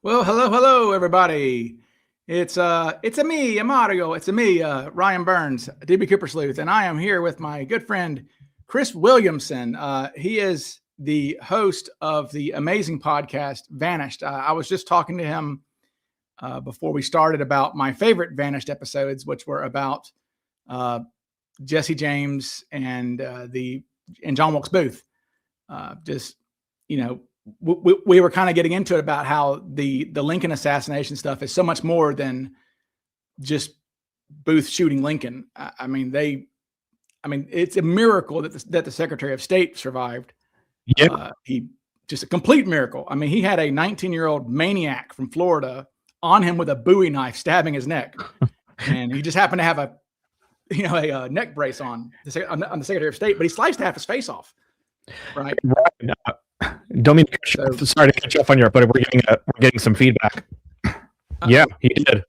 Well, hello, everybody. It's a me, Mario. It's a me, Ryan Burns, DB Cooper Sleuth, and I am here with my good friend Chris Williamson. He is the host of the amazing podcast Vanished. I was just talking to him before we started about my favorite Vanished episodes, which were about Jesse James and John Wilkes Booth. Just you know. We were kind of getting into it about how the Lincoln assassination stuff is so much more than just Booth shooting Lincoln. I mean, it's a miracle that the Secretary of State survived. Yeah, he just a complete miracle. I mean, he had a 19-year-old maniac from Florida on him with a Bowie knife, stabbing his neck, and he just happened to have a neck brace on the Secretary of State, but he sliced half his face off. Right. Don't mean to sorry to cut you off on your, but we're getting some feedback. Yeah, he did.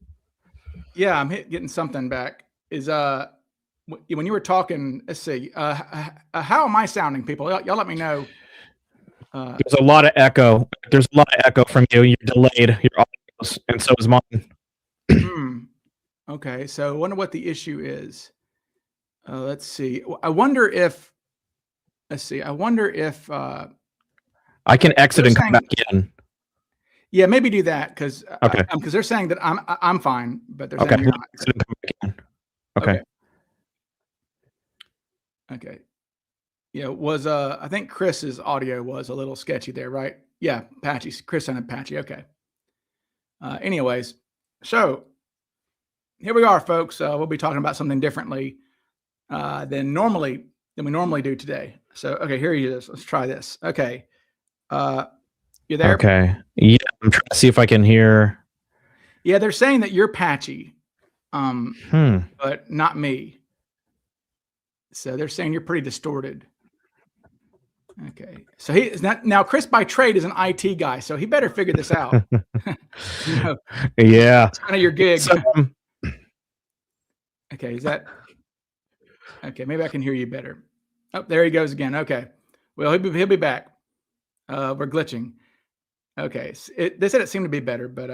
Yeah, I'm getting something back. Is when you were talking, let's see, how am I sounding, people? Y'all let me know. There's a lot of echo. There's a lot of echo from you. You're delayed. Your audio, and so is mine. Okay, so I wonder what the issue is. Let's see. I wonder if. I can exit and come back in. Yeah, maybe do that because okay. Because they're saying that I'm fine, but they're saying you're not. Exit and come back in. Okay. Yeah, I think Chris's audio was a little sketchy there, right? Yeah, patchy. Chris sounded patchy. Okay. Anyways, so here we are, folks. We'll be talking about something differently than we normally do today. So, okay, here he is. Let's try this. Okay. You there? Okay. Yeah, I'm trying to see if I can hear. Yeah, they're saying that you're patchy, but not me. So they're saying you're pretty distorted. Okay. So he is not now. Chris by trade is an IT guy, so he better figure this out. Yeah, it's kind of your gig. Okay, is that okay? Maybe I can hear you better. Oh, there he goes again. Okay. Well, he'll be back. We're glitching. Okay. They said it seemed to be better, but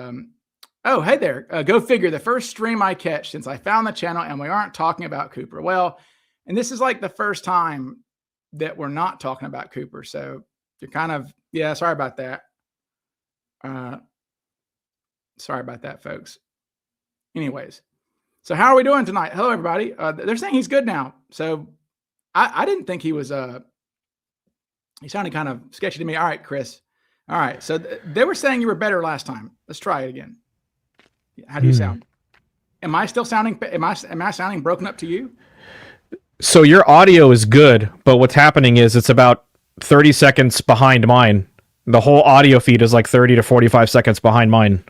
oh, hey there. Go figure. The first stream I catch since I found the channel, and we aren't talking about Cooper. Well, and this is like the first time that we're not talking about Cooper. So you're kind of, yeah, sorry about that. Sorry about that, folks. Anyways, so how are we doing tonight? Hello, everybody. They're saying he's good now. So I didn't think he was, he sounded kind of sketchy to me. All right, Chris. All right. So they were saying you were better last time. Let's try it again. How do you sound? Am I still sounding, am I sounding broken up to you? So your audio is good, but what's happening is it's about 30 seconds behind mine. The whole audio feed is like 30 to 45 seconds behind mine.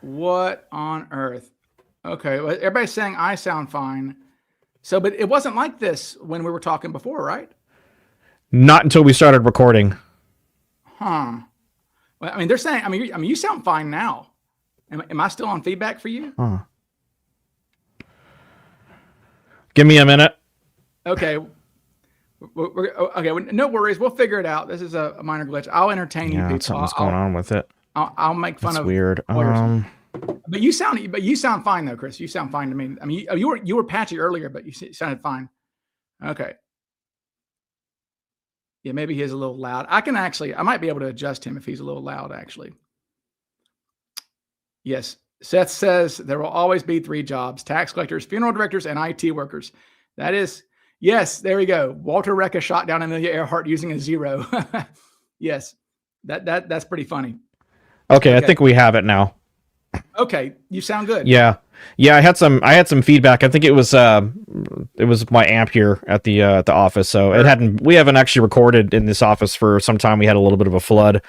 What on earth? Okay. Well, everybody's saying I sound fine. So, but it wasn't like this when we were talking before, right? Not until we started recording. Huh. Well, I mean, they're saying, you sound fine now. Am I still on feedback for you? Huh. Give me a minute. Okay. Okay. No worries. We'll figure it out. This is a minor glitch. I'll entertain you people. Something's going on with it. I'll make fun of weird. But you sound fine though, Chris. You sound fine to me. I mean, you were patchy earlier, but you sounded fine. Okay. Yeah, maybe he's a little loud. I might be able to adjust him if he's a little loud, actually. Yes. Seth says there will always be 3 jobs: tax collectors, funeral directors, and IT workers. That is, yes, there we go. Walter Recca shot down Amelia Earhart using a 0. Yes. That's pretty funny. Okay, I think we have it now. Okay, you sound good. Yeah. I had some feedback. I think it was my amp here at the office. So we haven't actually recorded in this office for some time. We had a little bit of a flood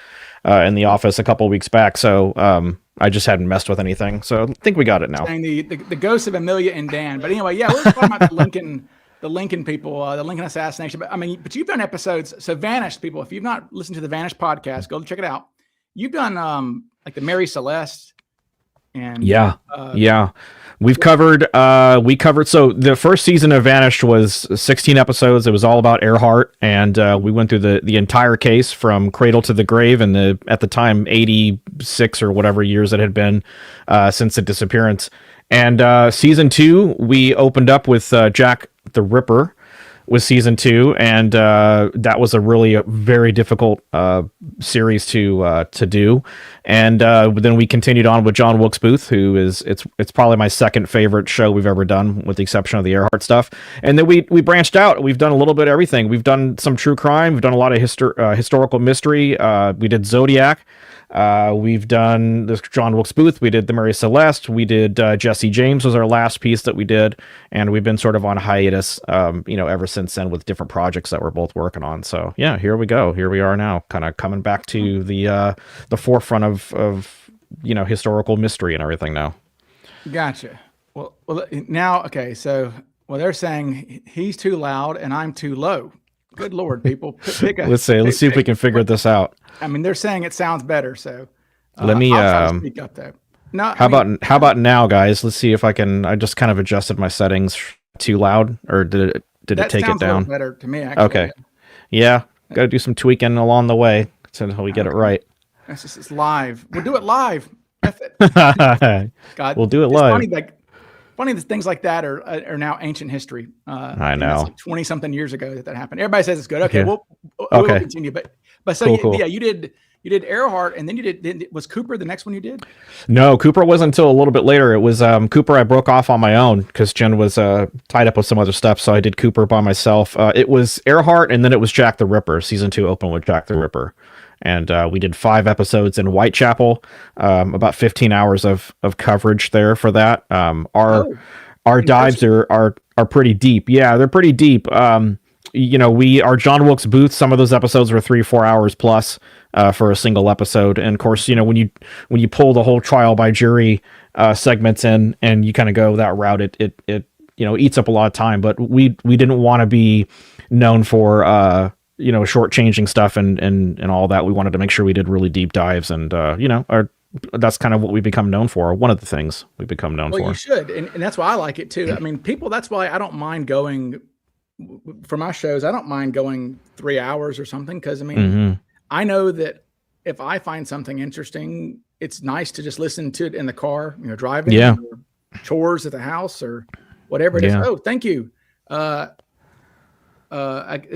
in the office a couple of weeks back. So I just hadn't messed with anything. So I think we got it now. Saying the ghosts of Amelia and Dan. But anyway, yeah, we're talking about the Lincoln people, the Lincoln assassination. But you've done episodes. So Vanished people, if you've not listened to the Vanished podcast, go check it out. You've done like the Mary Celeste And Yeah. Yeah. We covered so the first season of Vanished was 16 episodes. It was all about Earhart, and we went through the entire case from cradle to the grave, and at the time 86 or whatever years it had been since the disappearance. And season 2 we opened up with Jack the Ripper with season 2, and that was a very difficult series to do. And then we continued on with John Wilkes Booth, who it's probably my second favorite show we've ever done, with the exception of the Earhart stuff. And then we branched out. We've done a little bit of everything. We've done some true crime. We've done a lot of historical mystery. We did Zodiac. We've done this John Wilkes Booth. We did the Mary Celeste. We did Jesse James was our last piece that we did, and we've been sort of on hiatus, ever since then, with different projects that we're both working on. So yeah, here we go. Here we are now, kind of coming back to the forefront of historical mystery and everything now. Gotcha. Well, now, okay. So, they're saying he's too loud and I'm too low. Good Lord, people. Let's see if we can figure this out. I mean, they're saying it sounds better, so let me I'll try to speak up though. No, how about now, guys? Let's see if I can. I just kind of adjusted my settings. Too loud, or did it take it down? A little better to me, actually. Okay. Yeah, got to do some tweaking along the way until we get it right. It's live. We'll do it live. God, we'll do it live. Funny that things like that are now ancient history. I know. Like 20 something years ago that happened. Everybody says it's good. Okay, yeah. We'll continue. But so cool. Yeah, you did Earhart, and then was Cooper the next one you did? No, Cooper wasn't until a little bit later. It was Cooper I broke off on my own because Jen was tied up with some other stuff, so I did Cooper by myself. It was Earhart, and then it was Jack the Ripper. Season 2 opened with Jack the Ripper. And we did 5 episodes in Whitechapel, about 15 hours of coverage there for that. Our dives are pretty deep. Yeah, they're pretty deep. Our John Wilkes Booth, some of those episodes were 3-4 hours plus for a single episode. And of course, when you pull the whole trial by jury segments in and you kind of go that route, it eats up a lot of time. But we didn't want to be known for shortchanging stuff and all that. We wanted to make sure we did really deep dives, and that's kind of what we become known for. One of the things we become known for. Well, you should, and that's why I like it too. I mean, that's why I don't mind going for my shows. I don't mind going 3 hours or something, because I know that if I find something interesting, it's nice to just listen to it in the car, driving, or chores at the house, or whatever it is. Oh, thank you. A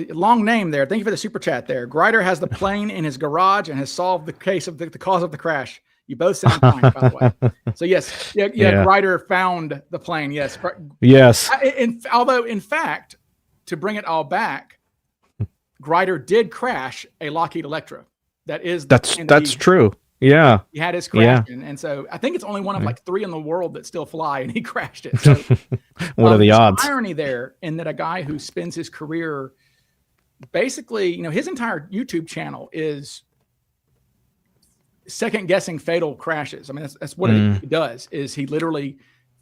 long name there. Thank you for the super chat there. Grider has the plane in his garage and has solved the case of the cause of the crash. You both sound fine, by the way. So yes, Grider found the plane. Yes. Yes. Although in fact, to bring it all back, Grider did crash a Lockheed Electra. That's true. Yeah. He had his crash in, and so I think it's only one of like 3 in the world that still fly, and he crashed it. So, what are the odds? Irony there, in that a guy who spends his career basically, his entire YouTube channel is second guessing fatal crashes. I mean, that's what he does. Is he literally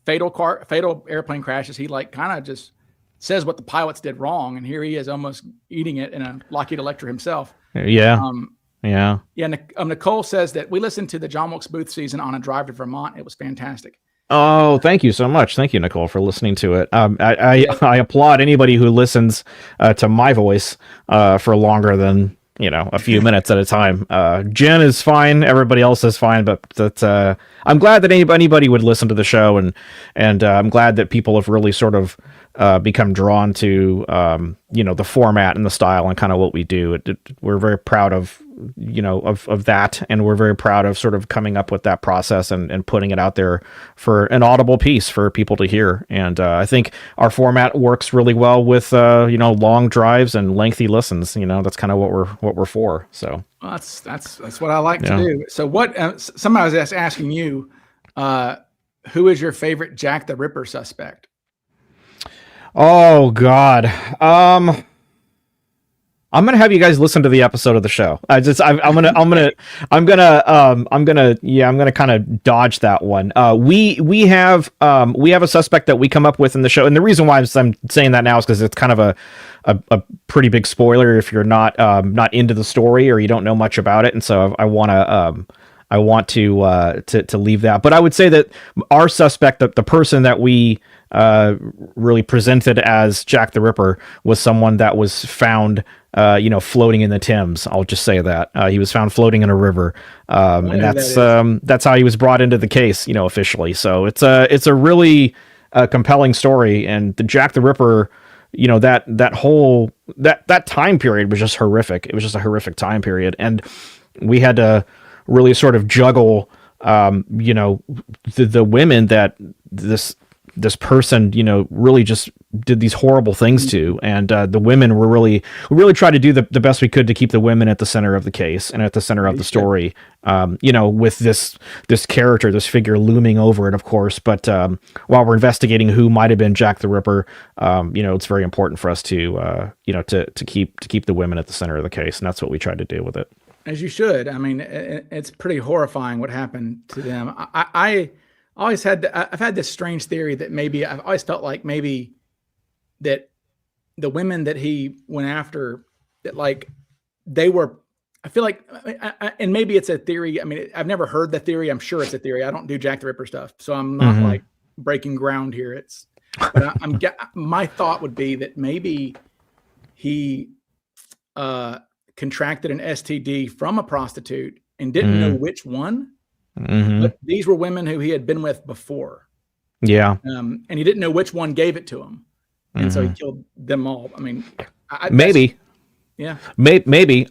fatal airplane crashes? He kind of just says what the pilots did wrong, and here he is almost eating it in a Lockheed Electra himself. Yeah. Yeah. Nicole says that we listened to the John Wilkes Booth season on a drive to Vermont. It was fantastic. Oh, thank you so much. Thank you, Nicole, for listening to it. I applaud anybody who listens to my voice for longer than a few minutes at a time. Jen is fine. Everybody else is fine. But I'm glad that anybody would listen to the show, and I'm glad that people have really sort of become drawn to the format and the style and kind of what we do. We're very proud of that, and we're very proud of sort of coming up with that process and putting it out there for an audible piece for people to hear. And I think our format works really well with long drives and lengthy listens. That's kind of what we're for. So that's what I like to do. So what somebody was asking you, who is your favorite Jack the Ripper suspect? Oh God. I'm gonna have you guys listen to the episode of the show. I'm gonna kind of dodge that one. We have a suspect that we come up with in the show, and the reason why I'm saying that now is because it's kind of a pretty big spoiler if you're not into the story or you don't know much about it, and so I want to I want to leave that. But I would say that our suspect, the person that we really presented as Jack the Ripper, was someone that was found floating in the Thames. I'll just say that he was found floating in a river, and that's how he was brought into the case, officially. So it's a really compelling story, and the Jack the Ripper, that whole that time period was just horrific. It was just a horrific time period, and we had to really sort of juggle, the women that this person, really just did these horrible things to. And the women were we really tried to do the best we could to keep the women at the center of the case and at the center of the story, with this character, this figure looming over it, of course. But while we're investigating who might have been Jack the Ripper, it's very important for us to keep the women at the center of the case. And that's what we tried to do with it. As you should. I mean, it's pretty horrifying what happened to them. I've had this strange theory that maybe I've always felt like maybe that the women that he went after, that like they were, I feel like, and maybe it's a theory. I mean, I've never heard the theory. I'm sure it's a theory. I don't do Jack the Ripper stuff, so I'm not like breaking ground here. But my thought would be that maybe he contracted an STD from a prostitute and didn't know which one. But these were women who he had been with before. Yeah. And he didn't know which one gave it to him. And so he killed them all. I mean, maybe. Yeah. Maybe.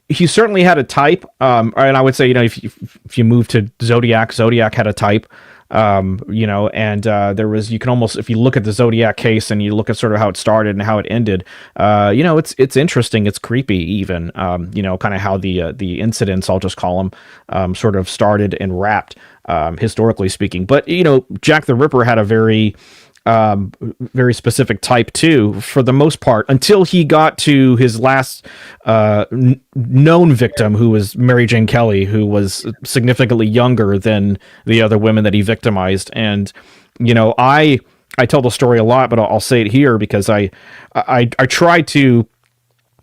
He certainly had a type. And I would say, if you move to Zodiac had a type. And there was, you can almost, if you look at the Zodiac case and you look at sort of how it started and how it ended, it's interesting. It's creepy even, kind of how the incidents, I'll just call them, sort of started and wrapped, historically speaking. But, Jack the Ripper had a very specific type too, for the most part, until he got to his last known victim, who was Mary Jane Kelly, who was significantly younger than the other women that he victimized. And I tell the story a lot, but I'll say it here because I tried to.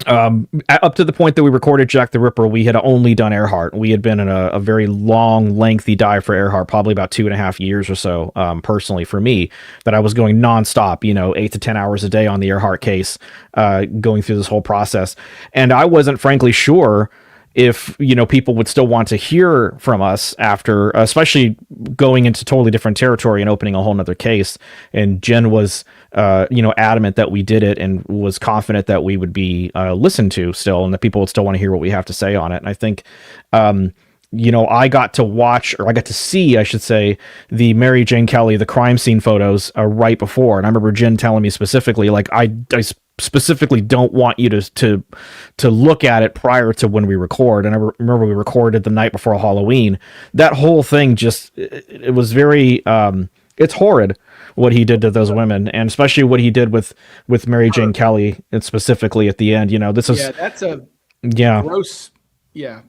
Up to the point that we recorded Jack the Ripper, we had only done Earhart. We had been in a very long, lengthy dive for Earhart, probably about 2.5 years or so, personally for me, that I was going nonstop, 8 to 10 hours a day on the Earhart case, going through this whole process. And I wasn't frankly sure if, people would still want to hear from us after, especially going into totally different territory and opening a whole nother case. And Jen was, adamant that we did it and was confident that we would be listened to still, and that people would still want to hear what we have to say on it. And I think, I got to see, I should say, the Mary Jane Kelly, the crime scene photos right before. And I remember Jen telling me specifically, like, I specifically don't want you to look at it prior to when we record. And I remember we recorded the night before Halloween. That whole thing it was very, it's horrid what he did to those women, and especially what he did with Mary Jane Kelly, and specifically at the end. This is that's a gross. Yeah.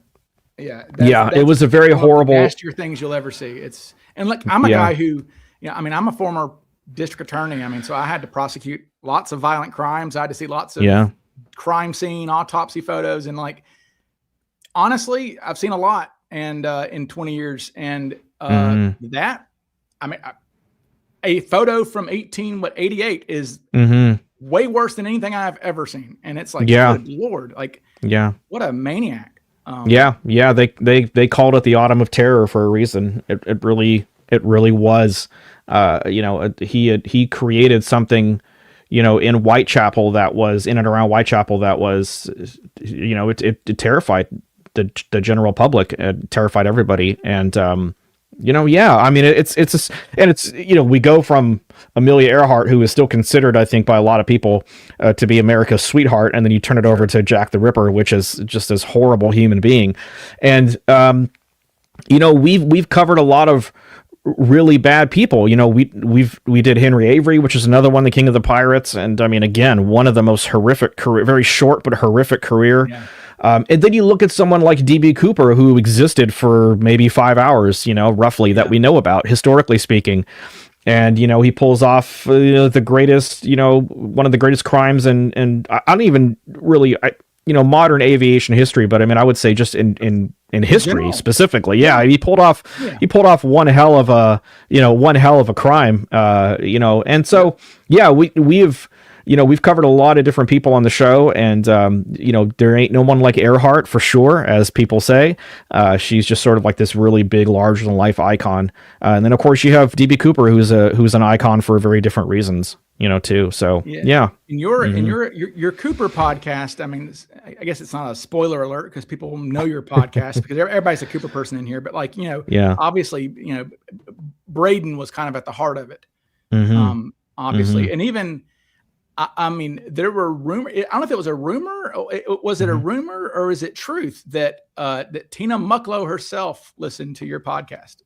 It was a very horrible, nastier things you'll ever see. I'm a guy who, I'm a former district attorney. So I had to prosecute lots of violent crimes. I had to see lots of crime scene autopsy photos, and honestly, I've seen a lot, and in 20 years, and a photo from 1888 is way worse than anything I've ever seen. And it's like, good Lord, what a maniac. They called it the Autumn of Terror for a reason. It really was. He created something, in Whitechapel that was in and around Whitechapel that was, it terrified the general public. It terrified everybody. And, it's we go from Amelia Earhart, who is still considered, I think, by a lot of people to be America's sweetheart, and then you turn it over to Jack the Ripper, which is just this horrible human being. And we've covered a lot of really bad people. We did Henry Avery, which is another one, the King of the Pirates, and again, one of the most horrific career, very short but horrific career. And then you look at someone like D.B. Cooper, who existed for maybe 5 hours, roughly, that we know about, historically speaking. And, he pulls off the greatest, one of the greatest crimes. And I don't even really, modern aviation history, but I mean, I would say just in history specifically. Yeah, he pulled off one hell of a crime. And so we've covered a lot of different people on the show, and there ain't no one like Earhart for sure, as people say. She's just sort of like this really big, larger than life icon. And then of course you have DB Cooper, who's an icon for very different reasons, too. So yeah. In your Cooper podcast, I mean, I guess it's not a spoiler alert because people know your podcast because everybody's a Cooper person in here, but obviously, Braden was kind of at the heart of it. Obviously. And even, I mean, there were rumors. I don't know if it was a rumor. Was it a rumor or is it truth that Tina Mucklow herself listened to your podcast?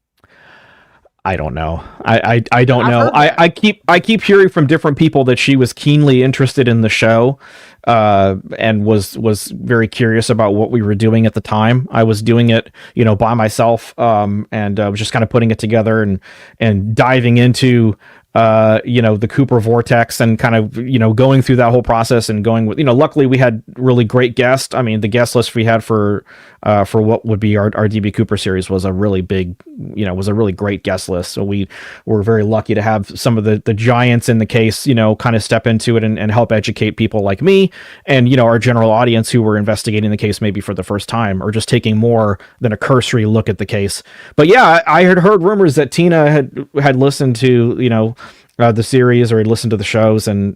I don't know. I don't know. I keep hearing from different people that she was keenly interested in the show, and was very curious about what we were doing at the time. I was doing it, by myself, and was just kind of putting it together and diving into the Cooper vortex and kind of, going through that whole process and going with, luckily we had really great guests. I mean, the guest list we had for what would be our DB Cooper series was a really big, was a really great guest list. So we were very lucky to have some of the giants in the case, kind of step into it and help educate people like me and, our general audience who were investigating the case maybe for the first time or just taking more than a cursory look at the case. But yeah, I had heard rumors that Tina had listened to, the series or had listened to the shows, and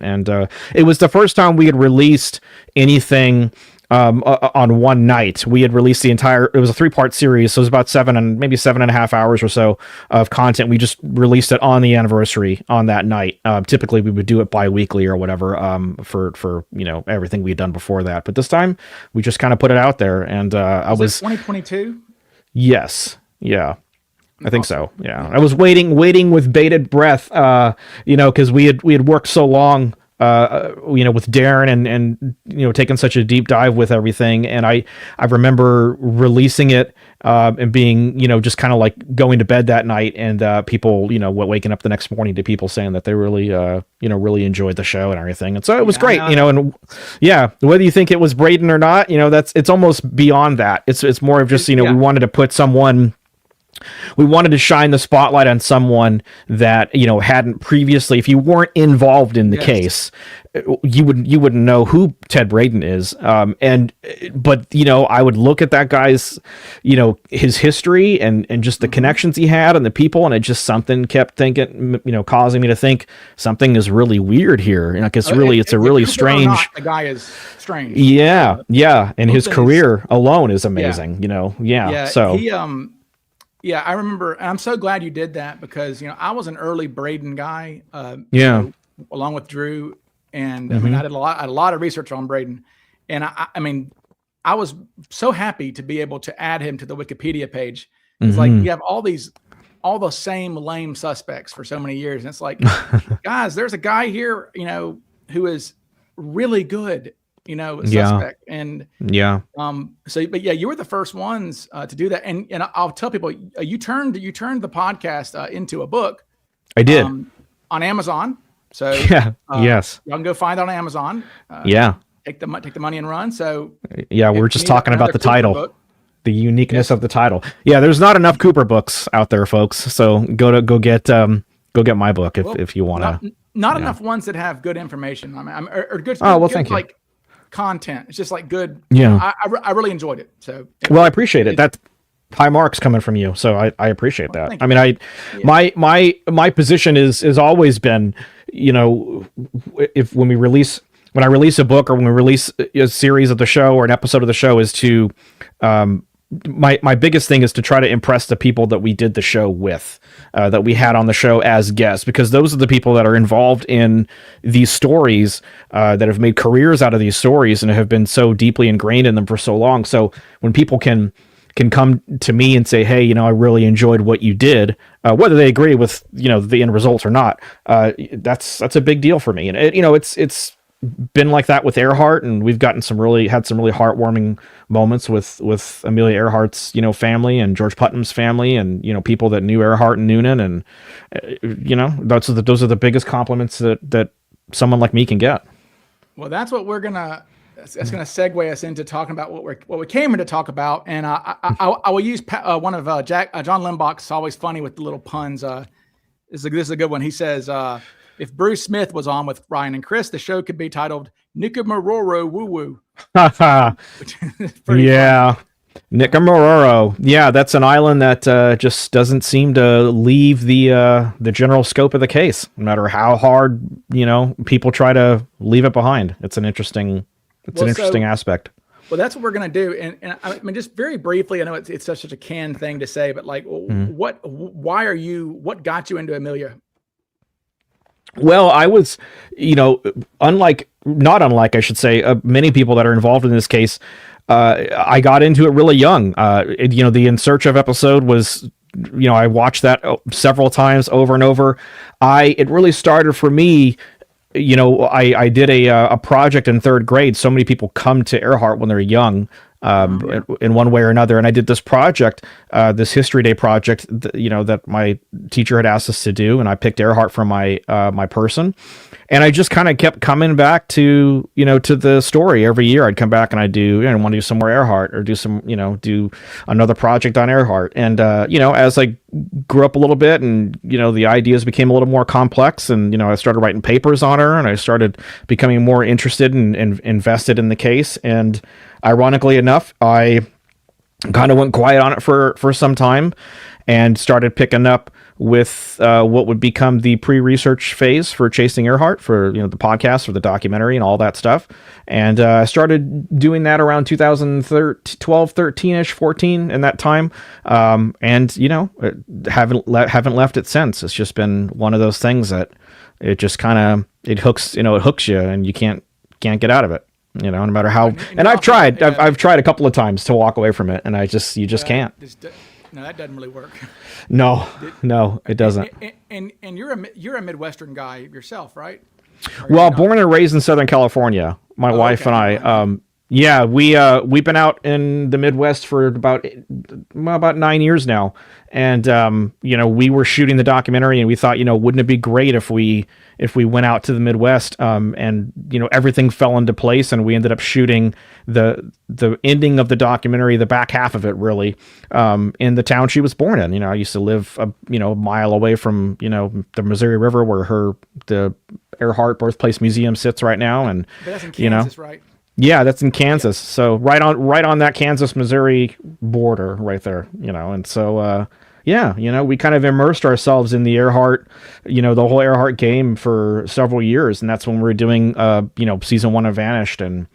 it was the first time we had released anything on one night. We had released it was a 3-part series, so it was about 7.5 hours or so of content. We just released it on the anniversary on that night. Typically we would do it bi-weekly or whatever, for everything we'd done before that. But this time we just kind of put it out there, and was 2022? Yes. Yeah. I think so. Yeah. I was waiting with bated breath, because we had worked so long, with Darren and taking such a deep dive with everything. And I remember releasing it, and being, just kind of like going to bed that night and, people, waking up the next morning to people saying that they really, really enjoyed the show and everything. And so it was great, and yeah, whether you think it was Braden or not, it's almost beyond that. It's more of just, we wanted to put we wanted to shine the spotlight on someone that, hadn't previously, if you weren't involved in the case, you wouldn't know who Ted Braden is. But I would look at that guy's, his history and just the connections he had and the people. And it just something kept causing me to think something is really weird here. It's a really strange. The guy is strange. Yeah. Yeah. And his career alone is amazing, Yeah. So yeah, I remember, and I'm so glad you did that because, I was an early Braden guy, along with Drew. And I mean, I had a lot of research on Braden, and I mean, I was so happy to be able to add him to the Wikipedia page. It's like, you have all the same lame suspects for so many years. And it's like, guys, there's a guy here, who is really good, suspect. And but yeah, you were the first ones to do that. And I'll tell people, you turned the podcast into a book. I did on Amazon. So yes, y'all can go find it on Amazon. Take the money and run. So yeah, we're just talking about the title, the uniqueness of the title. Yeah, there's not enough Cooper books out there, folks. So go get my book if you want to. Not enough ones that have good information. I mean, or good. Thank you. Like content. It's just like good. Yeah, I really enjoyed it. So I appreciate it. That's high marks coming from you. So I appreciate that. I mean, my position is always been, when I release a book or when we release a series of the show or an episode of the show is to, my biggest thing is to try to impress the people that we did the show with, that we had on the show as guests, because those are the people that are involved in these stories, that have made careers out of these stories and have been so deeply ingrained in them for so long. So when people can come to me and say, hey, I really enjoyed what you did, whether they agree with, the end result or not, that's a big deal for me. And it's been like that with Earhart, and we've had some really heartwarming moments with Amelia Earhart's, family and George Putnam's family and, people that knew Earhart and Noonan. And, those are the biggest compliments that someone like me can get. Well, that's what we're going to that's going to segue us into talking about what we came in to talk about. And I will use one of John Limbach's always funny with the little puns. This is a good one. He says, if Bruce Smith was on with Ryan and Chris, the show could be titled Nikamororo Woo Woo. Yeah. Funny. Nikamororo. Yeah, that's an island that just doesn't seem to leave the general scope of the case, no matter how hard, people try to leave it behind. It's an interesting aspect. Well, that's what we're going to do. And I mean, just very briefly, I know it's such a canned thing to say, but like, what got you into Amelia? Well, I was, not unlike, I should say, many people that are involved in this case, I got into it really young. The In Search of episode was, I watched that several times over and over. It really started for me. I did a project in third grade. So many people come to Earhart when they're young, in one way or another. And I did this project, this History Day project, that my teacher had asked us to do. And I picked Earhart for my person. And I just kind of kept coming back to, to the story every year. I'd come back and I'd do, I want to do some more Earhart or do some, do another project on Earhart. And, as I grew up a little bit and, the ideas became a little more complex and, I started writing papers on her and I started becoming more interested and invested in the case. And ironically enough, I kind of went quiet on it for some time and started picking up with what would become the pre-research phase for Chasing Earhart, for the podcast, for the documentary and all that stuff. And I started doing that around 2012, 13ish, 14 in that time. And haven't left it since. It's just been one of those things that it just kind of it hooks you and you can't get out of it. No matter how. And I've tried a couple of times to walk away from it, and you just can't. No, that doesn't really work. No, it doesn't. And you're a Midwestern guy yourself, right? Well, born and raised in Southern California. My wife and I. We've been out in the Midwest for about 9 years now, and we were shooting the documentary, and we thought, wouldn't it be great if we went out to the Midwest, and everything fell into place, and we ended up shooting the ending of the documentary, the back half of it, really, in the town she was born in. I used to live a mile away from the Missouri River, where the Earhart Birthplace Museum sits right now, and but that's in Kansas, right? Yeah, that's in Kansas. Yeah. So right on that Kansas-Missouri border right there, and so, we kind of immersed ourselves in the Earhart, the whole Earhart game for several years. And that's when we were doing, season 1 of Vanished, and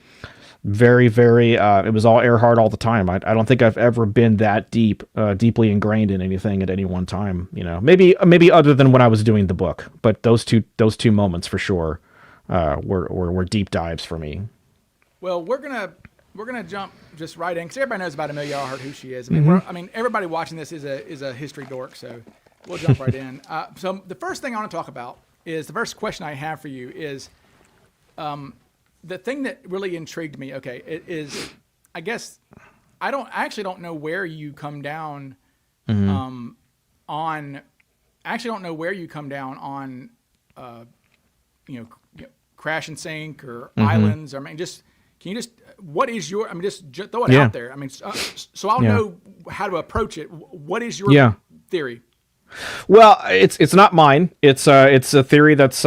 very, very, it was all Earhart all the time. I don't think I've ever been that deeply ingrained in anything at any one time, maybe other than when I was doing the book, but those two moments for sure, were deep dives for me. Well, we're gonna jump just right in because everybody knows about Amelia Earhart, who she is. I mean, everybody watching this is a history dork, so we'll jump right in. So the first thing I want to talk about is the first question I have for you is, the thing that really intrigued me. Okay, it is, I guess I actually don't know where you come down, on. I actually don't know where you come down on, crash and sink or islands. Or can you just, what is your, just throw it out there. So I'll know how to approach it. What is your theory? Well, it's not mine. It's a theory that's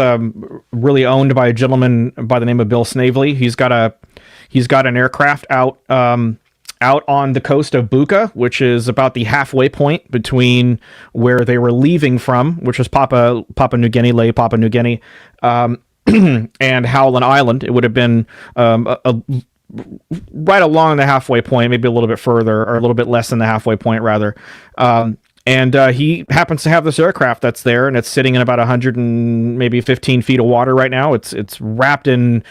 really owned by a gentleman by the name of Bill Snavely. He's got an aircraft out on the coast of Buka, which is about the halfway point between where they were leaving from, which was Papua New Guinea, Lae Papua New Guinea, and Howland Island. It would have been right along the halfway point, maybe a little bit further, or a little bit less than the halfway point, rather. And he happens to have this aircraft that's there, and it's sitting in about 100 and maybe 15 feet of water right now. It's wrapped in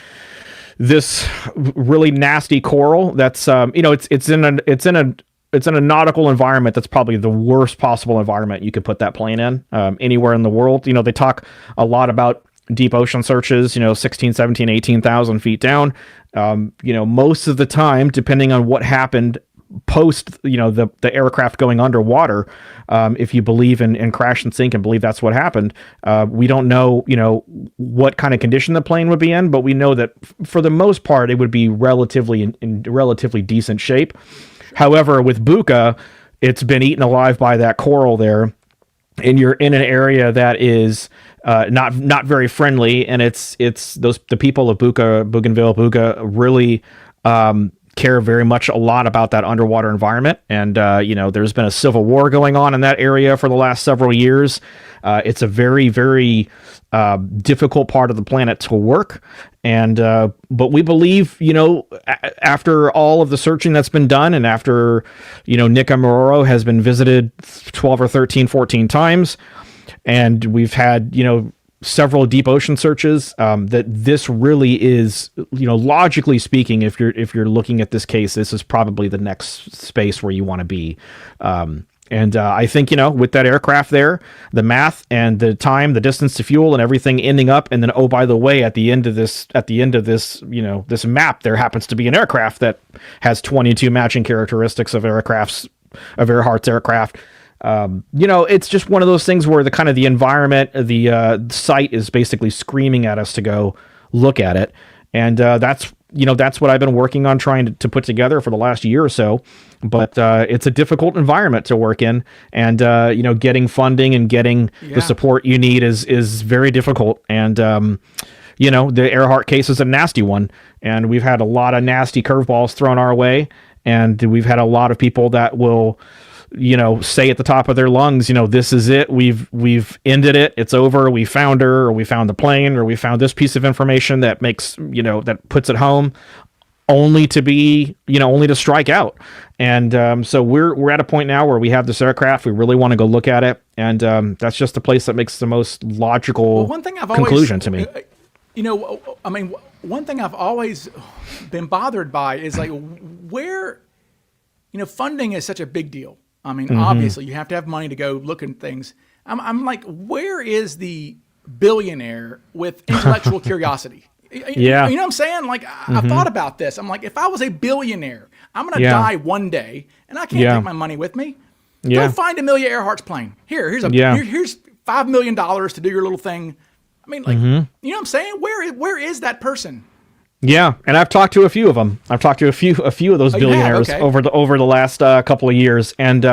this really nasty coral that's it's in a nautical environment that's probably the worst possible environment you could put that plane in anywhere in the world. They talk a lot about deep ocean searches, 16, 17, 18,000 feet down. Most of the time, depending on what happened post, the aircraft going underwater. If you believe in crash and sink and believe that's what happened, we don't know, what kind of condition the plane would be in, but we know that for the most part, it would be relatively in relatively decent shape. However, with Buka, it's been eaten alive by that coral there, and you're in an area that is not very friendly, and it's the people of Bougainville really care very much a lot about that underwater environment. And there's been a civil war going on in that area for the last several years. It's a very, very difficult part of the planet to work. And but we believe, after all of the searching that's been done, and after Nick Amororo has been visited 12 or 13, 14 times, and we've had several deep ocean searches, that this really is, logically speaking, if you're looking at this case, this is probably the next space where you want to be. And I think, with that aircraft there, the math and the time, the distance to fuel and everything ending up, and then, oh, by the way, at the end of this, this map, there happens to be an aircraft that has 22 matching characteristics of Earhart's aircraft. It's just one of those things where the environment, the site is basically screaming at us to go look at it. And that's what I've been working on trying to put together for the last year or so. But it's a difficult environment to work in, and getting funding and getting the support you need is very difficult. And the Earhart case is a nasty one, and we've had a lot of nasty curveballs thrown our way, and we've had a lot of people that will say at the top of their lungs, this is it. We've ended it. It's over. We found her, or we found the plane, or we found this piece of information that makes, that puts it home, only to strike out. And so we're at a point now where we have this aircraft. We really want to go look at it. And that's just the place that makes the most logical conclusion to me. One thing I've always been bothered by is where, funding is such a big deal. Obviously you have to have money to go look at things. I'm like, where is the billionaire with intellectual curiosity? Yeah. You know what I'm saying? I thought about this. I'm like, if I was a billionaire, I'm going to die one day and I can't take my money with me. Go find Amelia Earhart's plane. Here's $5 million to do your little thing. You know what I'm saying? Where is that person? Yeah, and I've talked to a few of them. I've talked to a few of those billionaires over the last couple of years, and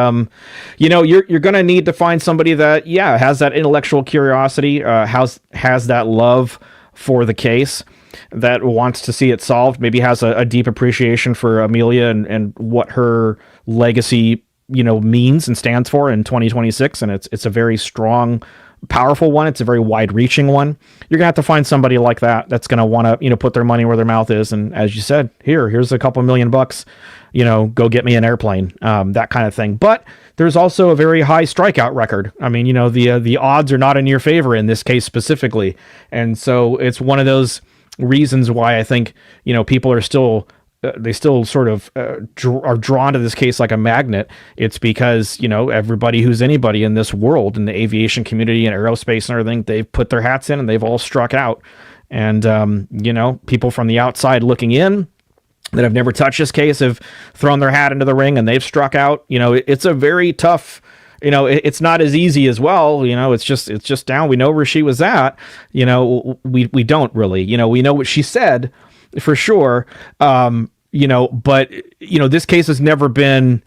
you're going to need to find somebody that has that intellectual curiosity, has that love for the case, that wants to see it solved. Maybe has a deep appreciation for Amelia and what her legacy means and stands for in 2026, and it's a very strong, powerful one. It's a very wide-reaching one. You're gonna have to find somebody like that that's gonna want to put their money where their mouth is, and as you said, here's a couple $1 million, go get me an airplane, that kind of thing. But there's also a very high strikeout record. The odds are not in your favor in this case specifically, and so it's one of those reasons why I think people are still they still sort of are drawn to this case like a magnet. It's because, everybody who's anybody in this world, in the aviation community and aerospace and everything, they've put their hats in and they've all struck out. And, people from the outside looking in that have never touched this case have thrown their hat into the ring and they've struck out. It's a very tough, it's not as easy as well. It's just down. We know where she was at. We don't really, we know what she said, for sure. But this case has never been,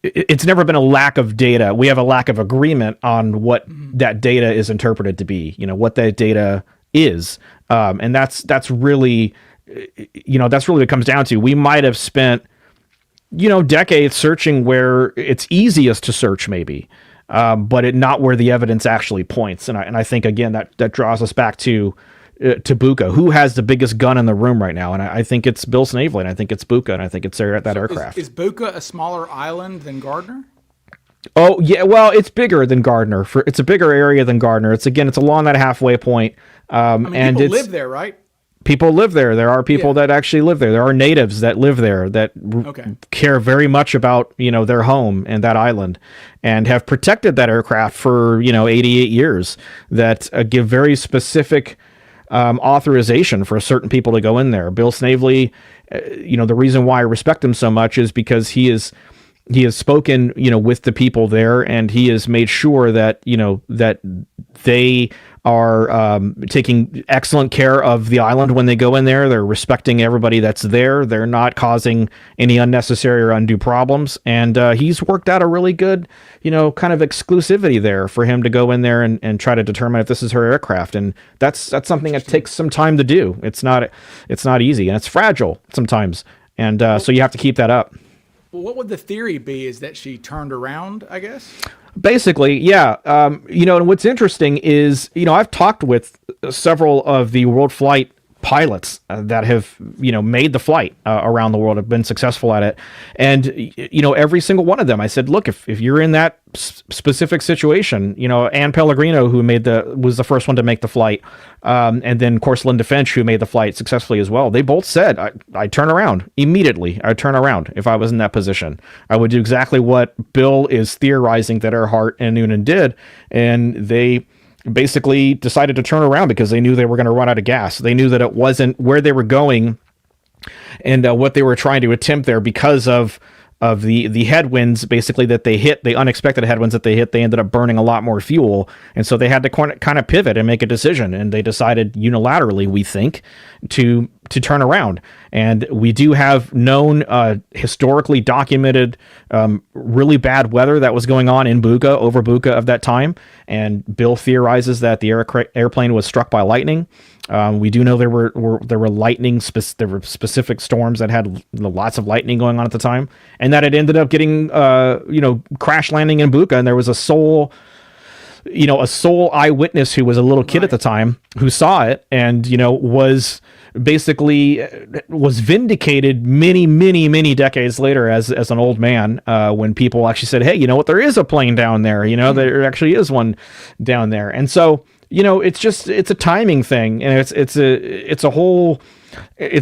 it's never been a lack of data. We have a lack of agreement on what that data is interpreted to be, what that data is. And that's really, that's really what it comes down to. We might have spent, decades searching where it's easiest to search maybe, but not where the evidence actually points. And I think, again, that draws us back to Buka, who has the biggest gun in the room right now, and I think it's Bill Snavely, and I think it's Buka, and I think it's there at that aircraft. Is Buka a smaller island than Gardner? Oh yeah, well, it's bigger than Gardner. It's a bigger area than Gardner. It's along that halfway point. And people live there, right? People live there. There are people that actually live there. There are natives that live there that care very much about their home and that island, and have protected that aircraft for 88 years. That give very specific authorization for certain people to go in there. Bill Snavely the reason why I respect him so much is because he has spoken, with the people there, and he has made sure that, that they are taking excellent care of the island when they go in there. They're respecting everybody that's there. They're not causing any unnecessary or undue problems. And he's worked out a really good, kind of exclusivity there for him to go in there and try to determine if this is her aircraft. And that's something that takes some time to do. It's not easy, and it's fragile sometimes. And so you have to keep that up. Well, what would the theory be? Is that she turned around, I guess? Basically, yeah. And what's interesting is, I've talked with several of the World Flight pilots that have, made the flight around the world, have been successful at it. And, every single one of them, I said, look, if you're in that specific situation, Anne Pellegrino, who was the first one to make the flight. And then, of course, Linda Finch, who made the flight successfully as well. They both said, I'd turn around immediately. I'd turn around if I was in that position. I would do exactly what Bill is theorizing that Earhart and Noonan did. And they basically decided to turn around because they knew they were going to run out of gas. They knew that it wasn't where they were going and what they were trying to attempt there because of the headwinds basically that they hit, the unexpected headwinds that they hit. They ended up burning a lot more fuel. And so they had to kind of pivot and make a decision. And they decided unilaterally, we think, to turn around. And we do have known, historically documented, really bad weather that was going on in Buka, over Buka of that time. And Bill theorizes that the airplane was struck by lightning. We do know there were lightning, there were specific storms that had lots of lightning going on at the time, and that it ended up getting, crash landing in Buka. And there was a sole eyewitness who was a little kid at the time who saw it and, was vindicated many decades later as an old man, when people actually said, hey, there is a plane down there, there actually is one down there. And so, it's a timing thing, and it's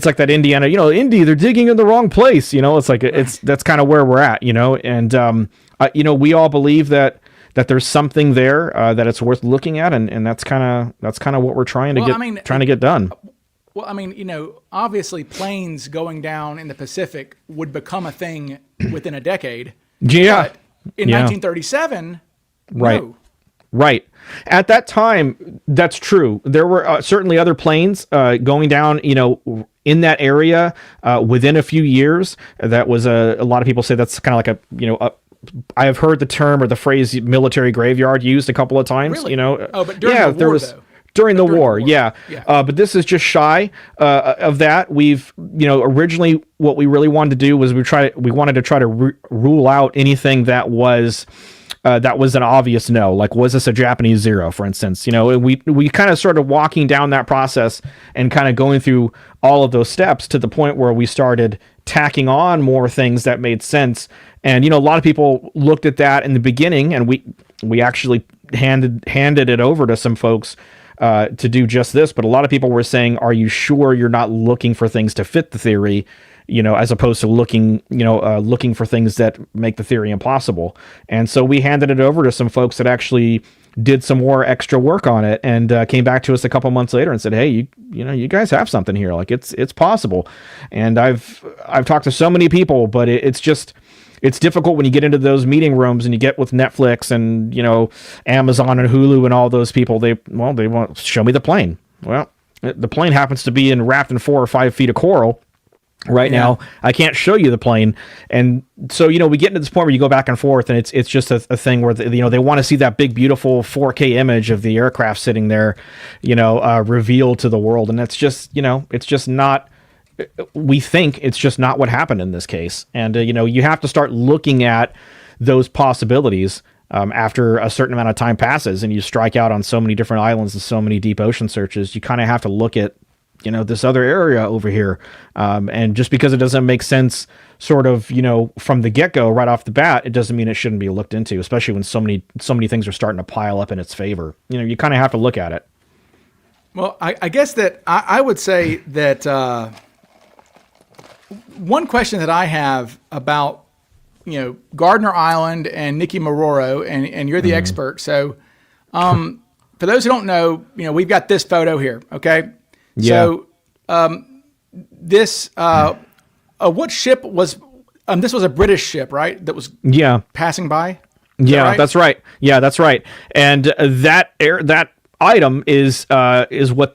like that Indiana, Indy, they're digging in the wrong place. It's like, that's kind of where we're at, and, we all believe that there's something there, that it's worth looking at. And that's kind of what we're trying to get done. Well, obviously planes going down in the Pacific would become a thing within a decade. Yeah. But in 1937, right. No. Right. At that time, that's true. There were certainly other planes going down, in that area within a few years. That was a lot of people say that's kind of like I have heard the term or the phrase military graveyard used a couple of times, Really? Oh, but during the war, though. During the war, yeah. But this is just shy of that. We've, originally what we really wanted to do was we wanted to try to rule out anything that was an obvious no. Like, was this a Japanese Zero, for instance? We kind of started walking down that process and kind of going through all of those steps to the point where we started tacking on more things that made sense. And, a lot of people looked at that in the beginning, and we actually handed it over to some folks to do just this. But a lot of people were saying, are you sure you're not looking for things to fit the theory, as opposed to looking for things that make the theory impossible? And so we handed it over to some folks that actually did some more extra work on it, and came back to us a couple months later and said, hey, you guys have something here. Like, it's possible. And I've talked to so many people, but it's difficult when you get into those meeting rooms and you get with Netflix and, Amazon and Hulu and all those people. They want to show me the plane. Well, the plane happens to be wrapped in 4 or 5 feet of coral right now. I can't show you the plane. And so, we get into this point where you go back and forth, and it's just a thing where, they want to see that big, beautiful 4K image of the aircraft sitting there, revealed to the world. And that's just, it's just not, we think it's just not what happened in this case. And, you have to start looking at those possibilities after a certain amount of time passes, and you strike out on so many different islands and so many deep ocean searches. You kind of have to look at, this other area over here. And just because it doesn't make sense sort of, from the get-go right off the bat, it doesn't mean it shouldn't be looked into, especially when so many things are starting to pile up in its favor. You kind of have to look at it. Well, I guess that I would say that one question that I have about, Gardner Island and Nikki Maroro, and you're the expert. So for those who don't know, we've got this photo here. Okay. Yeah. So this what ship was? This was a British ship, right? That was passing by. Right? That's right. Yeah, that's right. And that item is what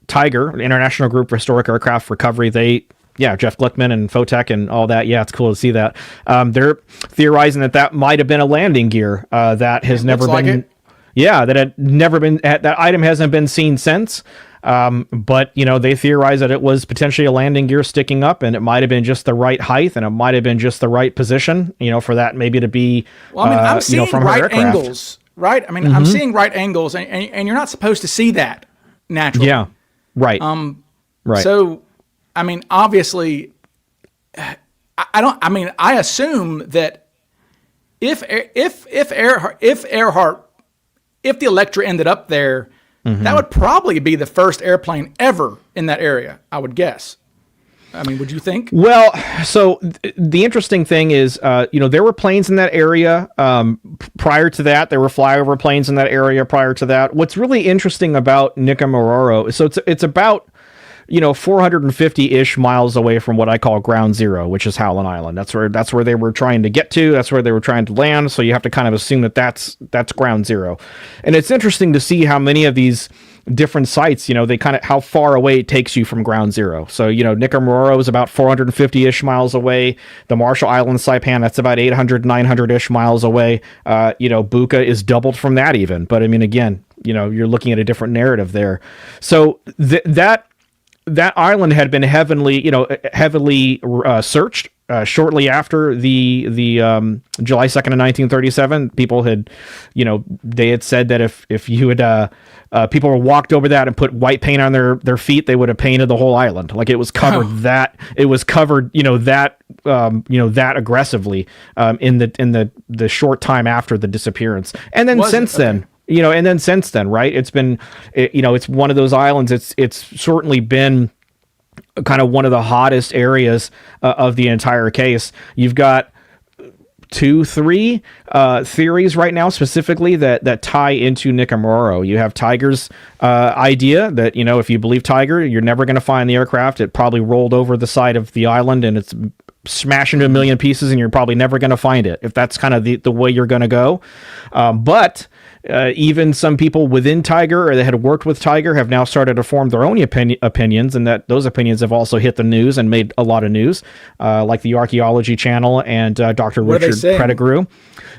Tiger, International Group for Historic Aircraft Recovery, Jeff Glickman and Fotech and all that. Yeah, it's cool to see that. They're theorizing that might have been a landing gear that has never been. That had never been. That item hasn't been seen since. But they theorize that it was potentially a landing gear sticking up, and it might have been just the right height, and it might have been just the right position, for that maybe to be. Well, I mean, I'm seeing from right angles, right? I mean, I'm seeing right angles, and you're not supposed to see that naturally. Yeah, right. Right. So, I mean, obviously, I assume that if the Electra ended up there. That would probably be the first airplane ever in that area, I would guess. I mean, would you think? Well, so the interesting thing is, there were planes in that area prior to that. There were flyover planes in that area prior to that. What's really interesting about Nicomaroro, so it's about 450-ish miles away from what I call ground zero, which is Howland Island. That's where they were trying to get to. That's where they were trying to land. So you have to kind of assume that that's ground zero. And it's interesting to see how many of these different sites, they kind of how far away it takes you from ground zero. So, Nicomaroro is about 450-ish miles away. The Marshall Islands Saipan, that's about 800, 900-ish miles away. Buka is doubled from that even. But I mean, again, you're looking at a different narrative there. So that island had been heavily searched shortly after the July 2nd of 1937. People had, they had said that if you had people were walked over that and put white paint on their feet, they would have painted the whole island. Like it was covered that aggressively in the short time after the disappearance. And then since then. Right, it's been, it's one of those islands. It's certainly been kind of one of the hottest areas of the entire case. You've got 2-3 theories right now specifically that tie into Nicomaroro. You have Tiger's idea that, if you believe Tiger, you're never going to find the aircraft. It probably rolled over the side of the island and it's smashed into a million pieces and you're probably never going to find it, if that's kind of the way you're going to go. But even some people within Tiger or that had worked with Tiger have now started to form their own opinions, and that those opinions have also hit the news and made a lot of news, like the Archaeology Channel and Dr. Richard Pettigrew.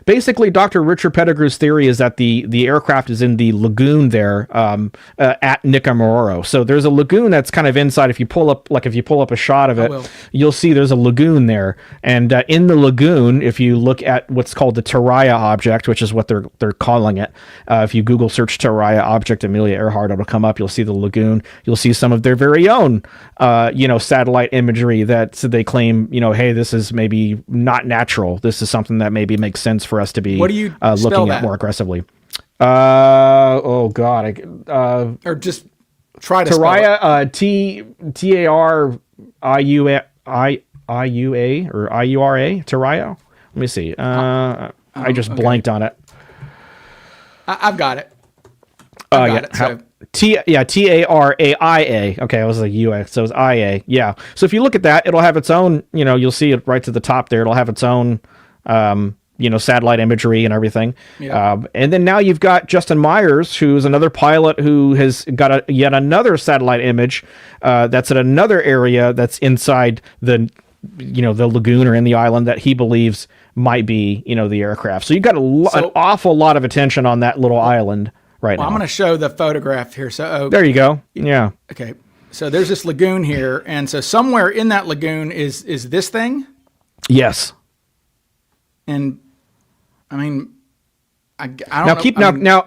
Basically, Dr. Richard Pettigrew's theory is that the aircraft is in the lagoon there at Nicomaroro. So there's a lagoon that's kind of inside. If you pull up a shot of it, you'll see there's a lagoon there. And in the lagoon, if you look at what's called the Taraya object, which is what they're calling it, if you Google search Taraya object Amelia Earhart, it'll come up. You'll see the lagoon. You'll see some of their very own, satellite imagery that they claim, hey, this is maybe not natural. This is something that maybe makes sense for us to be looking at more aggressively. Or just try to Taraya, Tariua or Iura, Taraya. Let me see. I just blanked on it. I've got it. Taraia. Okay, it was like UX, so it's IA. Yeah. So if you look at that, it'll have its own, you'll see it right to the top there. It'll have its own, satellite imagery and everything. Yeah. And then now you've got Justin Myers, who's another pilot who has got yet another satellite image that's at another area that's inside the lagoon or in the island that he believes might be, the aircraft. So you've got an awful lot of attention on that little island now. I'm going to show the photograph here. So there you go. Yeah. Okay. So there's this lagoon here, and so somewhere in that lagoon is this thing. Yes. And I mean, I don't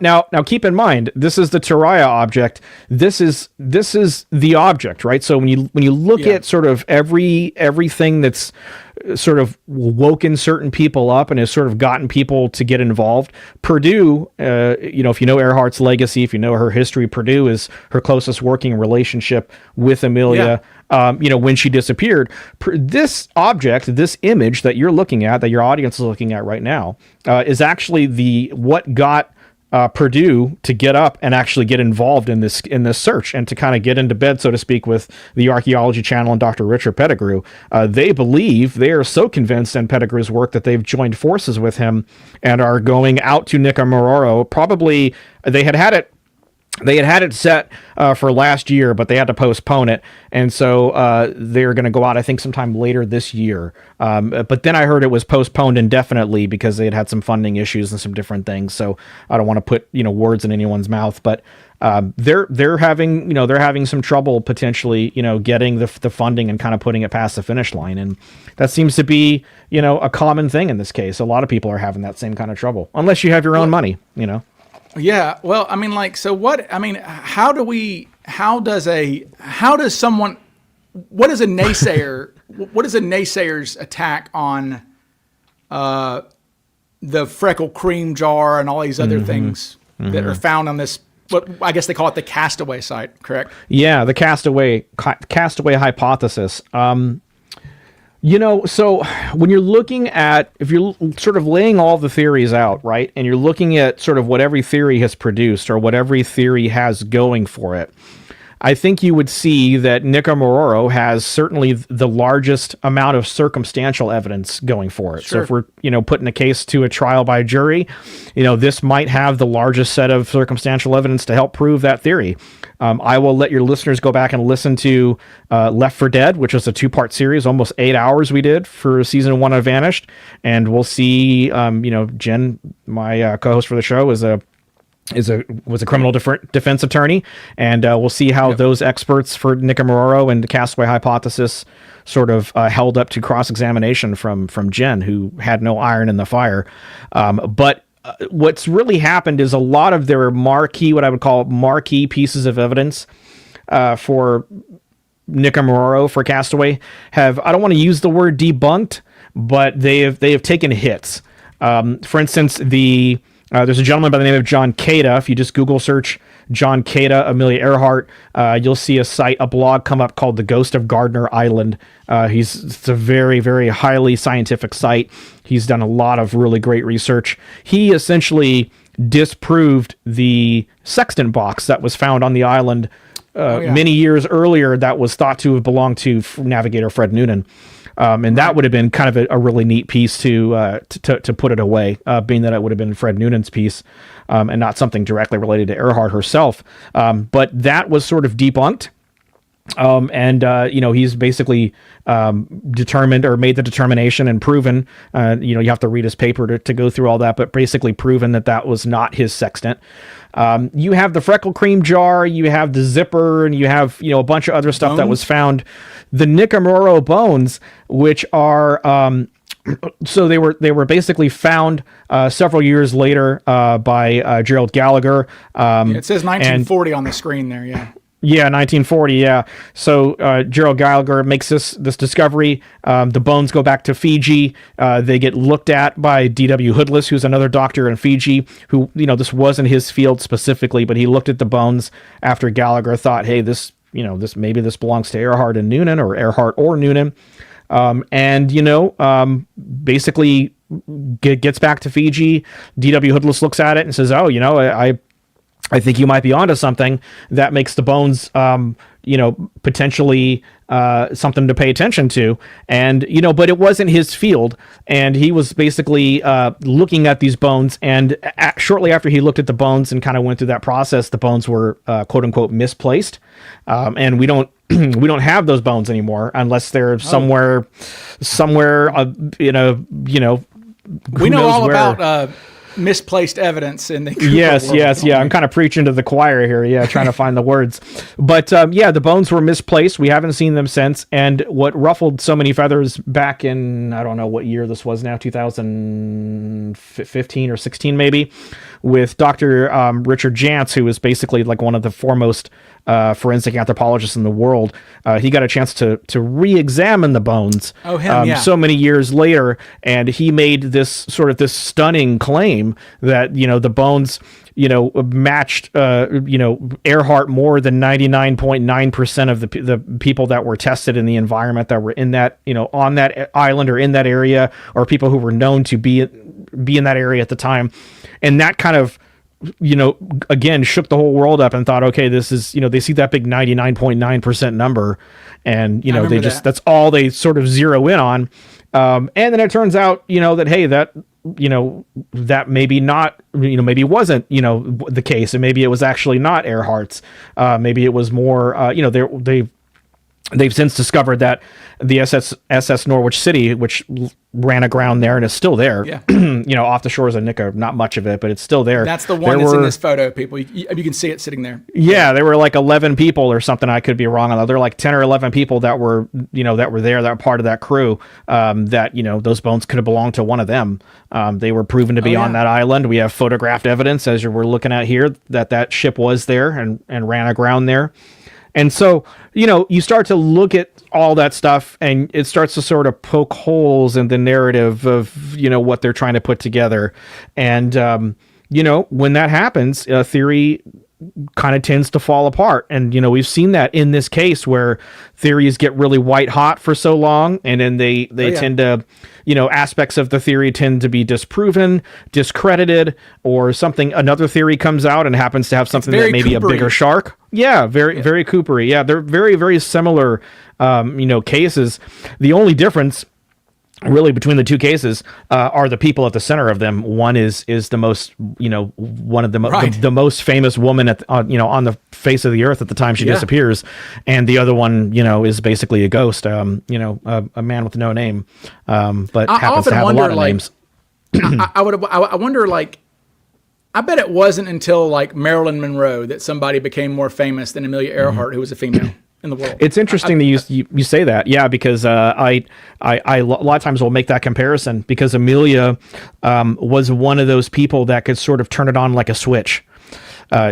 now keep in mind, this is the Taraya object. This is the object, right? So when you look at sort of everything that's sort of woken certain people up and has sort of gotten people to get involved, Purdue, if you know Earhart's legacy, if you know her history, Purdue is her closest working relationship with Amelia. When she disappeared, this object, this image that you're looking at, that your audience is looking at right now, is actually what got Purdue to get up and actually get involved in this search and to kind of get into bed, so to speak, with the Archaeology Channel and Dr. Richard Pettigrew. They are so convinced in Pettigrew's work that they've joined forces with him and are going out to Nicaragua. Probably they had it set for last year, but they had to postpone it. And so they're going to go out, I think, sometime later this year. But then I heard it was postponed indefinitely because they had some funding issues and some different things. So I don't want to put, words in anyone's mouth, but they're having some trouble potentially, getting the funding and kind of putting it past the finish line. And that seems to be, a common thing in this case. A lot of people are having that same kind of trouble, unless you have your own money, Yeah. Well, I mean, what is a naysayer's attack on the freckle cream jar and all these other things that are found on this, what I guess they call it the Castaway site, correct? Yeah. The Castaway hypothesis. So when you're looking at, if you're sort of laying all the theories out, right, and you're looking at sort of what every theory has produced or what every theory has going for it, I think you would see that Nicaragua has certainly the largest amount of circumstantial evidence going for it. Sure. So if we're, putting a case to a trial by jury, this might have the largest set of circumstantial evidence to help prove that theory. I will let your listeners go back and listen to Left 4 Dead, which was a 2-part series, almost 8 hours we did for season 1 of Vanished. And we'll see, Jen, my co-host for the show, was a criminal defense attorney, and we'll see how those experts for Nicaragua and the Castaway hypothesis sort of held up to cross-examination from Jen, who had no iron in the fire. But what's really happened is a lot of their what I would call marquee pieces of evidence for Nicaragua, for Castaway, I don't want to use the word debunked, but they have taken hits. For instance, there's a gentleman by the name of John Cada. If you just Google search John Cada, Amelia Earhart, you'll see a blog come up called The Ghost of Gardner Island. It's a very, very highly scientific site. He's done a lot of really great research. He essentially disproved the sextant box that was found on the island many years earlier that was thought to have belonged to navigator Fred Noonan. And that would have been kind of a really neat piece to put it away, being that it would have been Fred Noonan's piece and not something directly related to Earhart herself. But that was sort of debunked. He's basically determined or made the determination and proven, you have to read his paper to go through all that, but basically proven that was not his sextant. You have the freckle cream jar, you have the zipper, and you have, a bunch of other stuff that was found. The Nicaragua bones, which are, so they were basically found several years later by Gerald Gallagher. It says 1940 on the screen there, yeah. Yeah, 1940, yeah. So Gerald Gallagher makes this discovery. The bones go back to Fiji. They get looked at by D.W. Hoodless, who's another doctor in Fiji, who, this wasn't his field specifically, but he looked at the bones after Gallagher thought, hey, this belongs to Earhart and Noonan, or Earhart or Noonan. Basically gets back to Fiji. D.W. Hoodless looks at it and says, oh, I think you might be onto something. That makes the bones, potentially something to pay attention to. And, but it wasn't his field. And he was basically looking at these bones. And shortly after he looked at the bones and kind of went through that process, the bones were quote unquote misplaced. And we don't have those bones anymore unless they're somewhere, we know all about misplaced evidence in the yes I'm kind of preaching to the choir here, trying to find the words, but the bones were misplaced. We haven't seen them since, and what ruffled so many feathers back in, I don't know what year this was now, 2015 or 16 maybe, with Dr. Richard Jantz, who was basically like one of the foremost forensic anthropologists in the world. He got a chance to re-examine the bones so many years later, and he made this stunning claim that the bones matched Earhart more than 99.9% of the people that were tested in the environment that were in that on that island or in that area, or people who were known to be in that area at the time. And that kind of again, shook the whole world up and thought, okay, this is, they see that big 99.9% number, and, that's all they sort of zero in on. And then it turns out, that, hey, that maybe not, maybe wasn't, the case, and maybe it was actually not Earhart's. Maybe it was more, they've since discovered that the SS Norwich City, which ran aground there and is still there, off the shores of Nika, not much of it, but it's still there. That's the one that's in this photo, people. You can see it sitting there. Yeah, there were like 11 people or something. I could be wrong on that. There were like 10 or 11 people that were, that were there, that were part of that crew, that, those bones could have belonged to one of them. They were proven to be on that island. We have photographed evidence, as we're looking at here, that ship was there and ran aground there. And so, you start to look at all that stuff, and it starts to sort of poke holes in the narrative of, what they're trying to put together. And, when that happens, theory kind of tends to fall apart. And, we've seen that in this case where theories get really white hot for so long, and then they tend to, aspects of the theory tend to be disproven, discredited, or another theory comes out and happens to have something that may be a bigger shark. Yeah, very Coopery. Yeah, they're very, very similar, cases. The only difference really between the two cases are the people at the center of them. One is the most, one of the most famous woman on the face of the earth at the time she disappears, and the other one, is basically a ghost, a man with no name, but happens to have a lot of names. I wonder, like, I bet it wasn't until like Marilyn Monroe that somebody became more famous than Amelia Earhart, who was a female in the world. It's interesting that you say that, because I a lot of times will make that comparison, because Amelia was one of those people that could sort of turn it on like a switch.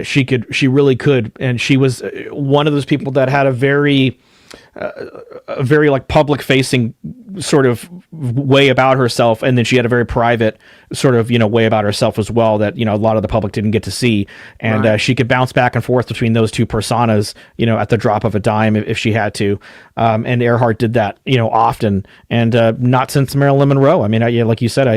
She really could, and she was one of those people that had a very like public facing sort of way about herself, and then she had a very private sort of way about herself as well that a lot of the public didn't get to see, and she could bounce back and forth between those two personas at the drop of a dime if she had to, and Earhart did that often, and not since Marilyn Monroe. I mean, like you said,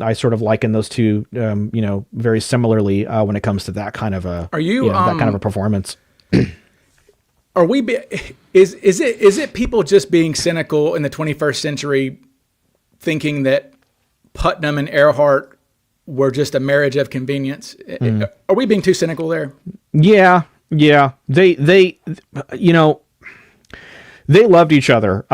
I sort of liken those two very similarly when it comes to that kind of a that kind of a performance. Are we? Is it people just being cynical in the 21st century, thinking that Putnam and Earhart were just a marriage of convenience? Are we being too cynical there? Yeah. They loved each other.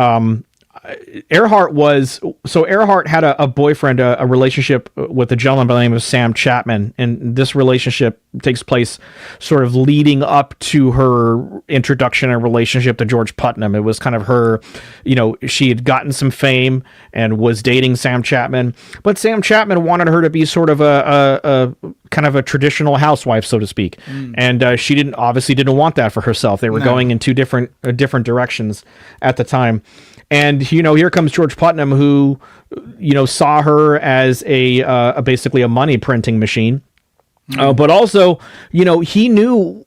Earhart had a boyfriend, a relationship with a gentleman by the name of Sam Chapman, and this relationship takes place sort of leading up to her introduction and relationship to George Putnam. It was kind of her, she had gotten some fame and was dating Sam Chapman, but Sam Chapman wanted her to be sort of a kind of a traditional housewife, so to speak. And she obviously didn't want that for herself. They were going in two different directions at the time. And, here comes George Putnam, who, saw her as basically a money printing machine. But also, he knew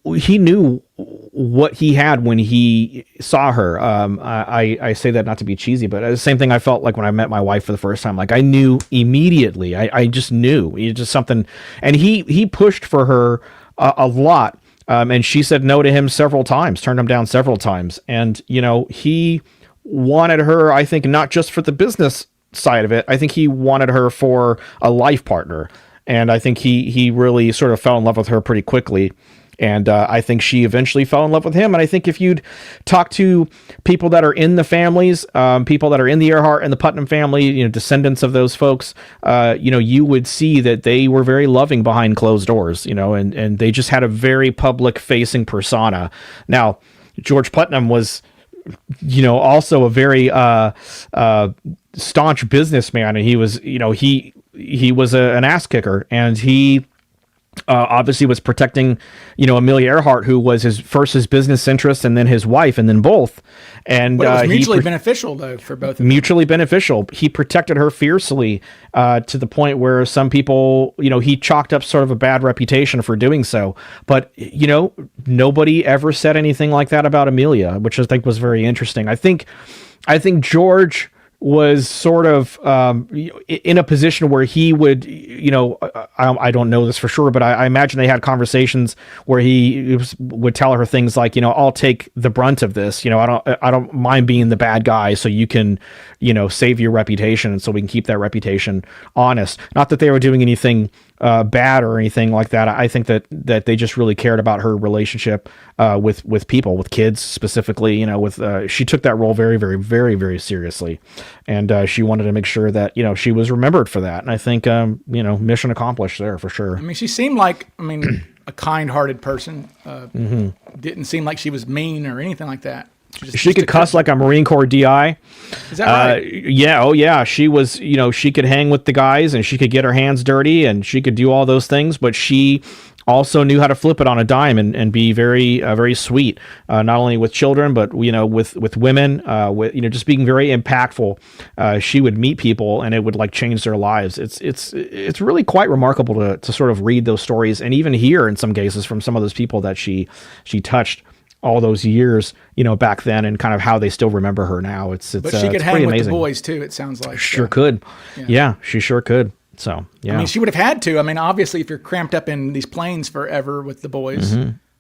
what he had when he saw her. I say that not to be cheesy, but the same thing I felt like when I met my wife for the first time. Like, I knew immediately. I just knew. It just something. And he pushed for her a lot. And she said no to him several times, turned him down several times. And, he wanted her, I think, not just for the business side of it. I think he wanted her for a life partner. And I think he really sort of fell in love with her pretty quickly. And I think she eventually fell in love with him. And I think if you'd talk to people that are in the families, people that are in the Earhart and the Putnam family, descendants of those folks, you would see that they were very loving behind closed doors, and they just had a very public facing persona. Now, George Putnam was, also a very staunch businessman, and he was, he was an ass kicker, and he obviously was protecting, Amelia Earhart, who was his business interest, and then his wife, and then both. And but it was mutually beneficial, though, for both of them. Mutually beneficial. He protected her fiercely to the point where some people, he chalked up sort of a bad reputation for doing so. But, nobody ever said anything like that about Amelia, which I think was very interesting. I think George was sort of in a position where he would, I don't know this for sure, but I imagine they had conversations where he would tell her things like, I'll take the brunt of this. I don't mind being the bad guy, so you can, save your reputation, and so we can keep that reputation honest. Not that they were doing anything bad or anything like that. I think that they just really cared about her relationship with people, with kids specifically. She took that role very, very, very, very seriously, and she wanted to make sure that she was remembered for that. And I think mission accomplished there for sure. I mean, she seemed like a kind-hearted person. Didn't seem like she was mean or anything like that. She could cuss like a Marine Corps DI. Is that right? Yeah. Oh, yeah. She was, she could hang with the guys, and she could get her hands dirty, and she could do all those things. But she also knew how to flip it on a dime and be very, very sweet, not only with children, but, with women, just being very impactful. She would meet people, and it would change their lives. It's really quite remarkable to sort of read those stories, and even hear in some cases from some of those people that she touched all those years, back then, and kind of how they still remember her now. But she could hang with the boys too, it sounds like. Sure could. Yeah, she sure could. So, yeah. I mean, she would have had to. I mean, obviously, if you're cramped up in these planes forever with the boys.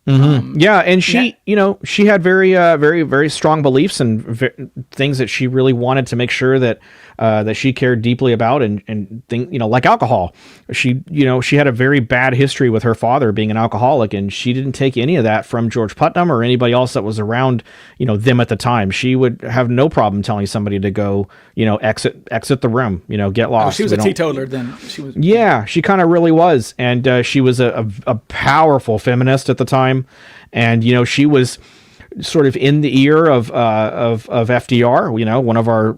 Yeah, and she, she had very, very, very strong beliefs and things that she really wanted to make sure that that she cared deeply about, and like alcohol. She had a very bad history with her father being an alcoholic, and she didn't take any of that from George Putnam or anybody else that was around, them at the time. She would have no problem telling somebody to go, exit the room, get lost. She was a teetotaler then. Yeah, she kind of really was, and she was a powerful feminist at the time. And she was sort of in the ear of FDR, one of our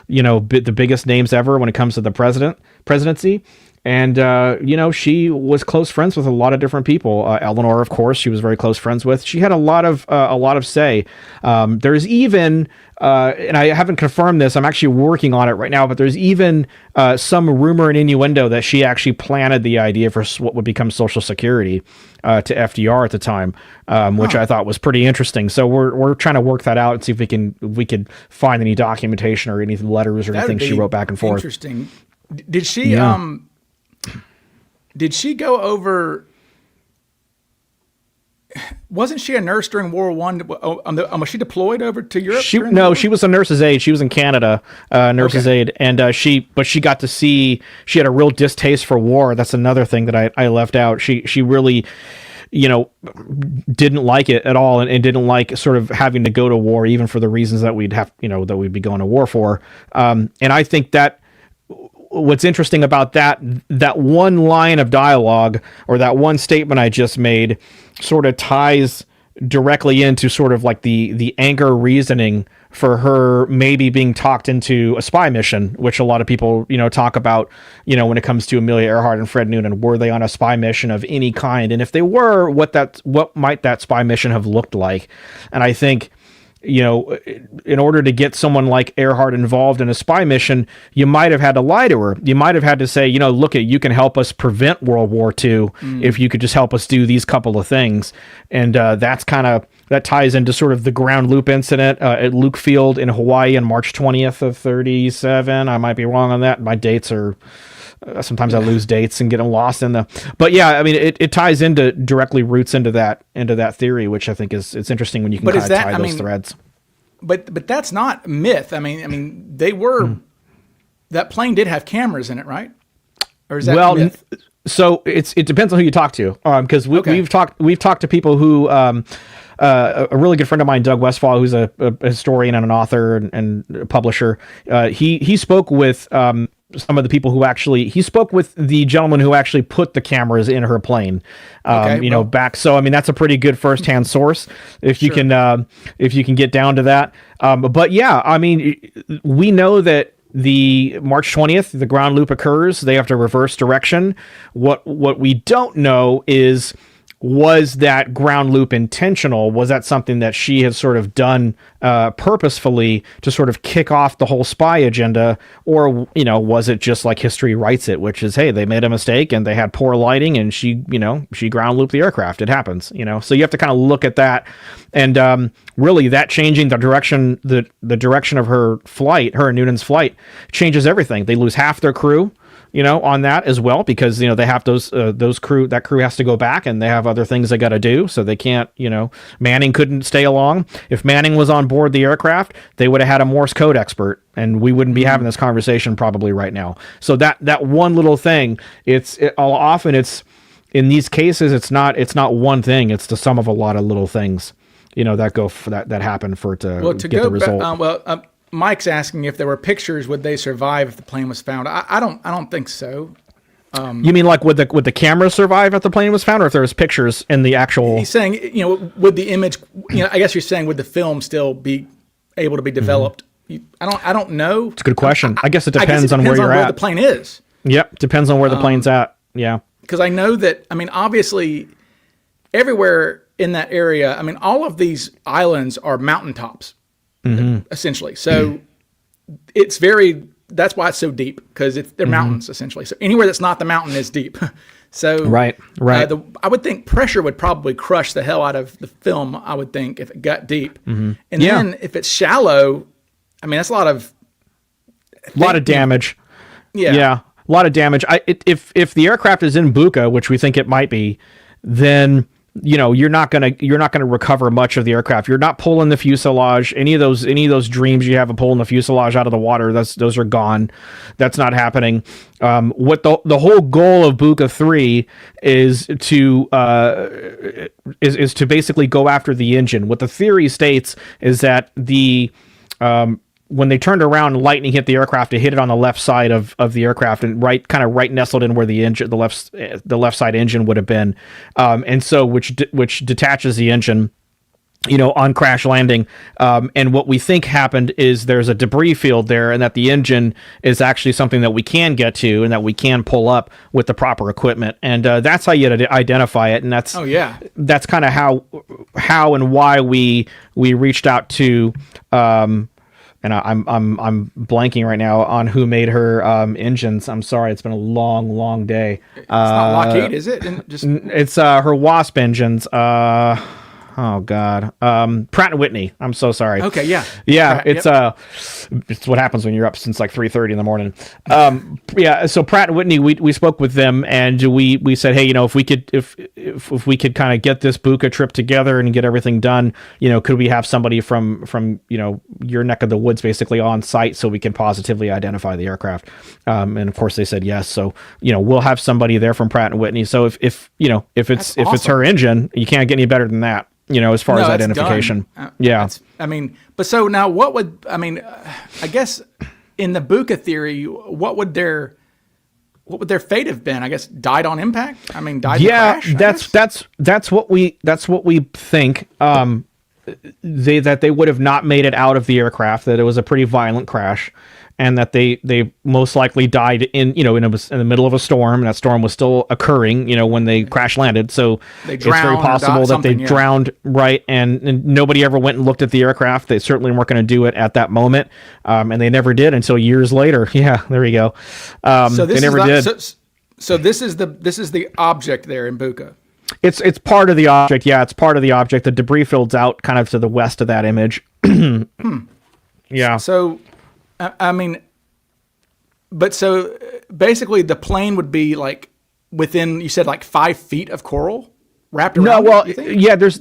the biggest names ever when it comes to the presidency. And she was close friends with a lot of different people. Eleanor, of course, she was very close friends with. She had a lot of say. There's even and I haven't confirmed this, I'm actually working on it right now, but there's even some rumor and innuendo that she actually planted the idea for what would become Social Security to FDR at the time, which I thought was pretty interesting. So we're trying to work that out and see if we could find any documentation or any letters or anything she wrote back and forth. Interesting. Did she did she go over? Wasn't she a nurse during World War I? Was she deployed over to Europe? She was a nurse's aide. She was in Canada, nurse's aide, and she got to see. She had a real distaste for war. That's another thing that I left out. She really, didn't like it at all, and didn't like sort of having to go to war, even for the reasons that we'd have, that we'd be going to war for. And I think that. What's interesting about that one line of dialogue, or that one statement I just made, sort of ties directly into sort of like the anchor reasoning for her maybe being talked into a spy mission, which a lot of people, talk about, when it comes to Amelia Earhart and Fred Noonan. Were they on a spy mission of any kind? And if they were, what might that spy mission have looked like? And I think, in order to get someone like Earhart involved in a spy mission, you might have had to lie to her. You might have had to say, look, you can help us prevent World War II if you could just help us do these couple of things. And that ties into sort of the ground loop incident at Luke Field in Hawaii on March 20th of 37. I might be wrong on that. My dates are... sometimes I lose dates and get them lost in but yeah, I mean, it ties directly roots into that theory, which I think it's interesting when you can kind of tie those threads. But that's not myth. I mean, they were, that plane did have cameras in it, right? Or is that myth? So it depends on who you talk to. Because we've talked to people who, a really good friend of mine, Doug Westfall, who's a historian and an author and a publisher. He spoke with, some of the people who he spoke with the gentleman who actually put the cameras in her plane, back. So, I mean, that's a pretty good firsthand source if you can get down to that. But yeah, I mean, we know that the March 20th, the ground loop occurs. They have to reverse direction. What we don't know is was that ground loop intentional? Was that something that she had sort of done purposefully to sort of kick off the whole spy agenda? Or, was it just like history writes it, which is, hey, they made a mistake and they had poor lighting and she ground looped the aircraft. It happens, So you have to kind of look at that. And really that changing the direction, the direction of her and Noonan's flight changes everything. They lose half their crew, on that as well, because, they have those crew, that crew has to go back and they have other things they got to do. So they can't, Manning couldn't stay along. If Manning was on board the aircraft, they would have had a Morse code expert and we wouldn't be having this conversation probably right now. So that one little thing, often in these cases, it's not one thing. It's the sum of a lot of little things, that happen for it to get the result. Mike's asking if there were pictures, would they survive if the plane was found? I don't think so. You mean like would the camera survive if the plane was found, or if there was pictures in the actual? He's saying, would the image? I guess you're saying would the film still be able to be developed? I don't know. It's a good question. I guess it depends on where you're at. The plane is. Yep, depends on where the plane's at. Yeah. Because I know that. obviously, everywhere in that area. All of these islands are mountaintops. Essentially. So that's why it's so deep, because they're mountains essentially. So anywhere that's not the mountain is deep. So right. I would think pressure would probably crush the hell out of the film, I would think, if it got deep. And then if it's shallow, that's a lot of damage. Yeah. A lot of damage. If the aircraft is in Buka, which we think it might be, then you're not gonna recover much of the aircraft. You're not pulling the fuselage. Any of those dreams you have of pulling the fuselage out of the water, those are gone. That's not happening. What the whole goal of Buka 3 is to basically go after the engine. What the theory states is that when they turned around, lightning hit the aircraft. It hit it on the left side of the aircraft, and right nestled in where the left side engine would have been, and so which detaches the engine, on crash landing. And what we think happened is there's a debris field there, and that the engine is actually something that we can get to and that we can pull up with the proper equipment, and that's how you identify it. And that's kind of how and why we reached out to. And I'm blanking right now on who made her engines. I'm sorry, it's been a long day. It's not Lockheed, is it? It's her Wasp engines. Oh God, Pratt & Whitney. I'm so sorry. Okay, yeah. Pratt, it's what happens when you're up since like 3:30 in the morning. So Pratt & Whitney, we spoke with them, and we said, hey, if we could kind of get this Buka trip together and get everything done, could we have somebody from your neck of the woods basically on site so we can positively identify the aircraft? And of course they said yes. So we'll have somebody there from Pratt & Whitney. So if it's her engine, you can't get any better than that. As far as identification. But so now what would, I guess in the Buka theory, what would their fate have been? I guess died on impact. Died in the crash. That's what we think. That they would have not made it out of the aircraft. That it was a pretty violent crash, and that they most likely died in the middle of a storm, and that storm was still occurring, when they crash landed. So it's very possible that they drowned, right? And nobody ever went and looked at the aircraft. They certainly weren't going to do it at that moment, and they never did until years later. Yeah, there you go. So they never did. So this is the object there in Buka. It's part of the object. Yeah, it's part of the object. The debris field's out kind of to the west of that image. Yeah. So. So basically the plane would be like within, you said like 5 feet of coral wrapped around. No, well, yeah, there's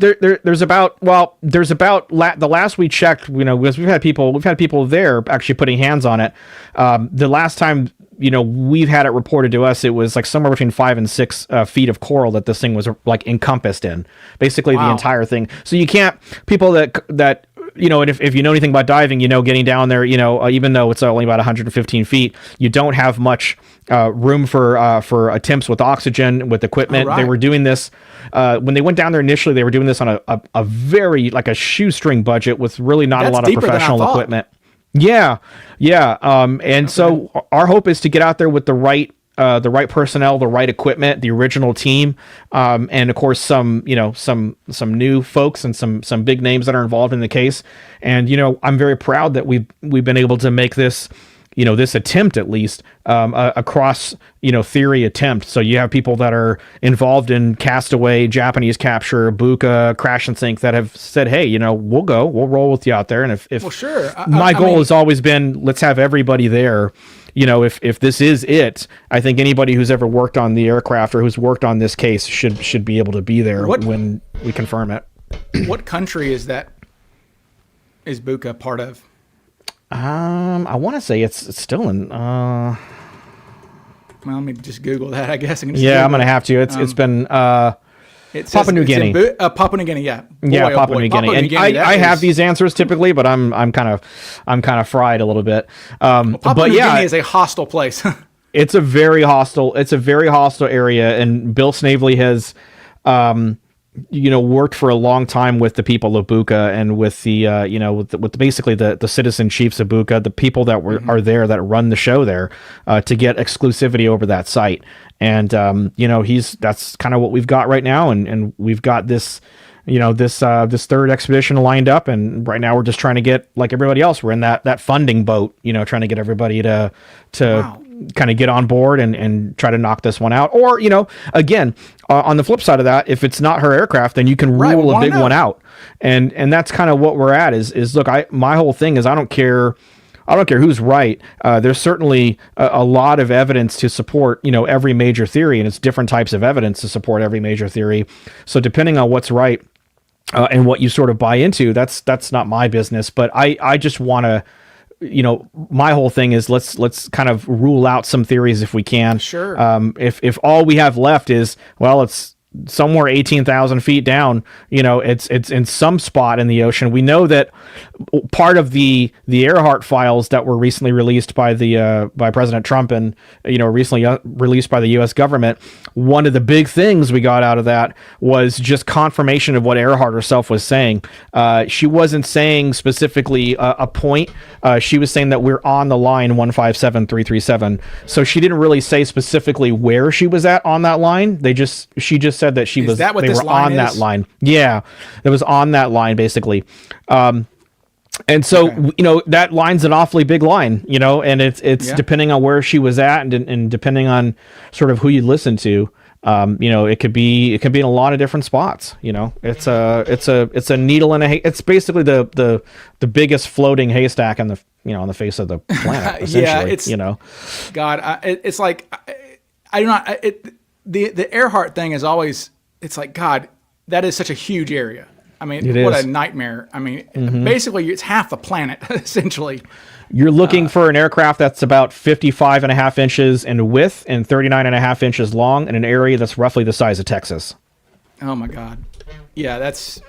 about the last we checked, because we've had people there actually putting hands on it. The last time, we've had it reported to us, it was like somewhere between 5 and 6 feet of coral that this thing was like encompassed in, basically the entire thing. So you can't, people that and if you know anything about diving, getting down there, even though it's only about 115 feet, you don't have much room for attempts with oxygen, with equipment. Right. They were doing this when they went down there initially. They were doing this on a very like a shoestring budget with really not a lot of professional equipment. Yeah. And so our hope is to get out there with the right personnel, the right equipment, the original team, and of course some new folks and some big names that are involved in the case. And I'm very proud that we've been able to make this this attempt, at least a cross theory attempt. So you have people that are involved in Castaway, Japanese Capture, Buka, Crash and Sink that have said, hey, we'll roll with you out there. And if well, sure. My goal has always been, let's have everybody there. If this is it, I think anybody who's ever worked on the aircraft or who's worked on this case should be able to be there when we confirm it. What country is Buka part of? I want to say it's still in. Well, let me just Google that. I guess. I'm gonna have to. It's been Papua New Guinea. Papua New Guinea, yeah. Papua New Guinea. And I have these answers typically, but I'm kind of fried a little bit. Papua New Guinea is a hostile place. It's a very hostile area, and Bill Snavely has worked for a long time with the people of Buka and with the with basically the citizen chiefs of Buka, the people that are there that run the show there, to get exclusivity over that site. And that's kind of what we've got right now, and we've got this this third expedition lined up, and right now we're just trying to get, like everybody else, we're in that funding boat, trying to get everybody to wow. Kind of get on board and try to knock this one out. Or, again, on the flip side of that, if it's not her aircraft, then you can rule a big one out. And that's kind of what we're at is look, my whole thing is I don't care who's right. There's certainly a lot of evidence to support, every major theory, and it's different types of evidence to support every major theory. So depending on what's right and what you sort of buy into, that's not my business. But I just want to, my whole thing is let's kind of rule out some theories if we can. Sure. If all we have left is, well, it's somewhere 18,000 feet down, it's in some spot in the ocean. We know that part of the Earhart files that were recently released by by President Trump and recently released by the U.S. government, one of the big things we got out of that was just confirmation of what Earhart herself was saying. She wasn't saying specifically a point. She was saying that we're on the line 157337. So she didn't really say specifically where she was at on that line. She just said that they were on that line. Yeah, it was on that line basically. And so, okay. That line's an awfully big line, and it's depending on where she was at and depending on sort of who you listen to, it could be in a lot of different spots. It's a needle in a it's basically the biggest floating haystack on the face of the planet. Essentially, God, it's like I do not. The Earhart thing is always, it's like, God, that is such a huge area. I mean, what a nightmare. I mean, basically it's half the planet, essentially. You're looking for an aircraft that's about 55 and a half inches in width and 39 and a half inches long in an area that's roughly the size of Texas. Oh my God. Yeah, that's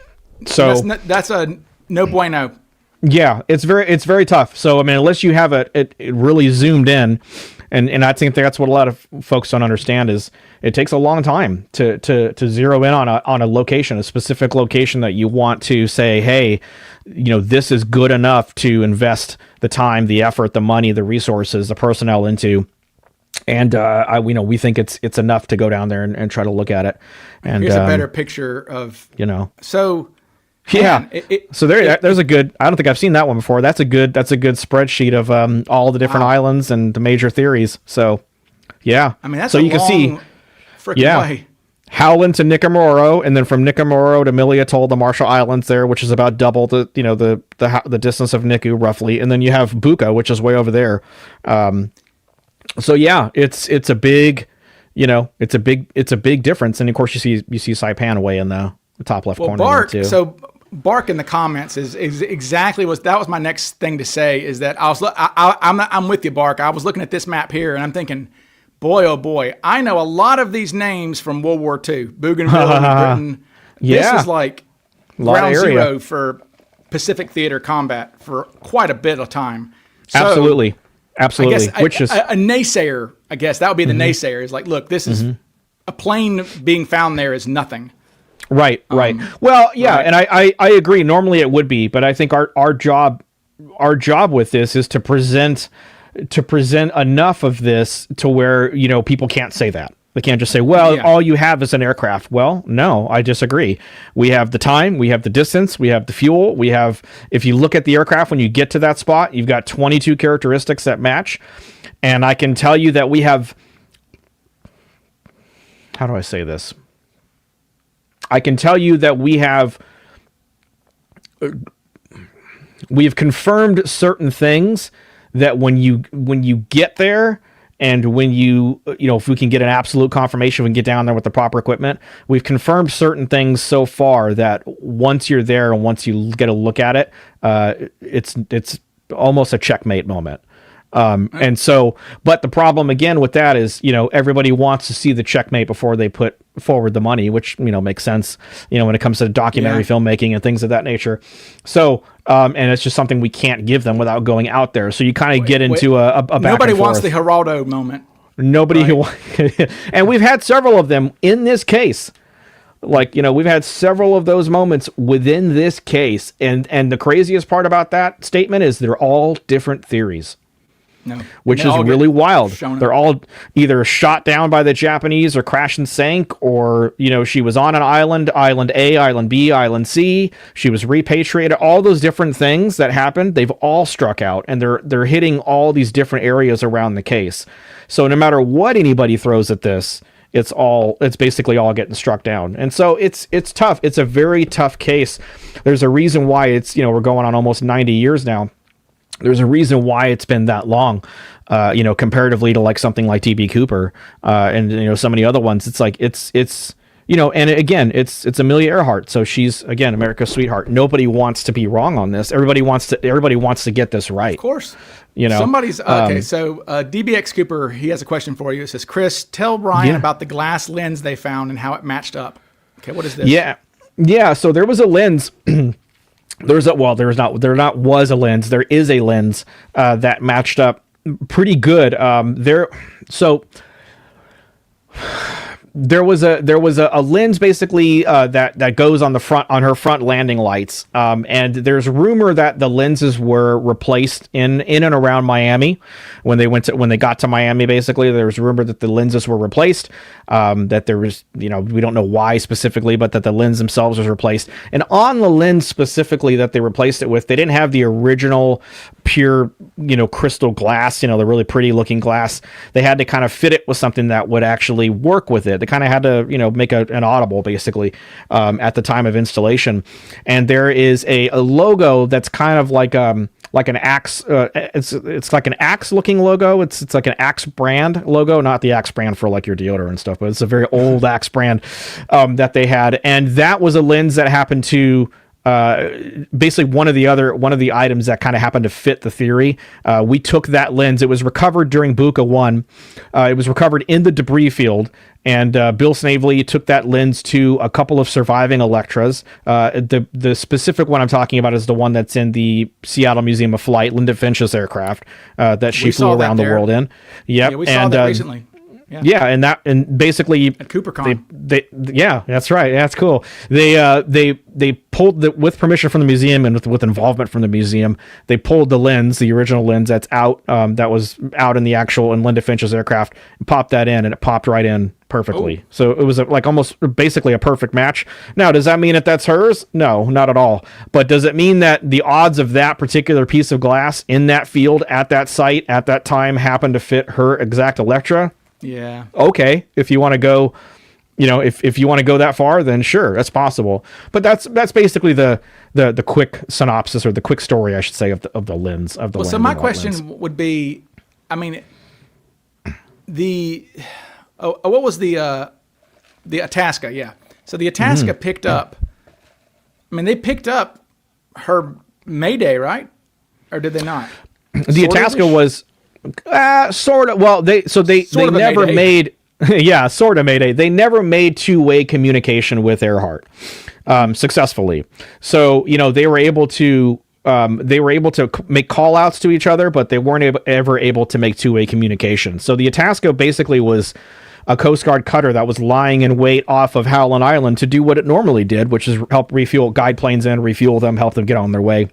a no bueno. Yeah, it's very tough. So, I mean, unless you have it really zoomed in, and I think that's what a lot of folks don't understand is it takes a long time to zero in on a location, a specific location that you want to say, hey, this is good enough to invest the time, the effort, the money, the resources, the personnel into. And we think it's enough to go down there and try to look at it. And here's a better picture of so. Yeah. So there's a good. I don't think I've seen that one before. That's a good spreadsheet of all the different islands and the major theories. So, yeah. I mean, that's so you can see. Way. Howland to Nicomoro, and then from Nicomoro to Amelia Atoll, the Marshall Islands there, which is about double the distance of Niku roughly, and then you have Buka, which is way over there. So yeah, it's a big, it's a big difference, and of course you see Saipan way in the top left corner Bark, there too. So Bark in the comments is exactly that was my next thing to say, is that I'm with you, Bark. I was looking at this map here and I'm thinking, boy, oh boy, I know a lot of these names from World War II. Bougainville, New Britain. This is like ground zero for Pacific Theater combat for quite a bit of time. So, absolutely. I guess a naysayer, I guess that would be the naysayer, is like, look, this is a plane being found there is nothing. Right. Well, yeah, right. And I agree. Normally it would be, but I think our job with this is to present to present enough of this to where, you know, people can't say that. They can't just say, well, all you have is an aircraft. Well, no, I disagree. We have the time, we have the distance, we have the fuel, we have, if you look at the aircraft when you get to that spot, you've got 22 characteristics that match. And I can tell you that we have, how do I say this? I can tell you that we've confirmed certain things that when you get there, and when you know, if we can get an absolute confirmation, we can get down there with the proper equipment. We've confirmed certain things so far that once you're there and once you get a look at it, it's almost a checkmate moment. And so, but the problem again with that is, you know, everybody wants to see the checkmate before they put forward the money, which, you know, makes sense, you know, when it comes to documentary filmmaking and things of that nature. So, and it's just something we can't give them without going out there. So you kind of get into a back nobody and wants forth. the Geraldo moment. Nobody and we've had several of them in this case. Like, you know, we've had several of those moments within this case. And the craziest part about that statement is they're all different theories. No. Which is really wild. They're all either shot down by the Japanese or crash and sank, or, you know, she was on an island, island A, island B, island C. She was repatriated. All those different things that happened, they've all struck out, and they're hitting all these different areas around the case. So no matter what anybody throws at this, it's basically all getting struck down. And so it's tough. It's a very tough case. There's a reason why it's, you know, we're going on almost 90 years now. There's a reason why it's been that long, you know, comparatively to like something like DB Cooper and, you know, so many other ones. It's like it's you know, and again, it's Amelia Earhart, so she's again America's sweetheart. Nobody wants to be wrong on this. Everybody wants to get this right. Of course, you know. Somebody's okay. So DBX Cooper, he has a question for you. It says, Chris, tell Ryan about the glass lens they found and how it matched up. Okay, what is this? Yeah. So there was a lens. There was a lens. There is a lens that matched up pretty good. There was a lens basically that goes on her front landing lights. And there's rumor that the lenses were replaced in and around Miami when they got to Miami. Basically, there was rumor that the lenses were replaced. That there was, you know, we don't know why specifically, but that the lens themselves was replaced. And on the lens specifically that they replaced it with, they didn't have the original pure, you know, crystal glass, you know, the really pretty looking glass. They had to kind of fit it with something that would actually work with it. They kind of had to, you know, make an audible basically at the time of installation. And there is a logo that's kind of like an Axe. It's like an Axe looking logo. It's like an Axe brand logo, not the Axe brand for like your deodorant and stuff, but it's a very old Axe brand that they had. And that was a lens that happened to basically one of the items that kind of happened to fit the theory. We took that lens. It was recovered during Buka 1. It was recovered in the debris field. And Bill Snavely took that lens to a couple of surviving Electras. The specific one I'm talking about is the one that's in the Seattle Museum of Flight, Linda Finch's aircraft that she flew around the world in. Yep. Yeah, we saw that recently. Yeah, and basically at CooperCon. Yeah, that's right. That's cool. They pulled with permission from the museum and with involvement from the museum, they pulled the lens, the original lens that's out, that was out in Linda Finch's aircraft, and popped that in, and it popped right in perfectly. Oh. So it was like almost basically a perfect match. Now, does that mean that that's hers? No, not at all. But does it mean that the odds of that particular piece of glass in that field at that site at that time happened to fit her exact Electra? Yeah. Okay. If you want to go, you know, if you want to go that far, then sure, that's possible. But that's basically the quick synopsis, or the quick story, I should say, of the lens of the. Well, so my question would be, I mean, what was the Itasca? Yeah. So the Itasca picked up. I mean, they picked up her Mayday, right? Or did they not? The Itasca was. Sort of. Well, they never made, yeah, sort of Mayday. They never made two-way communication with Earhart successfully. So, you know, they were able to make call outs to each other, but they weren't ever able to make two-way communication. So the Itasca basically was a Coast Guard cutter that was lying in wait off of Howland Island to do what it normally did, which is help refuel guide planes in, refuel them, help them get on their way.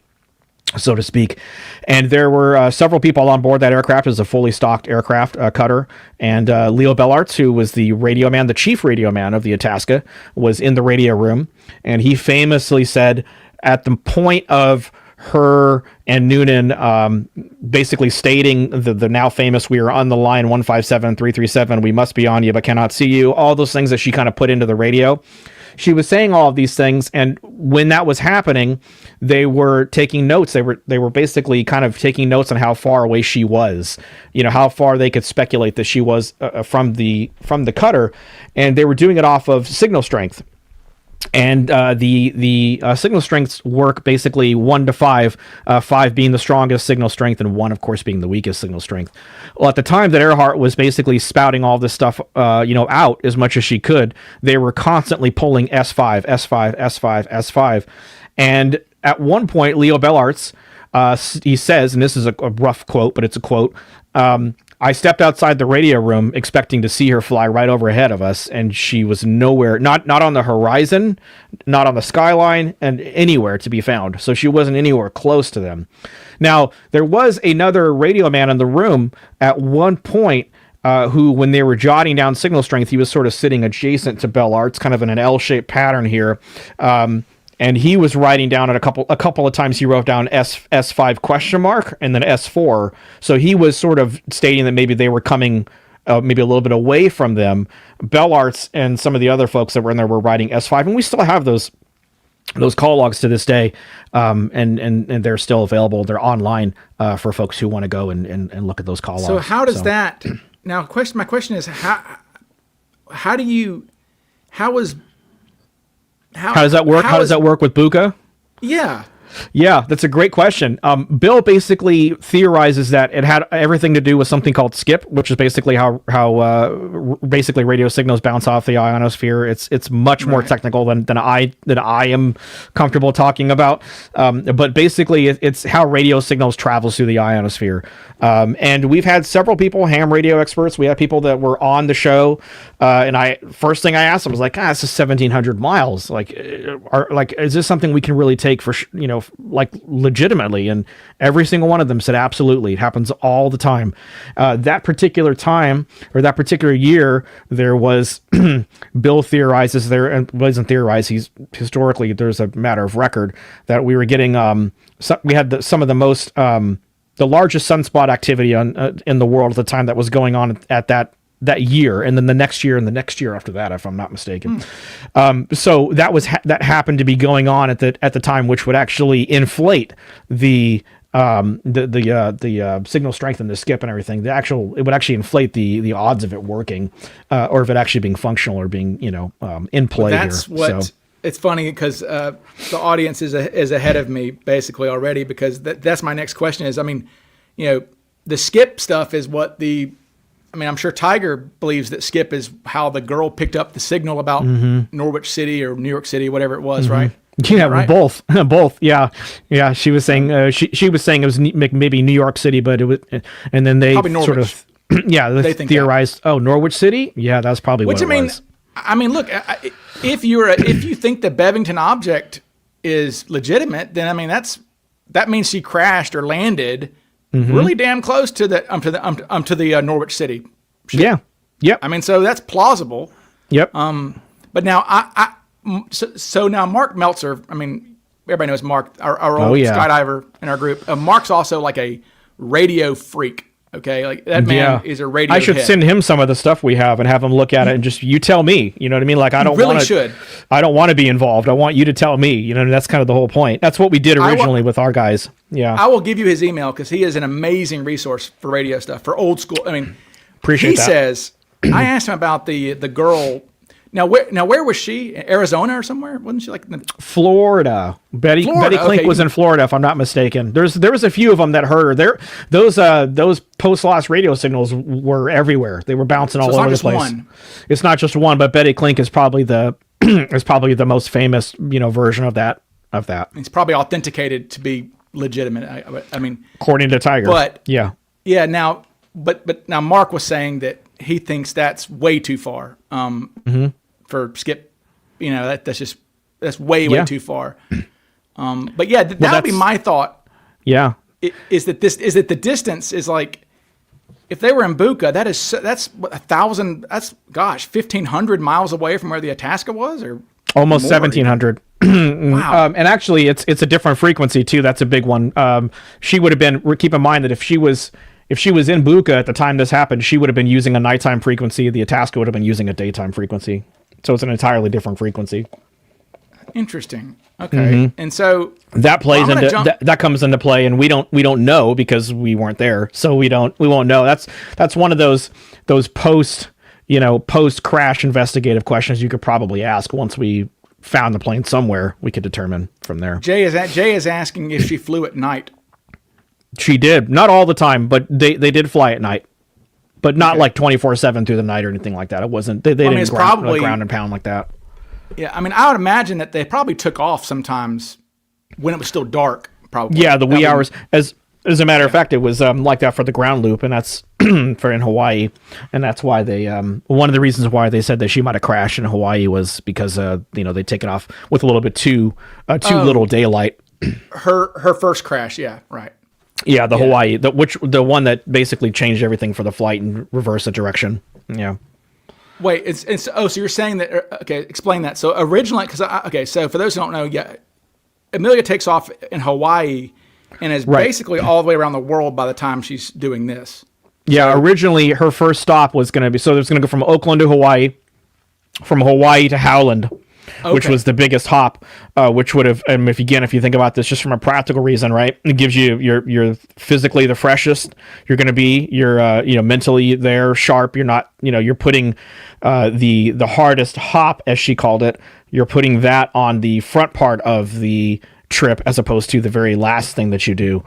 so to speak. And there were several people on board that aircraft. It was a fully stocked aircraft cutter. And Leo Bellarts, who was the radio man, the chief radio man of the Itasca, was in the radio room. And he famously said, at the point of her and Noonan basically stating the now famous, "We are on the line 157337, we must be on you but cannot see you," all those things that she kind of put into the radio. She was saying all of these things, and when that was happening, they were taking notes. They were basically kind of taking notes on how far away she was, how far they could speculate that she was from the cutter, and they were doing it off of signal strength. And the signal strengths work basically 1 to 5, 5 being the strongest signal strength and 1, of course, being the weakest signal strength. Well, at the time that Earhart was basically spouting all this stuff, out as much as she could, they were constantly pulling S5, S5, S5, S5. And at one point, Leo Bellarts, he says, and this is a rough quote, but it's a quote, "I stepped outside the radio room expecting to see her fly right overhead of us, and she was nowhere, not on the horizon, not on the skyline, and anywhere to be found. So she wasn't anywhere close to them." Now, there was another radio man in the room at one point who, when they were jotting down signal strength, he was sort of sitting adjacent to Bellarts, kind of in an L-shaped pattern here. And he was writing down a couple of times. He wrote down S5 question mark and then S4. So he was sort of stating that maybe they were coming maybe a little bit away from them. Bellarts and some of the other folks that were in there were writing S5, and we still have those call logs to this day, and they're still available. They're online for folks who want to go and look at those call logs. So how does that now? My question is how does that work? How does that work with Buka? Yeah. Yeah, that's a great question. Bill basically theorizes that it had everything to do with something called skip, which is basically how basically radio signals bounce off the ionosphere. It's much more technical than I am comfortable talking about. But basically, it's how radio signals travels through the ionosphere. And we've had several people, ham radio experts. We had people that were on the show, and first thing I asked them was like, it's just 1,700 miles. Is this something we can really take for legitimately? And every single one of them said absolutely. It happens all the time. That particular time, or that particular year, there was Bill theorizes there, and doesn't theorize, he's historically, there's a matter of record that we were getting we had some of the most the largest sunspot activity in the world at the time that was going on at that year, and then the next year and the next year after that, if I'm not mistaken. So that happened to be going on at the time, which would actually inflate the signal strength and the skip and everything. It would actually inflate the odds of it working, or of it actually being functional or being in play. Well, that's here. It's funny because the audience is ahead of me basically already, because that's my next question is, the skip stuff is what I'm sure Tiger believes that skip is how the girl picked up the signal about Norwich City or New York City, whatever it was, right? Yeah, right? both. Yeah. She was saying she was saying it was maybe New York City, but it was, and then they sort of they theorized. Oh, Norwich City. Yeah, that's probably what it was. Look, if you think the Bevington object is legitimate, then that means she crashed or landed really damn close to the Norwich City ship. Yeah. Yep. So that's plausible. Yep. But now so now Mark Meltzer, everybody knows Mark, our old skydiver in our group. Mark's also like a radio freak. Okay, like that man is a radio. I should send him some of the stuff we have and have him look at it and just you tell me. You know what I mean? Like I don't want to be involved. I want you to tell me. That's kind of the whole point. That's what we did originally with our guys. Yeah, I will give you his email because he is an amazing resource for radio stuff, for old school. Appreciate that. He says I asked him about the girl. Now where was she? Arizona or somewhere? Wasn't she Florida? Betty Klink was in Florida, if I'm not mistaken. There was a few of them that heard her. Those post-loss radio signals were everywhere. They were bouncing all over the place. It's not just one, but Betty Klink is probably the most famous version of that. It's probably authenticated to be legitimate. According to Tiger. But yeah. Now, but now Mark was saying that he thinks that's way too far for skip. That's way too far. But that would be my thought. Yeah. Is that the distance is like, if they were in Buka, that's 1,000. That's 1,500 miles away from where the Itasca was, or almost 1,700. Wow. And actually, it's a different frequency too. That's a big one. She would have been. Keep in mind that if she was in Buka at the time this happened, she would have been using a nighttime frequency. The Itasca would have been using a daytime frequency. So it's an entirely different frequency. Interesting. Okay. And so that plays into that comes into play, and we don't know because we weren't there, so we won't know. That's one of those post crash investigative questions you could probably ask once we found the plane somewhere. We could determine from there. Jay is asking if she flew at night. She did, not all the time, but they did fly at night, but not like 24/7 through the night or anything like that. It wasn't. They didn't ground and pound like that. Yeah, I mean, I would imagine that they probably took off sometimes when it was still dark. Probably. Yeah, the wee hours. As a matter of fact, it was like that for the ground loop, and that's for in Hawaii, and that's why they one of the reasons why they said that she might have crashed in Hawaii was because they take it off with a little bit too little daylight. Her first crash, yeah, right. Yeah, Hawaii, the one that basically changed everything for the flight and reversed the direction. Yeah. Wait, so you're saying that? Okay, explain that. So originally, so for those who don't know, yeah, Amelia takes off in Hawaii and is basically all the way around the world by the time she's doing this. Yeah, originally her first stop was going to be, so it was going to go from Oakland to Hawaii, from Hawaii to Howland, which was the biggest hop, which would have, if you think about this just from a practical reason, right? It gives you're physically the freshest you're going to be. You're mentally there, sharp. You're not, you're putting the hardest hop, as she called it. You're putting that on the front part of the trip as opposed to the very last thing that you do,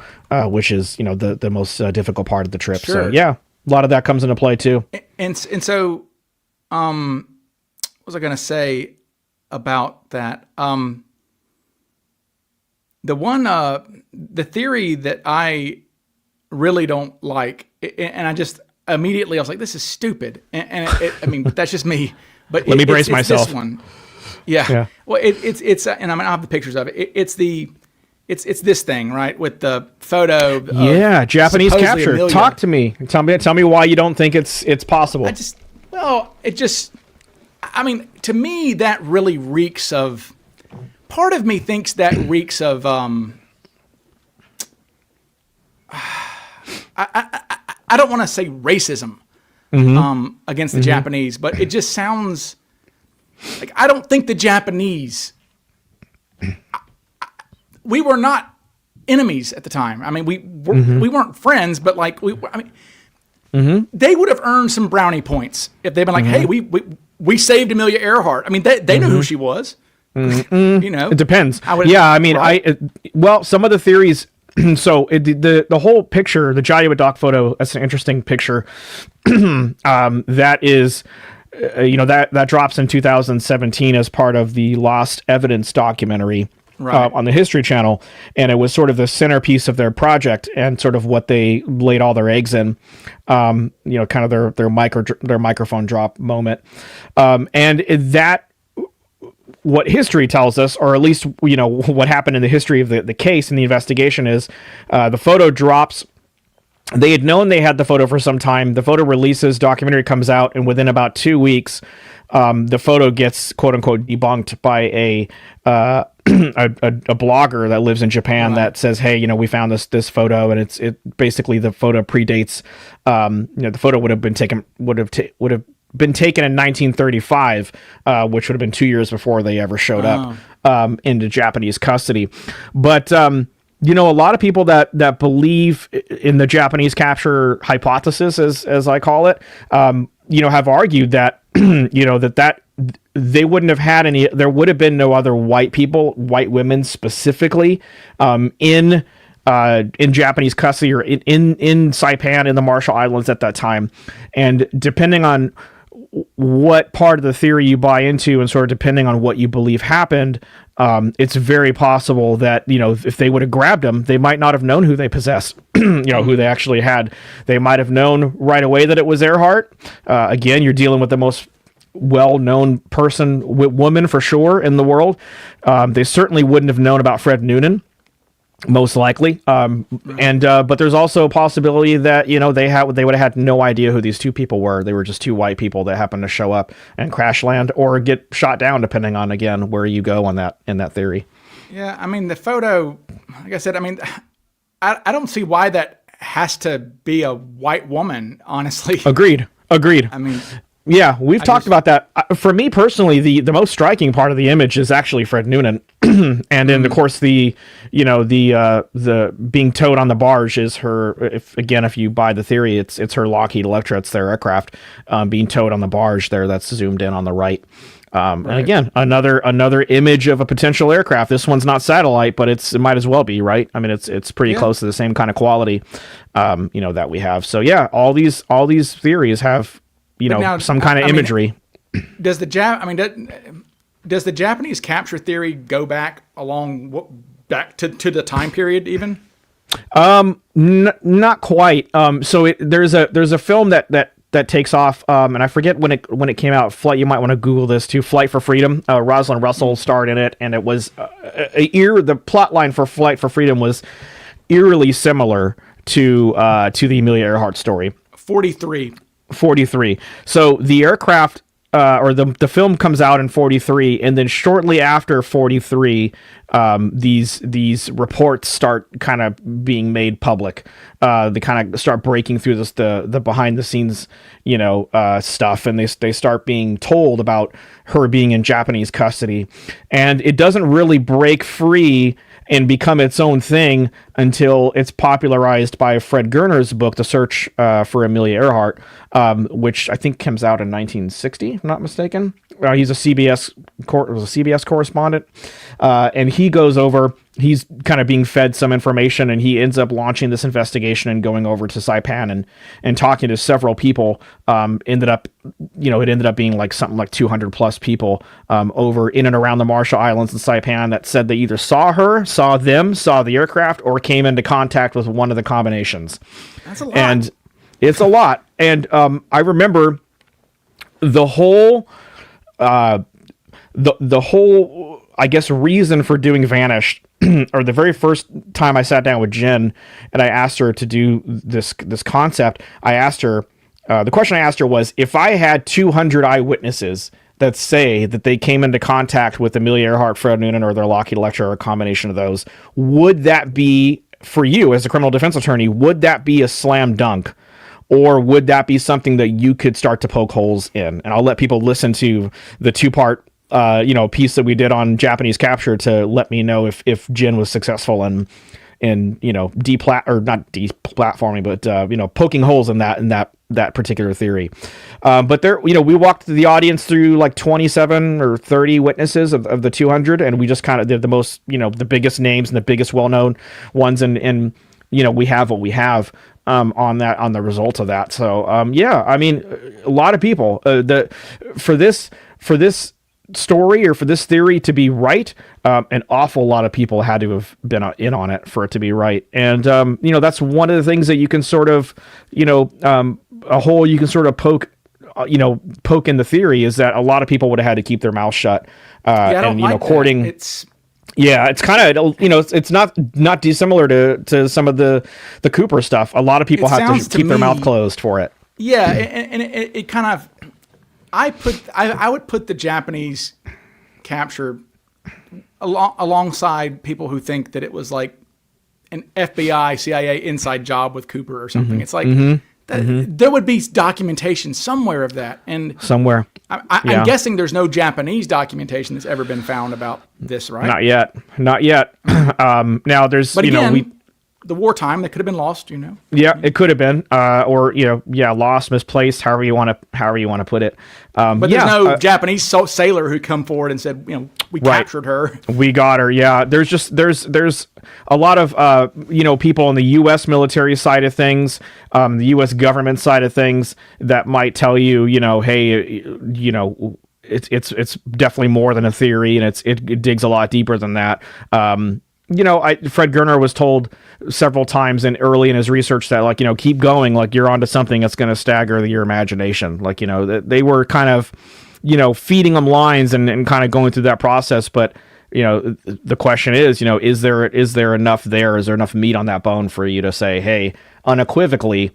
which is the most difficult part of the trip. Sure. So yeah, a lot of that comes into play too. And so, what was I going to say about that? The theory that I really don't like, and I just immediately I was like, this is stupid. And I mean, that's just me. But let me brace myself. This one. Yeah. Well, it's and I mean, I have the pictures of it. It's this thing, right, with the photo. Of Japanese capture. Amelia. Talk to me. Tell me why you don't think it's possible. I mean, to me, that really reeks of. Part of me thinks that reeks of. I don't want to say racism against the Japanese, but it just sounds like I don't think the Japanese. We were not enemies at the time. I mean, we weren't friends, but like they would have earned some brownie points if they'd been like, "Hey, we saved Amelia Earhart." I mean, they knew who she was. It depends. Right? Some of the theories. So the whole picture, the Jaya Doc photo, that's an interesting picture. That is, that drops in 2017 as part of the Lost Evidence documentary. Right. On the History Channel, and it was sort of the centerpiece of their project and sort of what they laid all their eggs in, kind of their microphone drop moment, and that what history tells us, or at least what happened in the history of the case and the investigation is the photo drops. They had known they had the photo for some time. The photo releases, documentary comes out, and within about 2 weeks, the photo gets quote unquote debunked by a blogger that lives in Japan that says, "Hey, we found this photo, and it basically the photo predates. The photo would have been taken in 1935, which would have been 2 years before they ever showed up into Japanese custody." But a lot of people that believe in the Japanese capture hypothesis, as I call it, have argued that that they wouldn't have had any. There would have been no other white women specifically, in Japanese custody or in Saipan in the Marshall Islands at that time, and depending on what part of the theory you buy into and sort of depending on what you believe happened, it's very possible that, if they would have grabbed them, they might not have known who they possessed, who they actually had. They might have known right away that it was Earhart. Again, you're dealing with the most well-known woman for sure in the world. They certainly wouldn't have known about Fred Noonan. most likely. But there's also a possibility that, you know, they would have had no idea who these two people were. They were just two white people that happened to show up and crash land or get shot down, depending on, again, where you go on that, in that theory. Yeah. I mean, the photo, like I said, I mean, I don't see why that has to be a white woman, honestly. Agreed. I mean, yeah, we've talked about that. For me personally, the most striking part of the image is actually Fred Noonan, and then of course the being towed on the barge is her. If you buy the theory, it's her Lockheed Electra, it's their aircraft being towed on the barge there. That's zoomed in on the right. And again, another image of a potential aircraft. This one's not satellite, but it might as well be, right? I mean, it's pretty close to the same kind of quality, that we have. So yeah, all these theories have, now, some kind of imagery. Does the Japanese capture theory go back back to the time period even? Not quite. So there's a film that takes off, and I forget when it came out. You might want to Google this too. Flight for Freedom. Rosalind Russell starred in it, and it was the plot line for Flight for Freedom was eerily similar to the Amelia Earhart story. 43. So the aircraft, or the film comes out in 43, and then shortly after 43, these reports start kind of being made public. They kind of start breaking through the behind the scenes, stuff, and they start being told about her being in Japanese custody, and it doesn't really break free and become its own thing until it's popularized by Fred Gerner's book, The Search for Amelia Earhart, which I think comes out in 1960, if I'm not mistaken. He's a CBS correspondent, and he goes over. He's kind of being fed some information, and he ends up launching this investigation and going over to Saipan and talking to several people. It ended up being like something like 200 plus people over in and around the Marshall Islands and Saipan that said they either saw the aircraft, or came into contact with one of the combinations. That's a lot. And it's a lot. And I remember the whole I guess reason for doing Vanished, or the very first time I sat down with Jen and I asked her to do this concept, the question I asked her was, if I had 200 eyewitnesses that say that they came into contact with Amelia Earhart, Fred Noonan, or their Lockheed Electra, or a combination of those, would that be, for you as a criminal defense attorney, would that be a slam dunk? Or would that be something that you could start to poke holes in? And I'll let people listen to the two-part piece that we did on Japanese capture to let me know if Jen was successful in not deplatforming, but poking holes in that particular theory. But there, we walked the audience through like 27 or 30 witnesses of the 200, and we just kind of did the most, the biggest names and the biggest well-known ones, and we have what we have on the results of that. So I mean, a lot of people for this story, or for this theory to be right, an awful lot of people had to have been in on it for it to be right. And that's one of the things that you can sort of a hole you can sort of poke in the theory, is that a lot of people would have had to keep their mouth shut. Courting. It's kind of, it's not dissimilar to some of the Cooper stuff. A lot of people have to keep their mouth closed for it. Yeah, and it kind of, I would put the Japanese capture alongside people who think that it was like an FBI, CIA inside job with Cooper or something. Mm-hmm. It's like there would be documentation somewhere of that, and somewhere. I'm guessing there's no Japanese documentation that's ever been found about this, right? Not yet. Now there's, but again, the wartime that could have been lost, Yeah, it could have been, or lost, misplaced, however you want to put it. But there's no Japanese sailor who come forward and said, we captured her, we got her. Yeah, there's a lot of people on the U.S. military side of things, the U.S. government side of things that might tell you, hey, it's definitely more than a theory, and it digs a lot deeper than that. Fred Gerner was told several times early in his research that, keep going, you're onto something that's going to stagger your imagination. They were kind of, feeding them lines and kind of going through that process. But the question is, is there enough there? Is there enough meat on that bone for you to say, hey, unequivocally,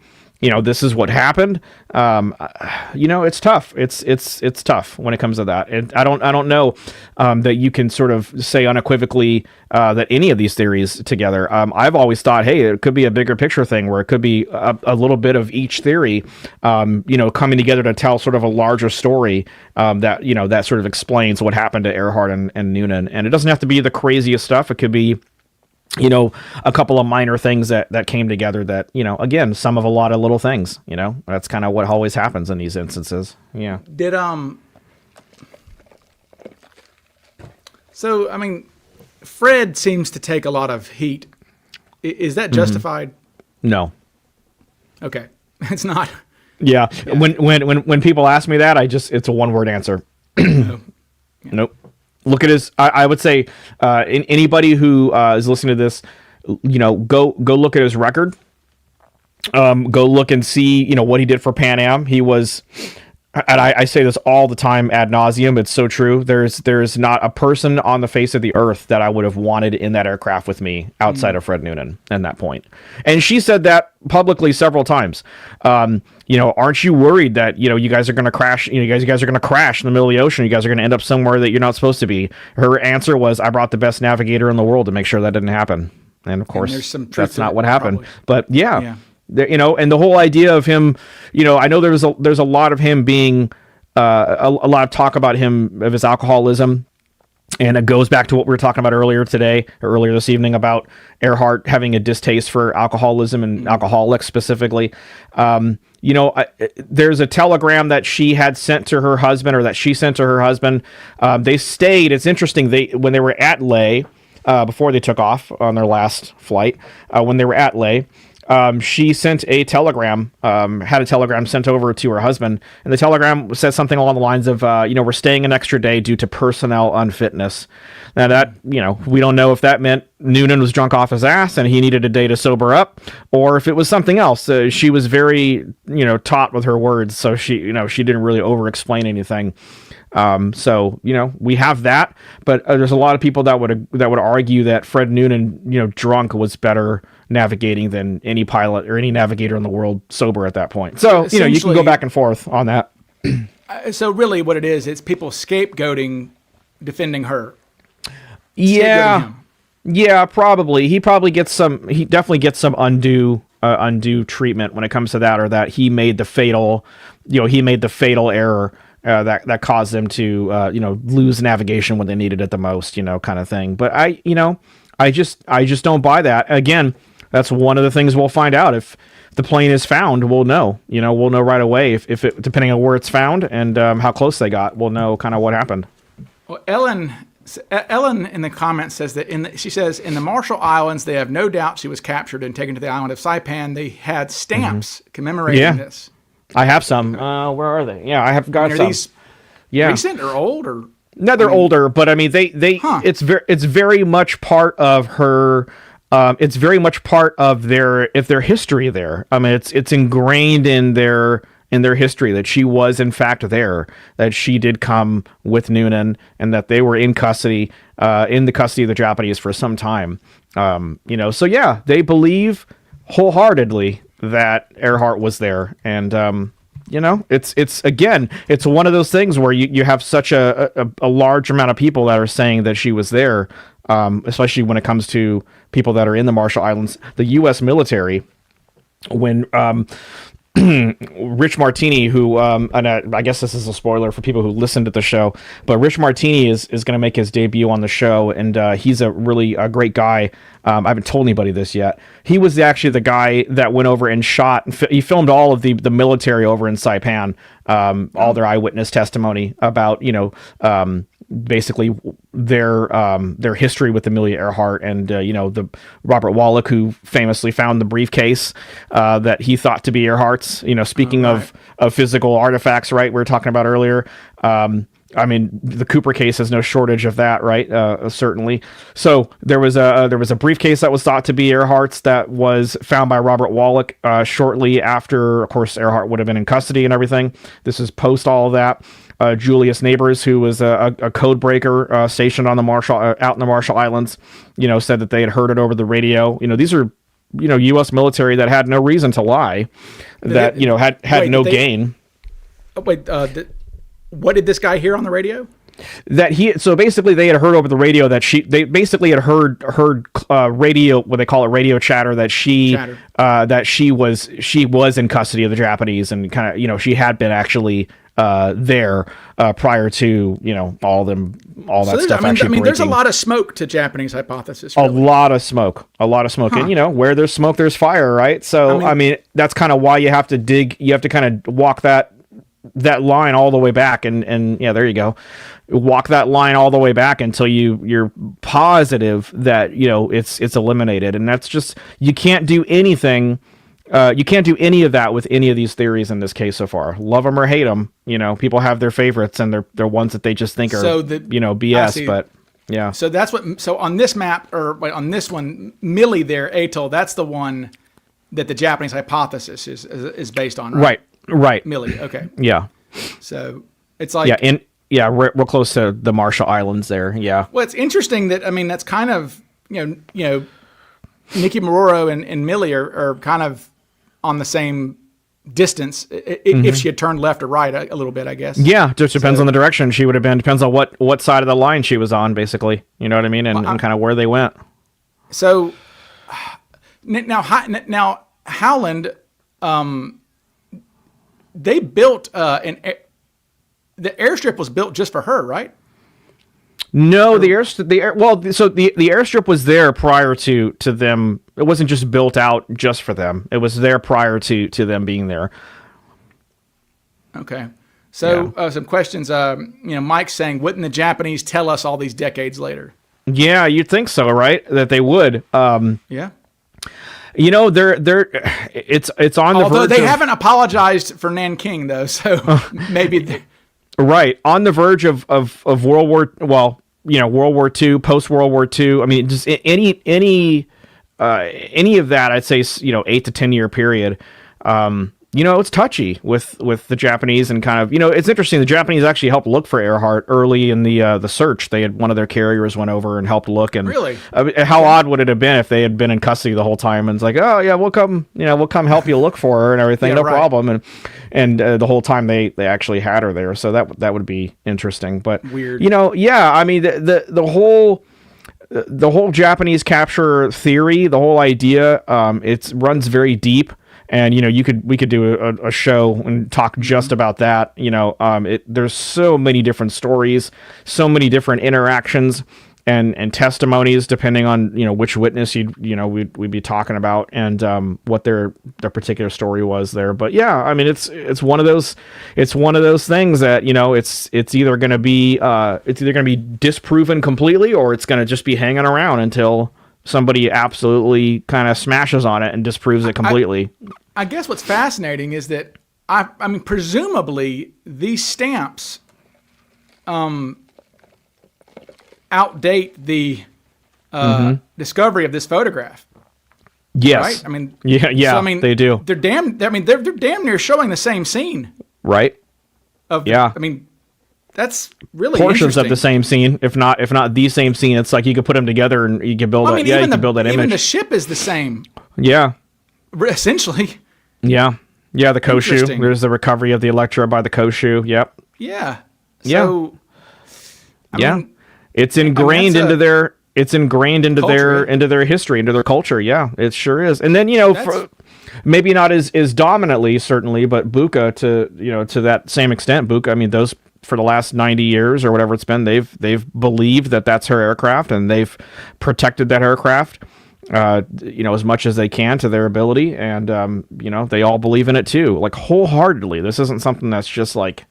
this is what happened? It's tough. It's tough when it comes to that. And I don't know that you can sort of say unequivocally that any of these theories together. I've always thought, hey, it could be a bigger picture thing where it could be a little bit of each theory, coming together to tell sort of a larger story that sort of explains what happened to Earhart and Noonan. And it doesn't have to be the craziest stuff. It could be a couple of minor things that came together that, again, some of a lot of little things, that's kind of what always happens in these instances. Yeah. So, I mean, Fred seems to take a lot of heat. Is that justified? No. Okay. It's not. Yeah. When people ask me that, it's a one-word answer. No. Yeah. Nope. Look at his. I would say, anybody who is listening to this, go look at his record. Go look and see, what he did for Pan Am. He was, and I say this all the time ad nauseum. It's so true. There's not a person on the face of the earth that I would have wanted in that aircraft with me outside of Fred Noonan at that point. And she said that publicly several times. Aren't you worried that, you guys are going to crash, you guys are going to crash in the middle of the ocean. You guys are going to end up somewhere that you're not supposed to be. Her answer was, I brought the best navigator in the world to make sure that didn't happen. And of course, that's not what happened. Probably. But yeah. And the whole idea of him, I know there's a lot of him being, a lot of talk about him, of his alcoholism. And it goes back to what we were talking about earlier this evening, about Earhart having a distaste for alcoholism and alcoholics specifically. There's a telegram that she had sent to her husband, or that she sent to her husband. They stayed. It's interesting. When they were at Leh, before they took off on their last flight, when they were at Leh, she sent a telegram, had a telegram sent over to her husband, and the telegram says something along the lines of, we're staying an extra day due to personnel unfitness. Now that, we don't know if that meant Noonan was drunk off his ass and he needed a day to sober up, or if it was something else. She was very, taut with her words, so she didn't really over-explain anything. So we have that, but there's a lot of people that would argue that Fred Noonan, drunk, was better navigating than any pilot or any navigator in the world sober at that point. So, you can go back and forth on that. So really what it is, it's people scapegoating, defending her. Yeah. Yeah, probably. He definitely gets some undue treatment when it comes to that, or that he made the fatal error that caused them to lose navigation when they needed it the most, kind of thing. But I just don't buy that. Again, that's one of the things we'll find out. If the plane is found, we'll know. We'll know right away if it, depending on where it's found and how close they got, we'll know kind of what happened. Well, Ellen in the comments says that she says in the Marshall Islands, they have no doubt she was captured and taken to the island of Saipan. They had stamps commemorating this. I have some. Where are they? Yeah, I have got some. Are these recent or old, or? No, they're older, but I mean, it's very much part of her. It's very much part of their history there. I mean, it's ingrained in their history that she was in fact there, that she did come with Noonan, and that they were in the custody of the Japanese for some time. So yeah, they believe wholeheartedly that Earhart was there, and it's one of those things where you have such a large amount of people that are saying that she was there, especially when it comes to people that are in the Marshall Islands. The U.S. military, when Rich Martini, who and I guess this is a spoiler for people who listened to the show, but Rich Martini is going to make his debut on the show, and he's a really great guy. I haven't told anybody this yet. He was actually the guy that went over and shot. He filmed all of the military over in Saipan, all their eyewitness testimony about basically their history with Amelia Earhart, and the Robert Wallach, who famously found the briefcase that he thought to be Earhart's. Speaking of physical artifacts, right? We were talking about earlier. I mean, the Cooper case has no shortage of that, right? Certainly. So there was a briefcase that was thought to be Earhart's that was found by Robert Wallach shortly after, of course, Earhart would have been in custody and everything. This is post all of that. Julius Neighbors, who was a code breaker stationed on the out in the Marshall Islands, said that they had heard it over the radio. These are, U.S. military that had no reason to lie, that had no gain. What did this guy hear on the radio? So basically they had heard over the radio that they basically had heard radio, what they call it, radio chatter, that she was in custody of the Japanese, and kind of, she had been actually there prior to, all that stuff. There's a lot of smoke to Japanese hypothesis. Really. A lot of smoke. And where there's smoke, there's fire, right? So that's kind of why you have to kind of walk that line all the way back, and yeah, there you go. Walk that line all the way back until you're positive that it's eliminated, and that's just, you can't do anything. You can't do any of that with any of these theories in this case so far. Love them or hate them, people have their favorites, and they're ones that they just think are BS. But yeah, so that's what. So on this map, or on this one, Millie there, Atoll, that's the one that the Japanese hypothesis is based on, right? Right. Millie. Okay. Yeah. So it's like, we're close to the Marshall Islands there. Yeah. Well, it's interesting that, that's kind of, Nikki Maroro and Millie are kind of on the same distance if she had turned left or right a little bit, I guess. Yeah, just depends on the direction she would have been. Depends on what side of the line she was on, basically. You know what I mean? And kind of where they went. So now Howland, they built the airstrip was built just for her, right? No, the airstrip was there prior to them. It wasn't just built out just for them. It was there prior to them being there. Okay. So some questions. Mike's saying, wouldn't the Japanese tell us all these decades later? Yeah, you'd think so, right? That they would. Yeah. It's on the verge. Although they haven't apologized for Nanking, though, so maybe. Right, on the verge of World War. Well, World War II, post World War II. I mean, just any of that, I'd say, 8 to 10 year period. It's touchy with the Japanese, and kind of, it's interesting. The Japanese actually helped look for Earhart early in the search. They had, one of their carriers went over and helped look. And really, how odd would it have been if they had been in custody the whole time, and it's like, oh yeah, we'll come help you look for her and everything, no problem. And the whole time they actually had her there, so that would be interesting. But weird, I mean, the whole Japanese capture theory, the whole idea, it runs very deep. And we could do a show and talk just about that. There's so many different stories, so many different interactions and testimonies, depending on which witness we'd be talking about, and what their particular story was there. But yeah, I mean, it's one of those things that it's either going to be disproven completely, or it's going to just be hanging around until somebody absolutely kind of smashes on it and disproves it completely. I guess what's fascinating is that I mean, presumably these stamps outdate the discovery of this photograph. Yes. Right? I mean, yeah. So, they do. They're damn near showing the same scene. Right. That's really portions of the same scene, if not the same scene. It's like you could put them together and you can build. You can build that image. Even the ship is the same. Yeah. Essentially. Yeah. The Koshu. There's the recovery of the Electra by the Koshu. Yep. Yeah. So. I mean, it's ingrained into their. It's ingrained into their history, into their culture. Yeah, it sure is. And then maybe not as dominantly, certainly, but Buka to that same extent. Buka. I mean, those. For the last 90 years or whatever it's been, they've believed that that's her aircraft, and they've protected that aircraft, as much as they can to their ability. And, they all believe in it too, like wholeheartedly. This isn't something that's just like,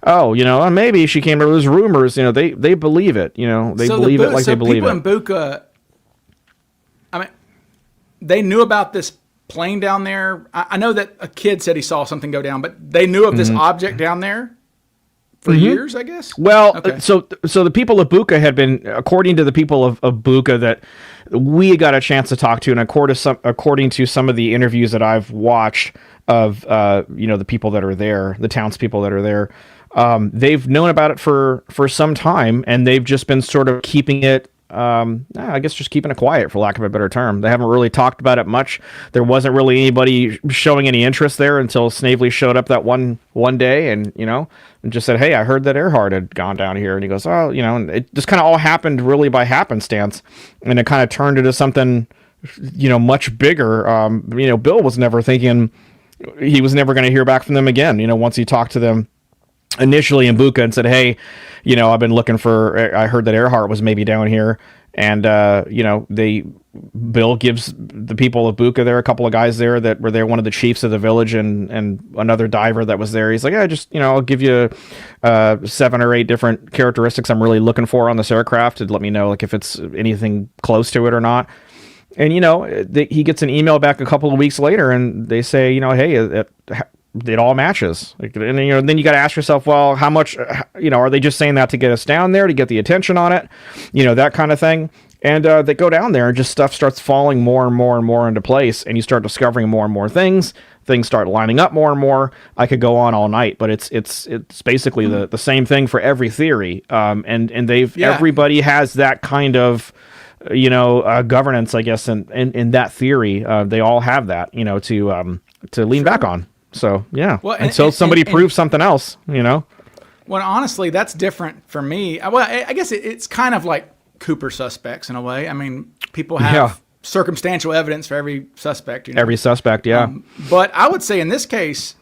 maybe she came to those rumors, they believe it, they believe it like they believe it. So people in Buka, I mean, they knew about this plane down there. I know that a kid said he saw something go down, but they knew of this object down there for years, I guess. Well, so the people of Buka had been, according to the people of Buka that we got a chance to talk to, and according to some of the interviews that I've watched of the people that are there, the townspeople that are there, they've known about it for some time, and they've just been sort of keeping it. I guess just keeping it quiet, for lack of a better term. They haven't really talked about it much. There wasn't really anybody showing any interest there until Snavely showed up that one day, and and just said, "Hey, I heard that Earhart had gone down here," and he goes, "Oh, and it just kind of all happened really by happenstance, and it kind of turned into something, much bigger." Bill was never thinking he was never going to hear back from them again. Once he talked to them initially in Buka and said, "Hey, I've been looking for, I heard that Earhart was maybe down here." And, Bill gives the people of Buka there, a couple of guys there that were there, one of the chiefs of the village and another diver that was there. He's like, I'll give you 7 or 8 different characteristics I'm really looking for on this aircraft to let me know, like, if it's anything close to it or not. And, he gets an email back a couple of weeks later and they say, hey, it all matches. And then you got to ask yourself, well, how much, are they just saying that to get us down there, to get the attention on it, that kind of thing. And they go down there and just stuff starts falling more and more and more into place. And you start discovering more and more things start lining up more and more. I could go on all night, but it's basically the same thing for every theory. And everybody has that kind of, governance, I guess, in that theory. They all have that, to lean back on. So, yeah, well, until somebody proves something else, Well, honestly, that's different for me. Well, I guess it's kind of like Cooper suspects in a way. I mean, people have circumstantial evidence for every suspect. Every suspect, yeah. But I would say in this case,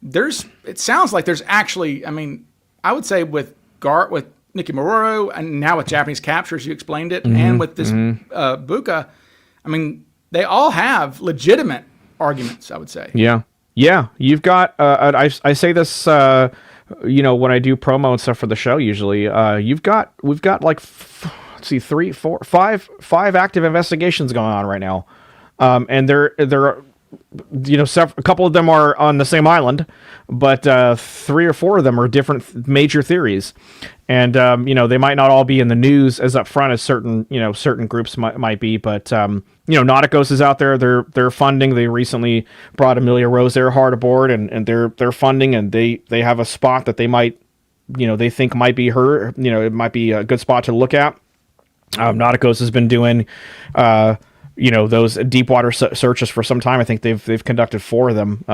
it sounds like there's actually, I would say with Nicky Mororo, and now with Japanese captures, you explained it, and with this Buka, they all have legitimate arguments, I would say. Yeah. Yeah, you've got. I say this, when I do promo and stuff for the show. Usually, we've got like, let's see, 3, 4, 5 active investigations going on right now, and they're a couple of them are on the same island, but 3 or 4 of them are different major theories, and they might not all be in the news as upfront as certain groups might be, but Nauticos is out there. They're funding. They recently brought Amelia Earhart aboard, and they're funding, and they have a spot that they might, they think might be her. It might be a good spot to look at. Nauticos has been doing, those deep water searches for some time. I think they've conducted 4 of them.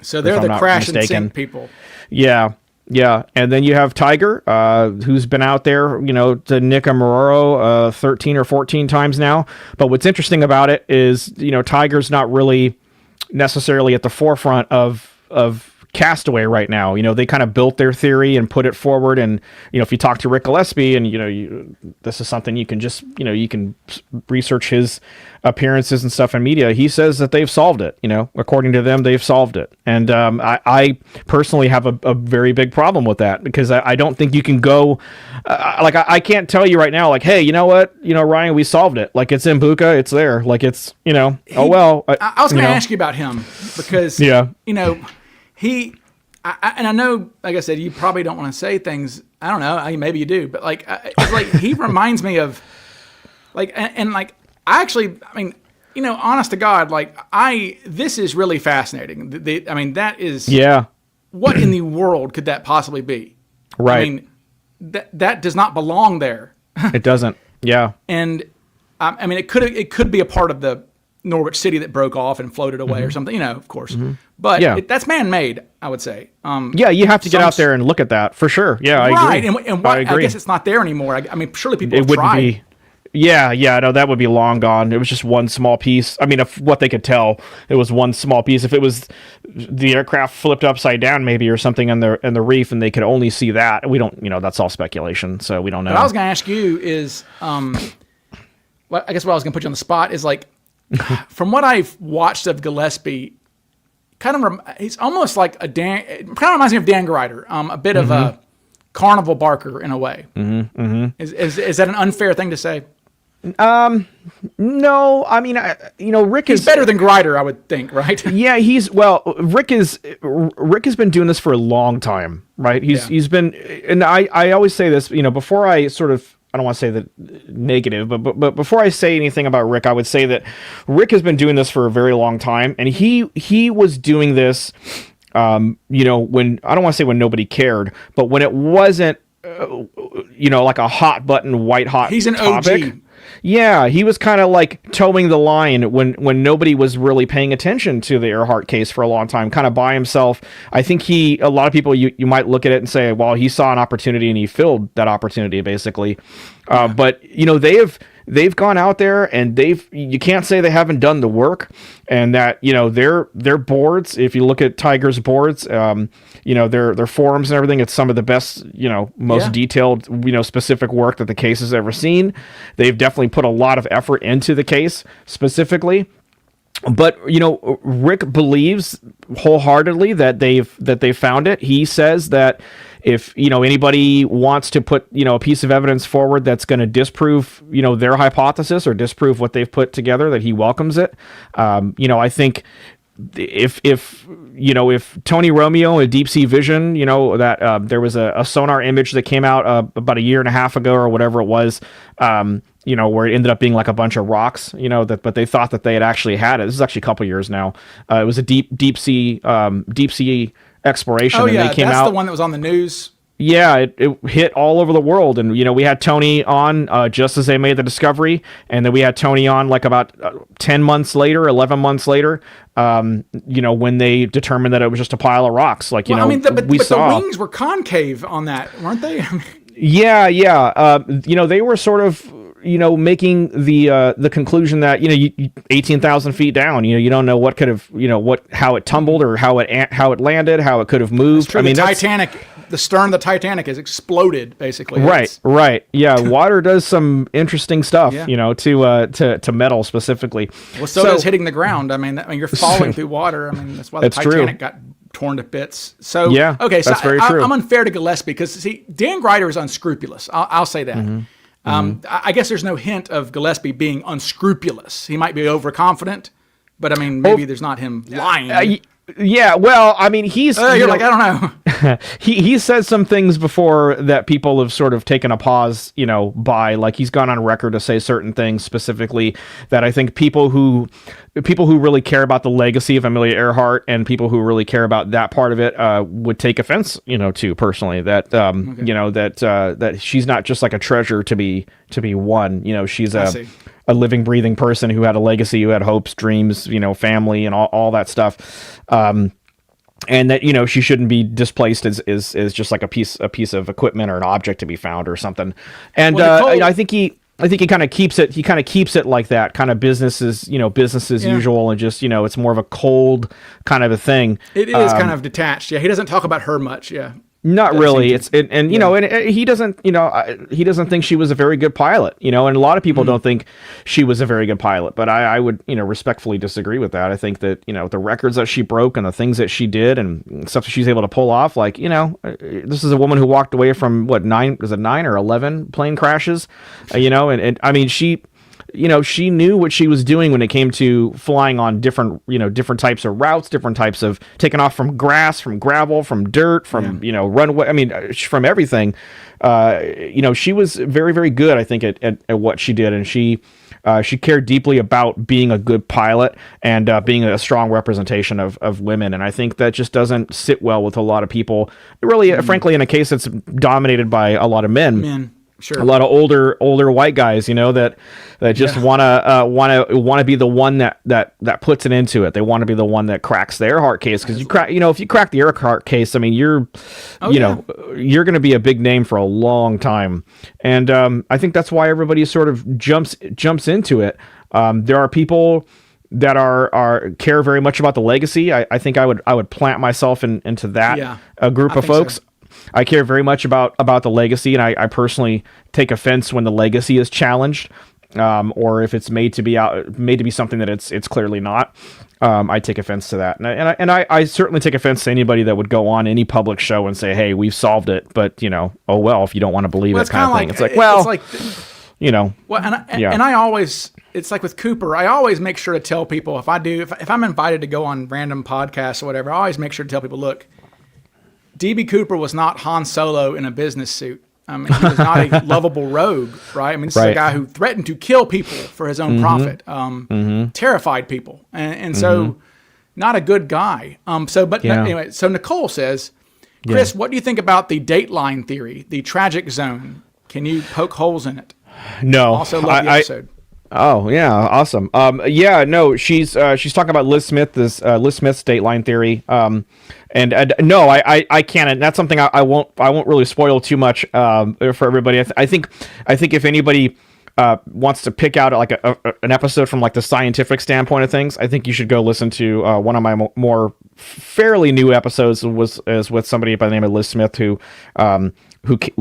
So they're the crash and sink people. Yeah. Yeah, and then you have Tiger, who's been out there, to Nicky Mororo 13 or 14 times now. But what's interesting about it is, Tiger's not really necessarily at the forefront of Castaway right now. They kind of built their theory and put it forward. And, if you talk to Rick Gillespie and, this is something you can just, you can research his appearances and stuff in media. He says that they've solved it, according to them, they've solved it. And I personally have a very big problem with that because I don't think you can go, I can't tell you right now, like, hey, you know what, Ryan, we solved it. Like, it's in Buka, it's there. Like, it's, oh, well. I was going to ask you about him because, and I know, like I said, you probably don't want to say things. I don't know. Maybe you do, but it's like he reminds me of, I actually, honest to God, this is really fascinating. That is, what in the world could that possibly be? Right. That does not belong there. It doesn't. Yeah. And it could be a part of the Norwich City that broke off and floated away or something, of course. But that's man-made, I would say. You have to get out there and look at that for sure. Yeah, I agree. And what, I agree. I guess it's not there anymore. Surely people have tried. Be. Yeah, no, that would be long gone. It was just one small piece. Of what they could tell, it was one small piece. If it was the aircraft flipped upside down, maybe, or something in the reef, and they could only see that, we don't. That's all speculation, so we don't know. What I was going to ask you is, I guess what I was going to put you on the spot is from what I've watched of Gillespie, he's almost like kind of reminds me of Dan Greider, a bit of a carnival barker in a way. Is that an unfair thing to say? No, I mean, Rick He's is better than Grider, I would think, right? Yeah, Rick has been doing this for a long time, right? He's been, and I always say this, before I sort of, I don't want to say that negative, but before I say anything about Rick, I would say that Rick has been doing this for a very long time, and he was doing this, when, I don't want to say when nobody cared, but when it wasn't, like a hot button, white hot He's an topic. OG. Yeah, he was kind of like towing the line when nobody was really paying attention to the Earhart case for a long time, kind of by himself. I think a lot of people, you might look at it and say, well, he saw an opportunity and he filled that opportunity, basically. But, they've gone out there and you can't say they haven't done the work, and that, their boards, if you look at Tiger's boards, their forums and everything, it's some of the best, most detailed, specific work that the case has ever seen. They've definitely put a lot of effort into the case specifically. But, Rick believes wholeheartedly that they found it. He says that if, anybody wants to put, a piece of evidence forward that's going to disprove, their hypothesis or disprove what they've put together, that he welcomes it. I think if Tony Romeo and Deep Sea Vision, that there was a sonar image that came out about a year and a half ago or whatever it was, where it ended up being like a bunch of rocks, but they thought that they had actually had it. This is actually a couple years now. It was a deep sea exploration. Oh, and yeah, they came that's out, the one that was on the news. Yeah, it hit all over the world, and we had Tony on just as they made the discovery, and then we had Tony on like about 10 months later, 11 months later, when they determined that it was just a pile of rocks. Like, but we saw the wings were concave on that, weren't they? Yeah. They were sort of, making the conclusion that 18,000 feet down, you don't know what could have, how it tumbled or how it landed, how it could have moved. True, the stern of the Titanic is exploded, basically. Right. Yeah, water does some interesting stuff, to metal specifically. Well, so does hitting the ground. I mean, you're falling through water. I mean, that's why the Titanic got torn to bits. So yeah, okay, so that's very true. I'm unfair to Gillespie because see, Dan Grider is unscrupulous. I'll say that. I guess there's no hint of Gillespie being unscrupulous. He might be overconfident, but I mean, maybe there's not him lying. Yeah, well, I mean, he's... I don't know. he said some things before that people have sort of taken a pause, by, like, he's gone on record to say certain things specifically that I think people who really care about the legacy of Amelia Earhart and people who really care about that part of it would take offense, to personally, that, that she's not just like a treasure to be won. She's a living, breathing person who had a legacy, who had hopes, dreams, family, and all that stuff. And that, she shouldn't be displaced as just like a piece of equipment or an object to be found or something. And I think he kind of keeps it like that, kind of business as usual, and just, it's more of a cold kind of a thing. It is kind of detached. Yeah. He doesn't talk about her much. Yeah. Not really. And he doesn't think she was a very good pilot, and a lot of people don't think she was a very good pilot, but I would, respectfully disagree with that. I think that, the records that she broke and the things that she did and stuff that she's able to pull off, like, this is a woman who walked away from 9 or 11 plane crashes, and I mean, she knew what she was doing when it came to flying on different types of routes, different types of taking off from grass, from gravel, from dirt, from, runway. I mean, from everything. She was very, very good, I think, at what she did. And she cared deeply about being a good pilot and being a strong representation of women. And I think that just doesn't sit well with a lot of people. Really, frankly, in a case that's dominated by a lot of men. Sure. A lot of older white guys, that just want to be the one that puts it into it. They want to be the one that cracks the Earhart case, because if you crack the Earhart case, I mean, you're going to be a big name for a long time. And I think that's why everybody sort of jumps into it. There are people that are care very much about the legacy. I think I would plant myself into that group of folks. So. I care very much about the legacy, and I personally take offense when the legacy is challenged, or if it's made to be something that it's clearly not. I take offense to that, and I certainly take offense to anybody that would go on any public show and say, "Hey, we've solved it," but oh well, if you don't want to believe it, kind of thing. It's like, well, Well, and I always, it's like with Cooper, I always make sure to tell people if I'm invited to go on random podcasts or whatever, I always make sure to tell people, look, DB Cooper was not Han Solo in a business suit. I mean, he was not a lovable rogue, right? I mean, this is a guy who threatened to kill people for his own profit, terrified people. And so not a good guy. Anyway, so Nicole says, Chris, what do you think about the Dateline theory, the tragic zone? Can you poke holes in it? No. Also love the episode. Oh yeah, awesome. She's talking about Liz Smith's Dateline theory. No, I can't. And that's something I won't really spoil too much for everybody. I think if anybody wants to pick out like an episode from like the scientific standpoint of things, I think you should go listen to one of my more fairly new episodes is with somebody by the name of Liz Smith who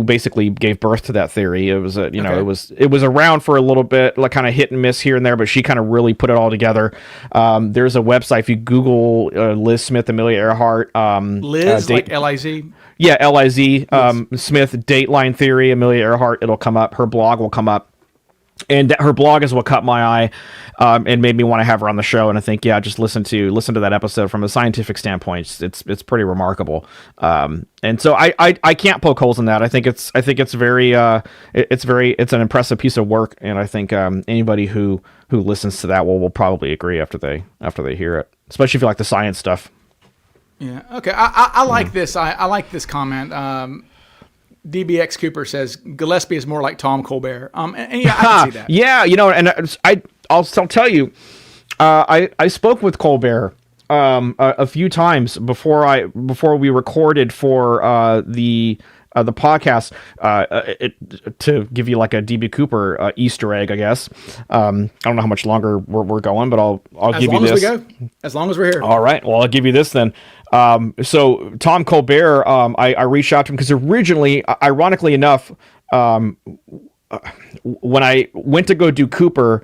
basically gave birth to that theory. It was it was around for a little bit, like kind of hit and miss here and there, but she kind of really put it all together. There's a website, if you Google Liz Smith, Amelia Earhart, Liz like L-I-Z. Yeah, L-I-Z, Smith Dateline theory, Amelia Earhart. It'll come up. Her blog will come up. And her blog is what caught my eye and made me want to have her on the show. And I think, just listen to that episode from a scientific standpoint. It's pretty remarkable. And so I can't poke holes in that. I think it's very it's an impressive piece of work. And I think anybody who listens to that will probably agree after they hear it, especially if you like the science stuff. Yeah. Okay. I like this. I like this comment. DBX Cooper says Gillespie is more like Tom Colbert. And I can see that. Yeah, and I'll tell you, I spoke with Colbert a few times before we recorded for the podcast to give you like a DB Cooper Easter egg, I guess. I don't know how much longer we're going, but I'll give you this. As long as we're here. All right. Well, I'll give you this then. So Tom Colbert, I reached out to him because originally, ironically enough, when I went to go do Cooper,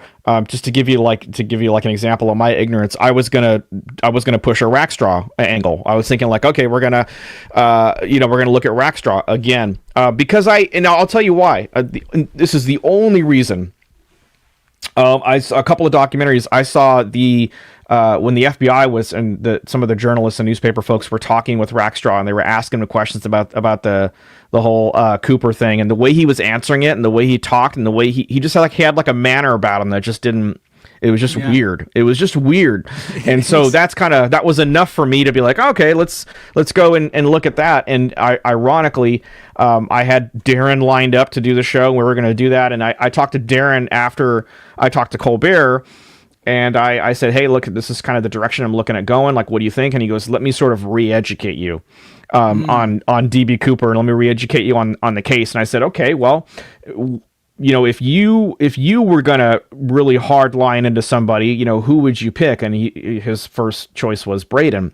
just to give you like an example of my ignorance, I was gonna push a Rackstraw angle. I was thinking like, okay, we're gonna look at Rackstraw again, because and I'll tell you why. This is the only reason. I saw a couple of documentaries. I saw when the FBI was and some of the journalists and newspaper folks were talking with Rackstraw, and they were asking him questions about the whole Cooper thing, and the way he was answering it, and the way he talked, and the way he just had like a manner about him that just didn't. It was just weird. It was just weird, and so that was enough for me to be like, okay, let's go and look at that. And ironically, I had Darren lined up to do the show, and we were going to do that. And I talked to Darren after I talked to Colbert. And I said, hey, look, this is kind of the direction I'm looking at going. Like, what do you think? And he goes, let me sort of re-educate you on DB Cooper, and let me re-educate you on the case. And I said, okay, well, if you were gonna really hard line into somebody, who would you pick? And his first choice was Braden.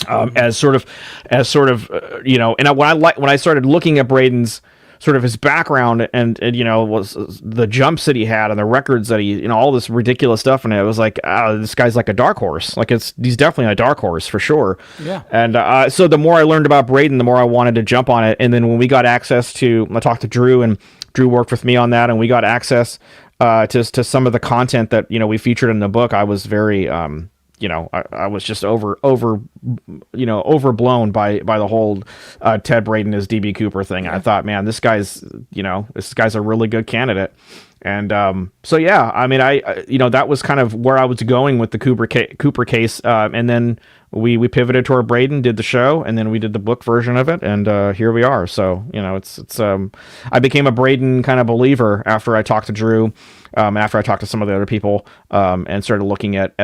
As sort of, and when I started looking at Braden's sort of his background and was the jumps that he had and the records that he, all this ridiculous stuff, and it was like, this guy's like a dark horse. Like he's definitely a dark horse for sure. Yeah. And so the more I learned about Braden, the more I wanted to jump on it. And then when we got access to, I talked to Drew, and Drew worked with me on that, and we got access to some of the content that we featured in the book. I was very I was just overblown by the whole Ted Braden as DB Cooper thing. Yeah. I thought, man, this guy's a really good candidate. And so yeah, I mean, that was kind of where I was going with the Cooper case. And then we pivoted toward Braden, did the show, and then we did the book version of it, and here we are. So it's I became a Braden kind of believer after I talked to Drew, after I talked to some of the other people, and started looking at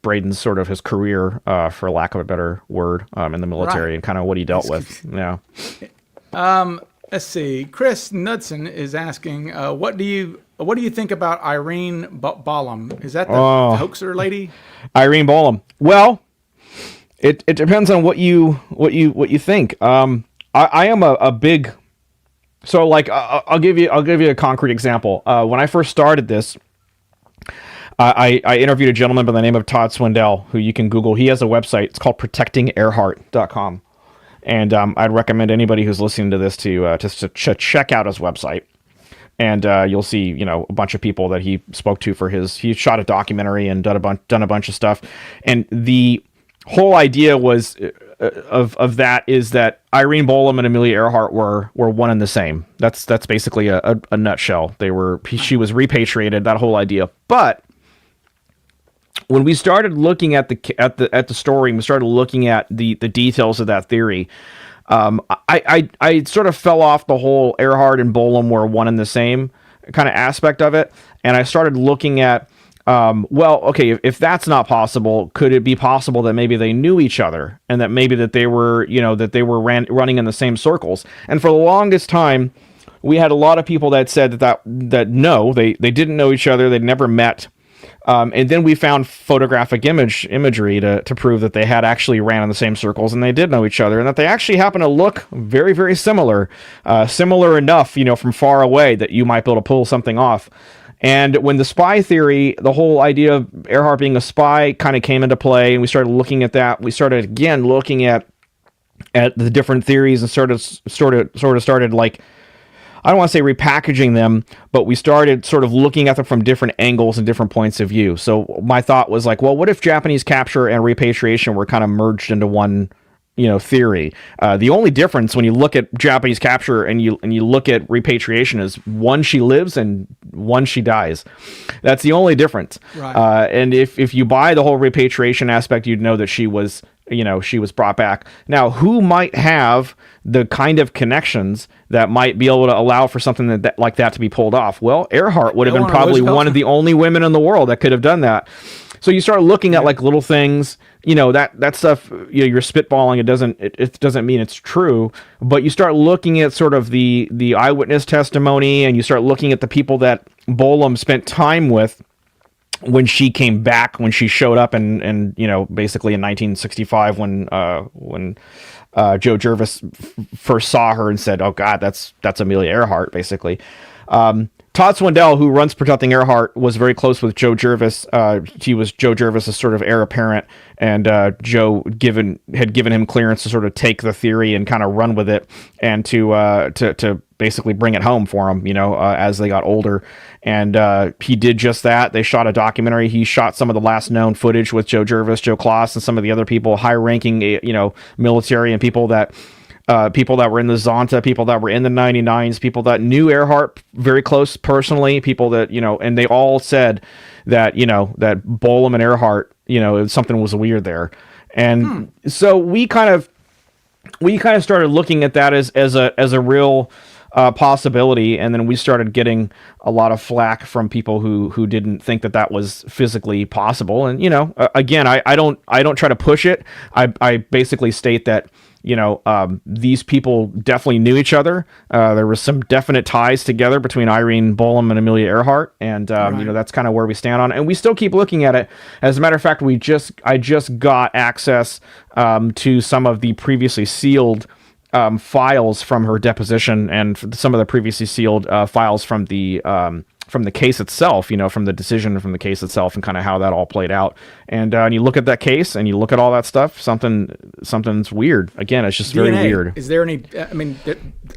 Braden's sort of his career, for lack of a better word, in the military, and kind of what he dealt with. Yeah. Let's see. Chris Knudsen is asking, what do you think about Irene Bolam? Is that the hoaxer lady? Irene Bolam. Well, it depends on what you think. I am a big. So like I'll give you a concrete example. When I first started this, I interviewed a gentleman by the name of Todd Swindell, who you can Google. He has a website. It's called protectingearhart.com. And I'd recommend anybody who's listening to this to check out his website. and you'll see, a bunch of people that he spoke to for he shot a documentary and done a bunch of stuff. And the whole idea was of that is that Irene Bolam and Amelia Earhart were one and the same. That's basically a nutshell. She was repatriated, that whole idea. But when we started looking at the story, and we started looking at the details of that theory, I sort of fell off the whole Earhart and Bolam were one and the same kind of aspect of it, and I started looking at, if that's not possible, could it be possible that maybe they knew each other, and that maybe that they were running in the same circles? And for the longest time, we had a lot of people that said that no, they didn't know each other, they'd never met. And then we found photographic imagery to prove that they had actually ran in the same circles, and they did know each other, and that they actually happen to look very, very similar, similar enough, from far away that you might be able to pull something off. And when the spy theory, the whole idea of Earhart being a spy kind of came into play, and we started looking at that, we started again looking at the different theories and sort of started, like, I don't want to say repackaging them, but we started sort of looking at them from different angles and different points of view. So my thought was like, well, what if Japanese capture and repatriation were kind of merged into one, theory? The only difference when you look at Japanese capture and you look at repatriation is one, she lives, and one, she dies. That's the only difference. Right. And if you buy the whole repatriation aspect, you'd know that she was brought back. Now, who might have the kind of connections that might be able to allow for something like that to be pulled off? Well, Earhart would have been probably one of the only women in the world that could have done that. So you start looking at like little things, that stuff, you're spitballing. It doesn't mean it's true, but you start looking at sort of the eyewitness testimony, and you start looking at the people that Bolam spent time with when she came back, when she showed up and basically in 1965 when Joe Jervis first saw her and said, "Oh God, that's Amelia Earhart," basically. Todd Swindell, who runs Protecting Earhart, was very close with Joe Jervis. He was Joe Jervis's sort of heir apparent, and Joe had given him clearance to sort of take the theory and kind of run with it, and to basically bring it home for him, as they got older. And he did just that. They shot a documentary. He shot some of the last known footage with Joe Jervis, Joe Kloss, and some of the other people, high-ranking, military and people that were in the Zonta, people that were in the 99s, people that knew Earhart very close personally, people that, and they all said that, that Bolam and Earhart, something was weird there. And so we kind of started looking at that as a real possibility, and then we started getting a lot of flack from people who didn't think that was physically possible. And again, I don't try to push it. I basically state that these people definitely knew each other. There was some definite ties together between Irene Bolam and Amelia Earhart, and right. That's kind of where we stand on it. And we still keep looking at it. As a matter of fact, I just got access to some of the previously sealed files from her deposition, and some of the previously sealed files from the case itself, from the decision from the case itself, and kind of how that all played out. And you look at that case and you look at all that stuff, something's weird. Again, it's just DNA, very weird. Is there any,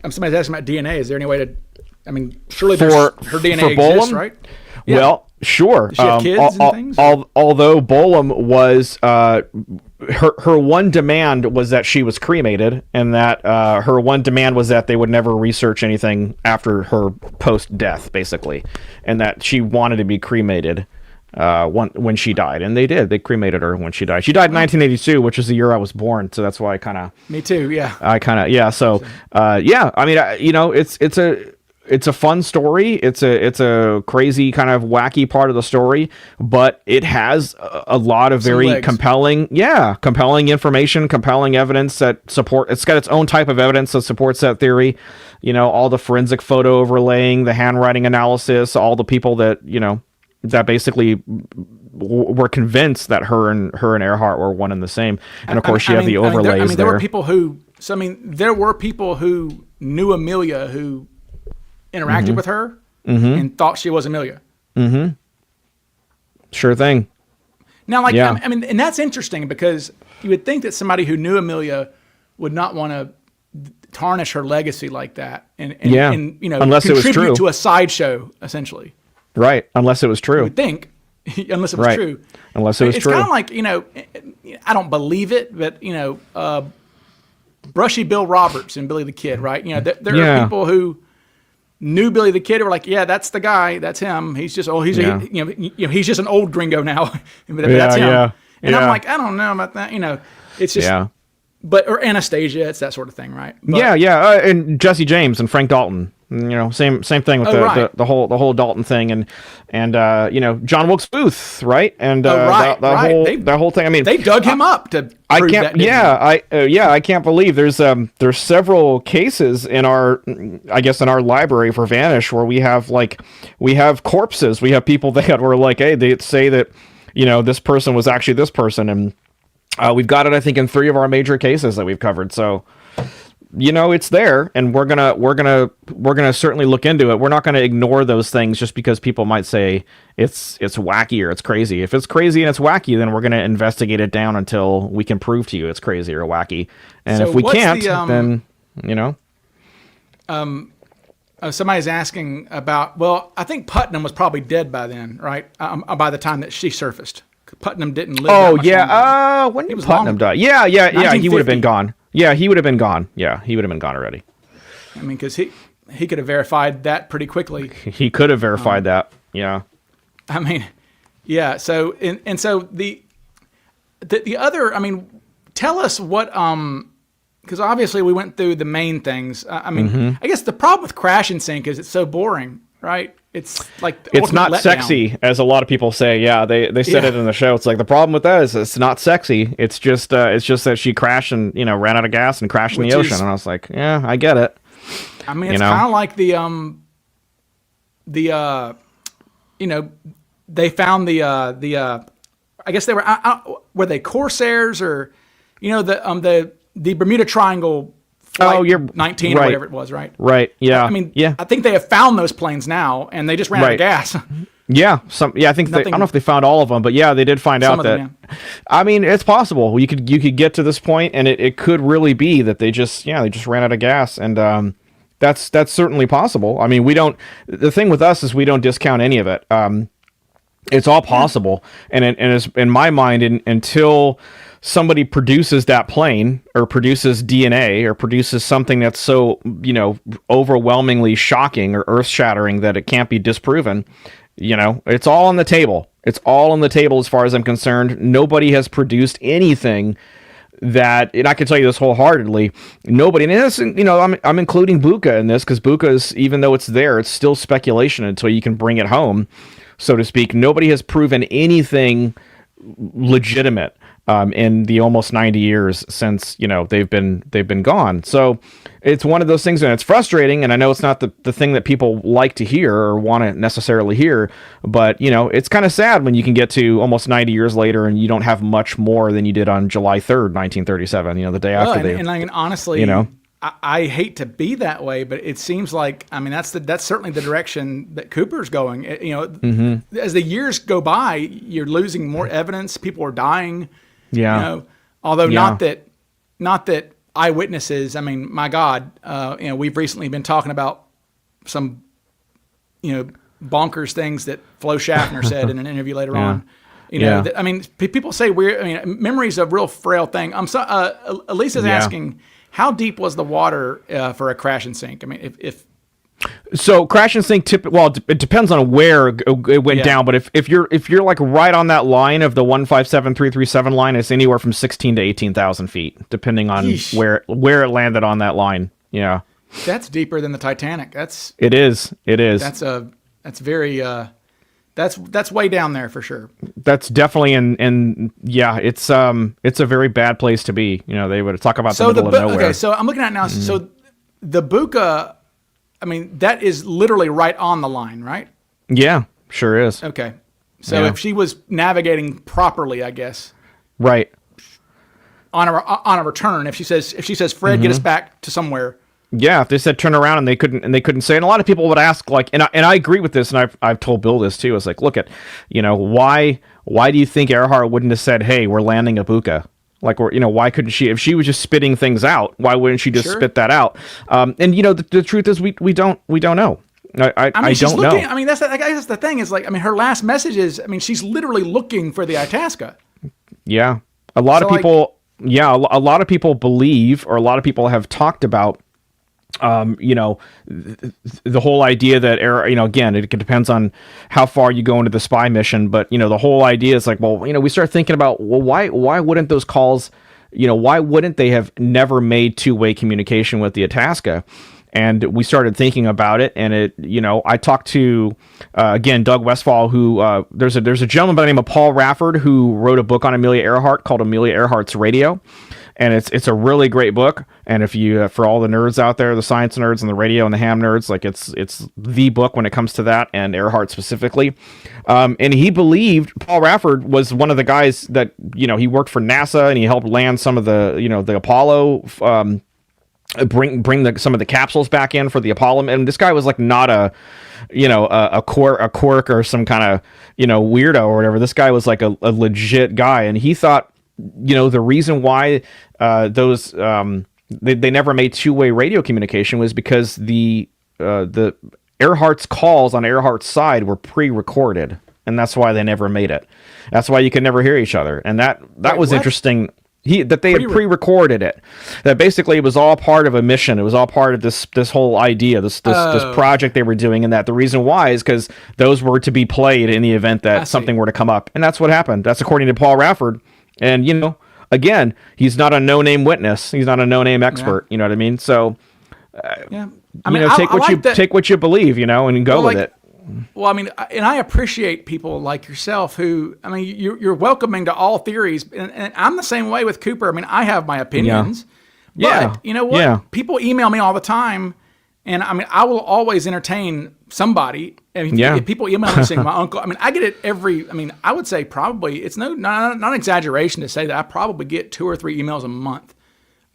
somebody's asking about DNA. Is there any way to, surely her DNA exists, right? Yeah. Well, sure. Does she have kids and things? Although Bolam was, her one demand was that she was cremated, and that her one demand was that they would never research anything after her post-death, basically, and that she wanted to be cremated when she died, and they did. They cremated her when she died. She died in 1982, which is the year I was born, so that's why I kind of... Me too, yeah. So, it's a fun story. It's a crazy kind of wacky part of the story, but it has a lot of very compelling information, compelling evidence that support. It's got its own type of evidence that supports that theory. All the forensic photo overlaying, the handwriting analysis, all the people that that basically were convinced that her and Earhart were one and the same. And of course, you have the overlays there. There were people who. There were people who knew Amelia who interacted with her and thought she was Amelia. Mm-hmm. Sure thing. Now, and that's interesting, because you would think that somebody who knew Amelia would not want to tarnish her legacy like that, and you know, unless it was contribute true to a sideshow essentially. Right, unless it was true. You would think, unless it was true. Unless it was it's true. It's kind of like, you know, I don't believe it, but you know, Brushy Bill Roberts and Billy the Kid, right? You know, there are people who knew Billy the Kid who were like, yeah, that's the guy, that's him. He's just he's just an old gringo now. But that's him. Yeah. And I'm like, I don't know about that. You know, it's just but or Anastasia, it's that sort of thing, right? But, and Jesse James and Frank Dalton. You know, same thing with the whole Dalton thing, and you know, John Wilkes Booth, right? And the whole thing. I mean, they dug him up to. I can't. I can't believe there's several cases in our library for Vanish where we have corpses. We have people that were like, hey, they say that, you know, this person was actually this person, and we've got it, I think, in 3 of our major cases that we've covered. So, you know, it's there, and we're gonna certainly look into it. We're not gonna ignore those things just because people might say it's wacky or it's crazy. If it's crazy and it's wacky, then we're gonna investigate it down until we can prove to you it's crazy or wacky. And so if we can't, then, you know. Somebody's asking about. Well, I think Putnam was probably dead by then, right? By the time that she surfaced, Putnam didn't live. Oh yeah. When did Putnam die? Yeah. He would have been gone. Yeah, he would have been gone. Yeah, he would have been gone already. I mean, because he could have verified that pretty quickly. He could have verified that. Yeah. I mean, yeah. So and so the other. I mean, tell us what because obviously we went through the main things. I mean, I guess the problem with Crash and Sink is it's so boring, right? It's like it's not sexy, as a lot of people say. Yeah, they said it in the show. It's like the problem with that is it's not sexy. It's just that she crashed and, you know, ran out of gas and crashed in the ocean. And I was like, yeah, I get it. I mean, it's kind of like the you know, they found I guess they were they Corsairs or, you know, the Bermuda Triangle. Flight 19 or whatever it was, right? Right. Yeah. I mean, I think they have found those planes now, and they just ran out of gas. I think I don't know if they found all of them, but yeah, they did find out that. I mean, it's possible you could get to this point, and it could really be that they just ran out of gas, and that's certainly possible. I mean, the thing with us is we don't discount any of it. It's all possible, and it's, in my mind, until somebody produces that plane or produces DNA or produces something that's so, you know, overwhelmingly shocking or earth-shattering that it can't be disproven, you know, it's all on the table. It's all on the table as far as I'm concerned. Nobody has produced anything that, and I can tell you this wholeheartedly, nobody, and this, you know, I'm including Buka in this because Buka is, even though it's there, it's still speculation until you can bring it home, so to speak. Nobody has proven anything legitimate in the almost 90 years since, you know, they've been gone. So it's one of those things, and it's frustrating, and I know it's not the thing that people like to hear or want to necessarily hear, but, you know, it's kind of sad when you can get to almost 90 years later and you don't have much more than you did on July 3rd, 1937, you know, the day after and I mean, honestly, you know, I hate to be that way, but it seems like, I mean, that's certainly the direction that Cooper's going. You know, as the years go by, you're losing more evidence. People are dying. Yeah. You know, although not that eyewitnesses. I mean, my God, you know, we've recently been talking about some, you know, bonkers things that Flo Schaffner said in an interview later on. You know, I mean, people say memory's a real frail thing. Elisa's asking, how deep was the water for a crash and sink? I mean, if so, crash and sink it depends on where it went down. But if you're like right on that line of the 157,337 line, it's anywhere from 16 to 18,000 feet, depending on where it landed on that line. Yeah, that's deeper than the Titanic. It is. That's very. That's way down there for sure. That's definitely it's a very bad place to be. You know, they would talk about the middle of nowhere. Okay, so I'm looking at it now. So the Buka, I mean, that is literally right on the line, right? Yeah, sure is. Okay. So if she was navigating properly, I guess. Right. On a return, if she says Fred, get us back to somewhere. Yeah, if they said turn around and they couldn't say, and a lot of people would ask, like, and I agree with this, and I've told Bill this too. It's like, look at, you know, why do you think Earhart wouldn't have said, hey, we're landing a Buka? Like, or, why couldn't she, if she was just spitting things out, why wouldn't she just spit that out? And the truth is we don't know. I she's don't looking, know. I guess that's the thing is like, her last message is, she's literally looking for the Itasca. Yeah. A lot of people, a lot of people believe, or a lot of people have talked about, the whole idea that again, it depends on how far you go into the spy mission, but the whole idea is like, well, we start thinking about, well, why wouldn't those calls, why wouldn't they have never made two-way communication with the Itasca? And we started thinking about it, and I talked to, again, Doug Westfall, who, there's a gentleman by the name of Paul Rafford who wrote a book on Amelia Earhart called Amelia Earhart's Radio. And it's a really great book. And if you, for all the nerds out there, the science nerds and the radio and the ham nerds, like it's the book when it comes to that, and Earhart specifically. And he believed, Paul Rafford was one of the guys that, he worked for NASA, and he helped land some of the, the Apollo, bring some of the capsules back in for the Apollo. And this guy was like not a quirk or some kind of, weirdo or whatever. This guy was like a legit guy. And he thought, the reason why those they never made two-way radio communication was because the Earhart's calls on Earhart's side were pre-recorded, and that's why they never made it. That's why you could never hear each other, and that was what? Interesting. That they had pre-recorded it. That basically it was all part of a mission. It was all part of this whole idea, this project they were doing, and that the reason why is because those were to be played in the event that something were to come up, and that's what happened. That's according to Paul Rafford. And, again, he's not a no-name witness. He's not a no-name expert. Yeah. You know what I mean? So, take what you believe, and go with it. Well, and I appreciate people like yourself who, you're welcoming to all theories. And I'm the same way with Cooper. I have my opinions. Yeah. But you know what? Yeah. People email me all the time. And I will always entertain somebody. If people email me saying my uncle, I get it every, I would say probably, it's not an exaggeration to say that I probably get 2 or 3 emails a month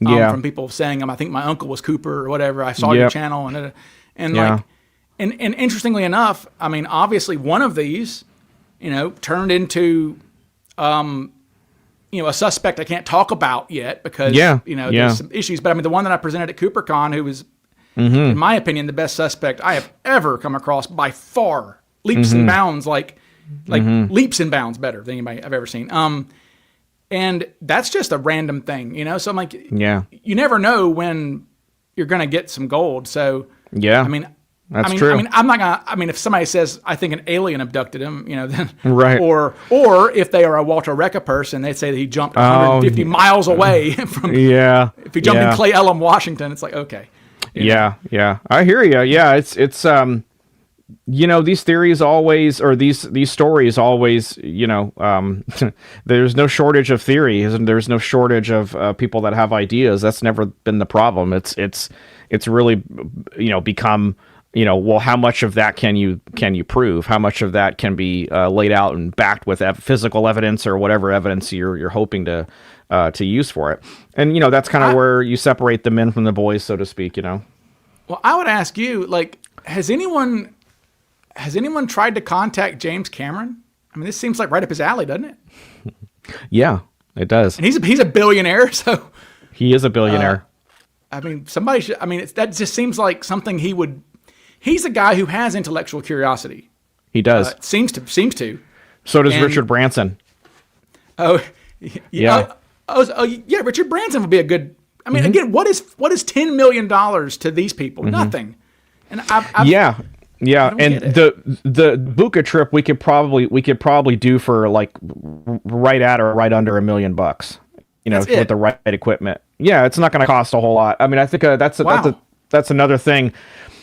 from people saying, I think my uncle was Cooper or whatever. I saw your channel and interestingly enough, obviously one of these, turned into, a suspect I can't talk about yet because, there's some issues. But the one that I presented at CooperCon, who was, in my opinion, the best suspect I have ever come across by far, leaps and bounds, like leaps and bounds better than anybody I've ever seen. And that's just a random thing, So I'm like, you never know when you're gonna get some gold. So that's true. I'm not gonna. If somebody says I think an alien abducted him, then right. Or if they are a Walter Recca person, they say that he jumped 150 miles away from. Yeah. If he jumped in Clay Ellum, Washington, it's like okay. Yeah. I hear you. Yeah, it's these theories always, or these stories always, there's no shortage of theories, and there's no shortage of people that have ideas. That's never been the problem. It's really, become, well, how much of that can you prove? How much of that can be laid out and backed with physical evidence or whatever evidence you're hoping to use for it? And, that's kind of where you separate the men from the boys, so to speak, Well, I would ask you, has anyone tried to contact James Cameron? This seems like right up his alley, doesn't it? Yeah, it does. And he's a billionaire, so. He is a billionaire. Somebody should, that just seems like something he's a guy who has intellectual curiosity. He does. Seems to. So does Richard Branson. Oh, yeah. Yeah, Richard Branson would be a good. Again, what is $10 million to these people? Nothing. And yeah, and the Buka trip we could probably do for like right at or right under $1 million. With the right equipment. Yeah, it's not going to cost a whole lot. I think that's another thing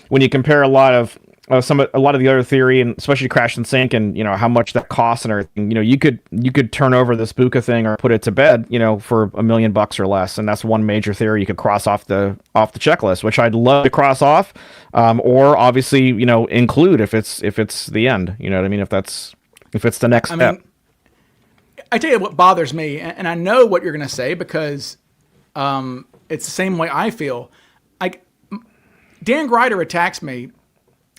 when you compare a lot of the other theory, and especially crash and sink, and how much that costs and everything. You could turn over this Buka thing or put it to bed, for $1 million or less, and that's one major theory you could cross off the checklist, which I'd love to cross off, or obviously include if it's the end. You know what I mean? If it's the next step. I tell you what bothers me, and I know what you're going to say because it's the same way I feel. Dan Greider attacks me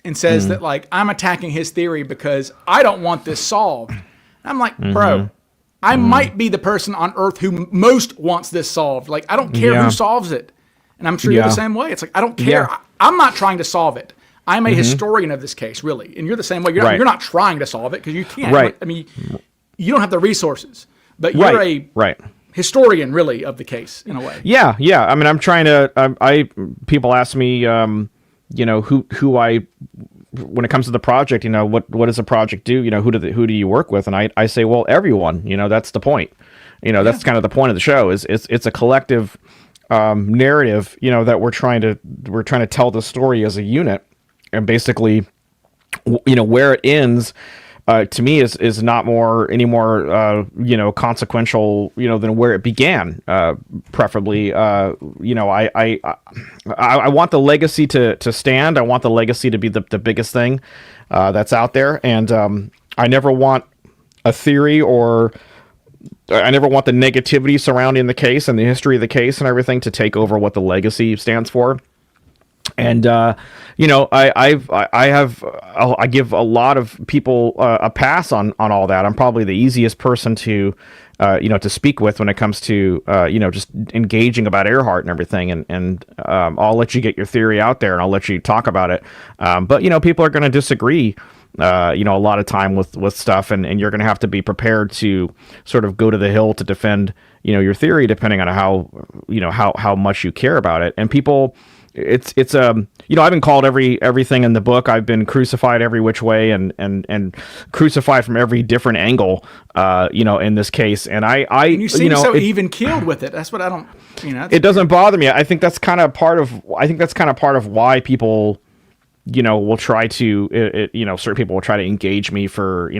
and says that I'm attacking his theory because I don't want this solved. And I'm like, bro, I might be the person on earth who most wants this solved. Like, I don't care who solves it. And I'm sure you're the same way. It's like, I don't care. I'm not trying to solve it. I'm a historian of this case, really. And you're the same way. You're not trying to solve it because you can't. Right. I mean, you don't have the resources. But you're a historian, really, of the case in a way. Yeah, yeah. I mean, I'm trying to. People ask me, who I, when it comes to the project, what does a project do? Who do you work with? And I say, well, everyone. That's the point. That's kind of the point of the show. Is it's a collective narrative. That we're trying to tell the story as a unit, and basically, where it ends. To me is not any more consequential than where it began. Preferably, I want the legacy to stand. I want the legacy to be the biggest thing that's out there, and I never want a theory or I never want the negativity surrounding the case and the history of the case and everything to take over what the legacy stands for. And I give a lot of people a pass on all that. I'm probably the easiest person to speak with when it comes to just engaging about Earhart and everything. And I'll let you get your theory out there and I'll let you talk about it. But people are going to disagree. A lot of time with stuff, and you're going to have to be prepared to sort of go to the hill to defend your theory, depending on how much you care about it. And people. It's I've been called everything in the book. I've been crucified every which way and crucified from every different angle, in this case. And and you seem so even keeled with it. That's what I don't, it doesn't bother me. I think that's kind of part of why people, will try to, certain people will try to engage me for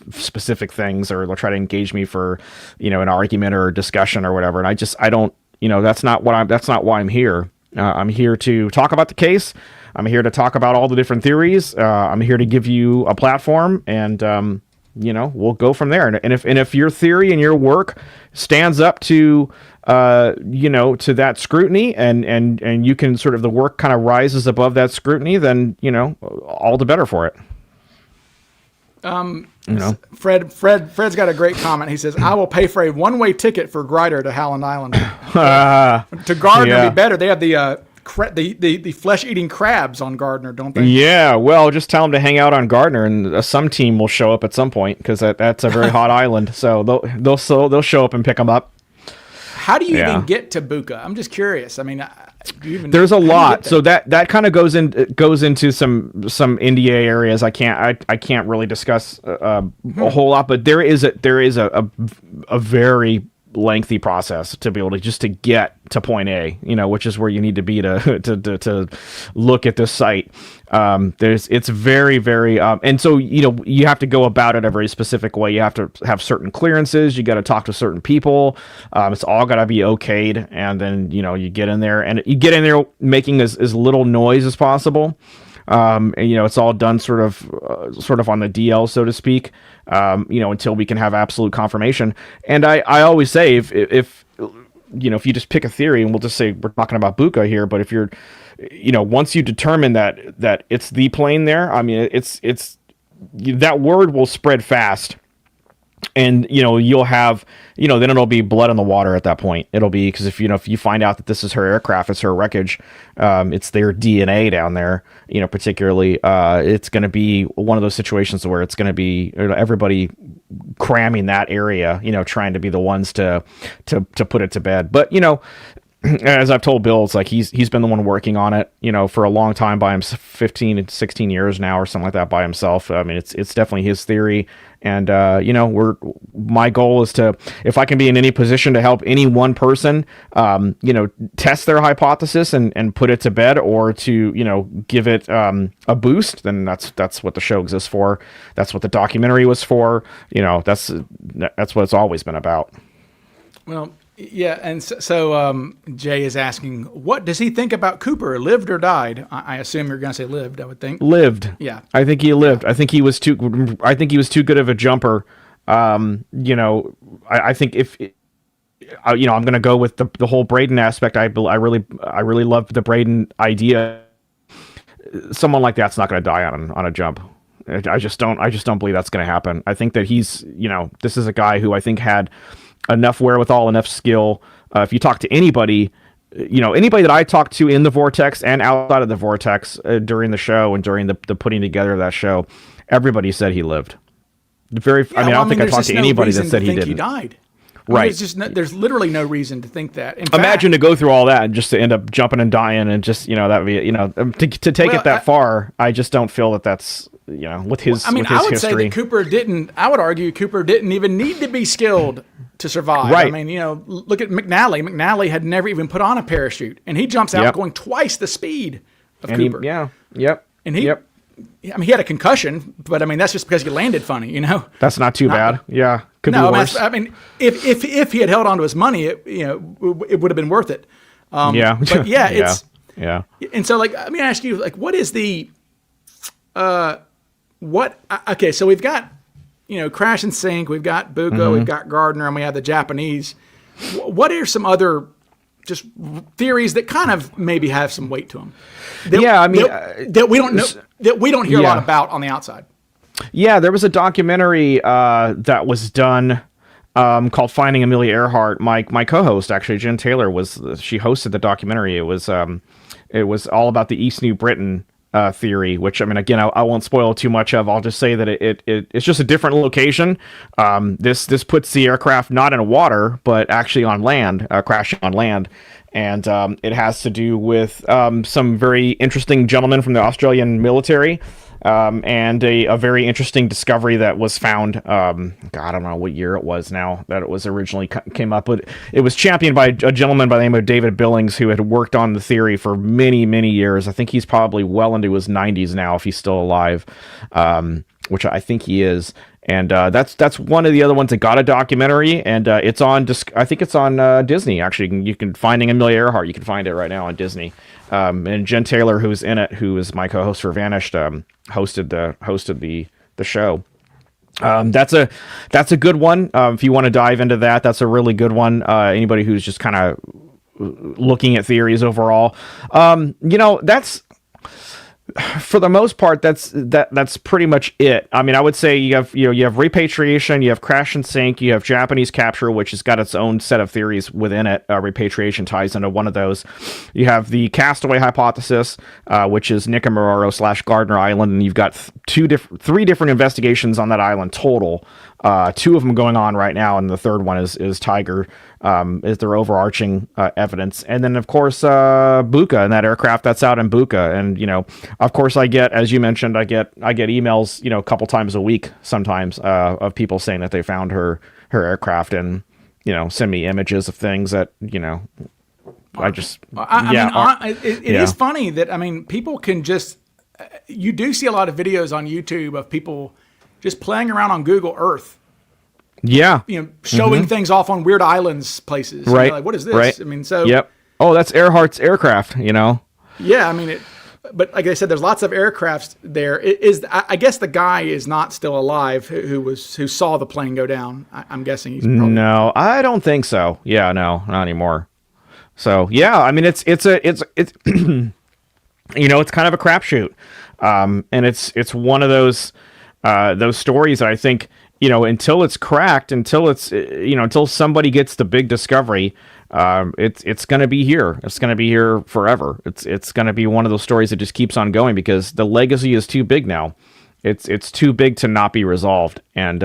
specific things, or they'll try to engage me for, an argument or a discussion or whatever. And I don't, that's not why I'm here. I'm here to talk about the case. I'm here to talk about all the different theories. I'm here to give you a platform, and we'll go from there. And if your theory and your work stands up to to that scrutiny, and you can sort of, the work kind of rises above that scrutiny, then all the better for it. Fred's got a great comment. He says, "I will pay for a one-way ticket for Grider to Howland Island." To Gardner, would be better. They have the flesh-eating crabs on Gardner, don't they? Yeah. Well, just tell them to hang out on Gardner, and some team will show up at some point, because that's a very hot island. So they'll show up and pick them up. How do you even get to Buka? I'm just curious. I mean, there's a lot. So that kind of goes into some NDA areas. I can't really discuss a whole lot, but there is a very lengthy process to be able to get to point A, which is where you need to be to look at this site. It's very, very, and so, you have to go about it a very specific way. You have to have certain clearances. You got to talk to certain people. It's all got to be okayed. And then, you get in there, and you get in there making as little noise as possible. And, it's all done sort of on the DL, so to speak, until we can have absolute confirmation. And I always say, if you just pick a theory, and we'll just say we're talking about Buka here, but if you're, once you determine that it's the plane there, I mean, it's that word will spread fast. And you'll have then it'll be blood in the water at that point. It'll be, because if you find out that this is her aircraft, it's her wreckage, it's their DNA down there, particularly, it's going to be one of those situations where it's going to be everybody cramming that area, trying to be the ones to put it to bed. But as I've told Bill, it's like he's been the one working on it, for a long time by himself, 15 and 16 years now or something like that by himself. I mean, it's definitely his theory. And, my goal is to, if I can be in any position to help any one person, test their hypothesis and put it to bed, or to, give it a boost, then that's what the show exists for. That's what the documentary was for. That's what it's always been about. Well, yeah, and so Jay is asking, what does he think about Cooper? Lived or died? I assume you're going to say lived. I would think lived. Yeah, I think he lived. I think he was too good of a jumper. I think if I'm going to go with the whole Braden aspect. I really loved the Braden idea. Someone like that's not going to die on a jump. I just don't believe that's going to happen. I think that he's, this is a guy who I think had enough wherewithal, enough skill. If you talk to anybody, anybody that I talked to in the Vortex and outside of the Vortex during the show and during the putting together of that show, everybody said he lived. I don't think I talked to anybody that said he didn't. He died. Right. There's literally no reason to think that. Imagine to go through all that and just to end up jumping and dying and just, that would be, to take it that far. I just don't feel that that's, with his, I would history. say that I would argue Cooper didn't even need to be skilled to survive. Right. I mean, look at McNally. McNally had never even put on a parachute, and he jumps out going twice the speed of Cooper. And he had a concussion, but I mean, that's just because he landed funny, That's not too bad. Yeah. Could be worse. I mean, if he had held on to his money, it would have been worth it. But it's. And so, let me ask you, what is the, okay, so we've got, Crash and Sink, we've got Buka, we've got Gardner, and we have the Japanese. What are some other just theories that kind of maybe have some weight to them? That we don't know, that we don't hear a lot about on the outside. Yeah, there was a documentary that was done called Finding Amelia Earhart. My co-host, actually, Jen Taylor, she hosted the documentary. It was all about the East New Britain theory, which, I mean, again, I won't spoil too much of. I'll just say that it's just a different location. This puts the aircraft not in water, but actually on land, crashing on land. And it has to do with some very interesting gentlemen from the Australian military, and a very interesting discovery that was found. I don't know what year it was now that it was originally came up, but it was championed by a gentleman by the name of David Billings, who had worked on the theory for many, many years. I think he's probably well into his 90s now, if he's still alive, which I think he is. And that's one of the other ones that got a documentary, and it's on. I think it's on Disney. Actually, you can Finding Amelia Earhart. You can find it right now on Disney. And Jen Taylor, who's in it, who is my co-host for Vanished, hosted the show. That's a good one. If you want to dive into that, that's a really good one. Anybody who's just kind of looking at theories overall, that's. For the most part, that's pretty much it. I mean, I would say you have repatriation, you have Crash and Sink, you have Japanese capture, which has got its own set of theories within it. Repatriation ties into one of those. You have the castaway hypothesis, which is Nikamura / Gardner Island, and you've got three different investigations on that island total. Two of them going on right now, and the third one is Tiger. Is their overarching evidence. And then, of course, Buka and that aircraft that's out in Buka. And, of course, as you mentioned, I get emails, a couple times a week sometimes of people saying that they found her aircraft and, send me images of things that, I just, it is funny that, I mean, people can just, you do see a lot of videos on YouTube of people just playing around on Google Earth. Yeah. Showing things off on weird islands places. Right. Like, what is this? Right. I mean, so. Yep. Oh, that's Earhart's aircraft, Yeah, I mean, but like I said, there's lots of aircrafts there. I guess the guy is not still alive who saw the plane go down. I'm guessing he's probably. No, I don't think so. Yeah, no, not anymore. So, yeah, I mean, it's it's it's kind of a crapshoot. And it's one of those stories that I think, until it's cracked, until somebody gets the big discovery, it's going to be here. It's going to be here forever. It's going to be one of those stories that just keeps on going because the legacy is too big now. It's too big to not be resolved. And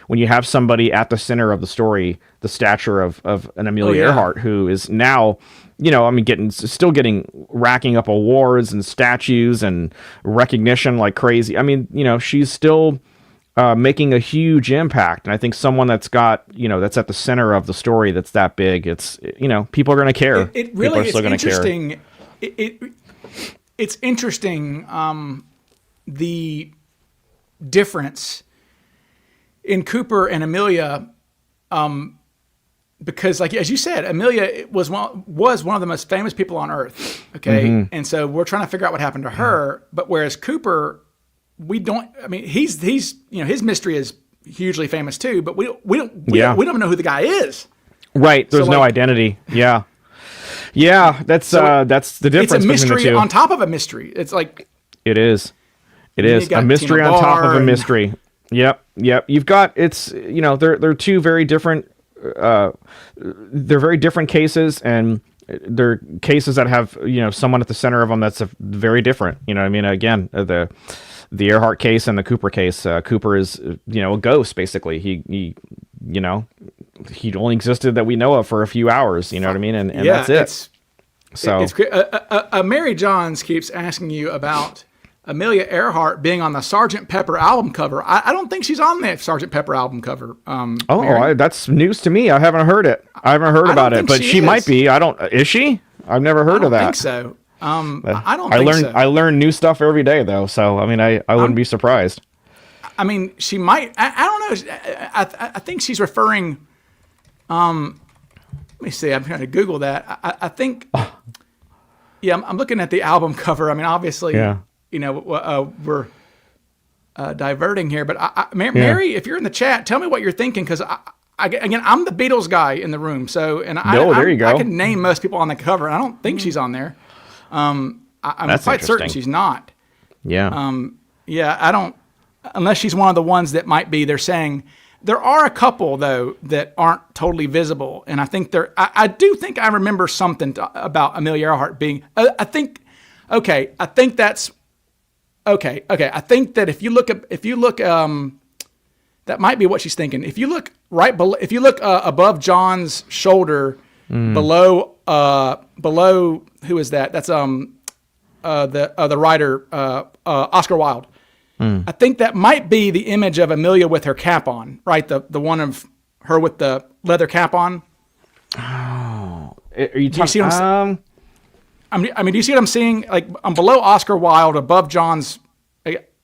when you have somebody at the center of the story, the stature of an Amelia Earhart, who is now, still racking up awards and statues and recognition like crazy. I mean, she's still making a huge impact. And I think someone that's got, that's at the center of the story that's that big, it's, people are going to care. It really is interesting. It's interesting, the difference in Cooper and Amelia, because, like as you said, Amelia was one of the most famous people on Earth. Okay, and so we're trying to figure out what happened to her. But whereas Cooper, we don't. I mean, he's his mystery is hugely famous too. But we don't even know who the guy is. Right. There's no identity. Yeah. Yeah. That's the difference. It's a mystery between the two. On top of a mystery. It's like it is. It is a mystery on top of a mystery. Yep. You've got they're two very different. They're very different cases, and they're cases that have someone at the center of them that's very different. You know what I mean? Again, the Earhart case and the Cooper case. Cooper is a ghost basically. He only existed that we know of for a few hours. You know what I mean? And that's it. So Mary Johns keeps asking you about Amelia Earhart being on the Sgt. Pepper album cover. I don't think she's on the Sgt. Pepper album cover. That's news to me. I haven't heard it. I haven't heard about it, but she might be. Is she? I've never heard of that. I don't think so. I learn new stuff every day, though. So I mean, I wouldn't be surprised. I mean, she might. I don't know. I think she's referring. Let me see. I'm trying to Google that. I think. Yeah, I'm looking at the album cover. I mean, obviously. Yeah. We're diverting here, but Mary, if you're in the chat, tell me what you're thinking, because again, I'm the Beatles guy in the room, so there you go. I can name most people on the cover, and I don't think she's on there. I'm quite certain she's not. Yeah. Yeah, I don't, unless she's one of the ones that might be. They're saying there are a couple though that aren't totally visible, and I think I do think I remember something about Amelia Earhart being. I think that's. Okay. I think that if you look, that might be what she's thinking. If you look above John's shoulder, below who is that? That's the writer Oscar Wilde. I think that might be the image of Amelia with her cap on, right? The one of her with the leather cap on. Oh, are you talking? Do you see what I'm do you see what I'm seeing? Like, I'm below Oscar Wilde, above John's,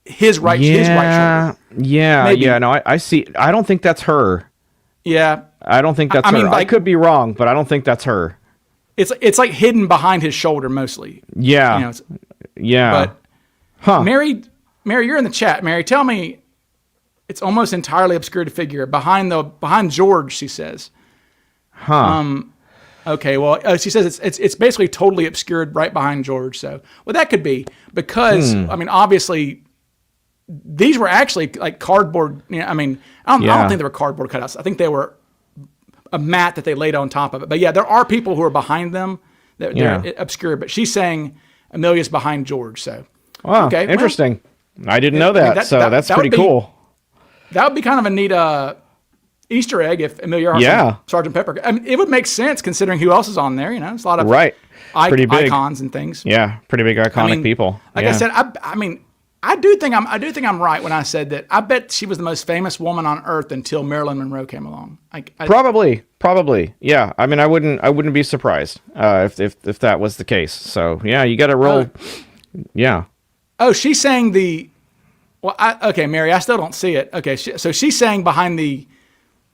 his right shoulder. Yeah. No, I see. I don't think that's her. Yeah. I don't think that's her. Mean, I could be wrong, but I don't think that's her. It's like hidden behind his shoulder mostly. Yeah. But Mary, you're in the chat. Mary, tell me, it's almost entirely obscured figure behind George, she says. Okay, well, she says it's basically totally obscured right behind George. So, well, that could be because I mean, obviously, these were actually like cardboard. I mean, I don't think they were cardboard cutouts. I think they were a mat that they laid on top of it. But yeah, there are people who are behind them that they're obscured. But she's saying Amelia's behind George. So, okay, interesting. Well, I didn't know that. That's pretty cool. That would be kind of a neat Easter egg if Amelia Earhart, Sgt. Pepper. I mean, it would make sense considering who else is on there. It's a lot of pretty big icons and things. Yeah, pretty big iconic people. Like I said, I do think I'm right when I said that. I bet she was the most famous woman on earth until Marilyn Monroe came along. Probably. Yeah. I mean, I wouldn't be surprised if that was the case. So yeah, you got to roll. Yeah. Oh, she's saying okay, Mary, I still don't see it. Okay, so she's saying behind the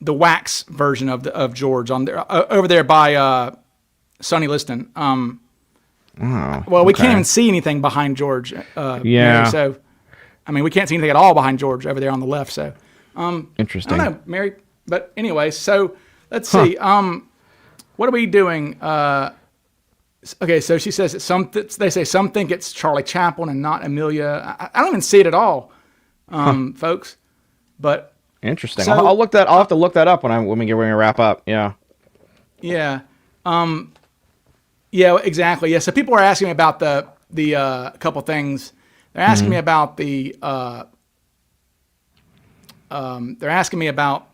wax version of George on there over there by Sonny Liston. We can't even see anything behind George. Mary, so I mean, we can't see anything at all behind George over there on the left. So interesting. I don't know, Mary, but anyway, so let's see. What are we doing? Okay, so she says they say some think it's Charlie Chaplin and not Amelia. I don't even see it at all, folks. But interesting. So, I'll have to look that up when we wrap up. Yeah. Yeah. Yeah. Exactly. Yeah. So people are asking me about the couple things. They're asking me about they're asking me about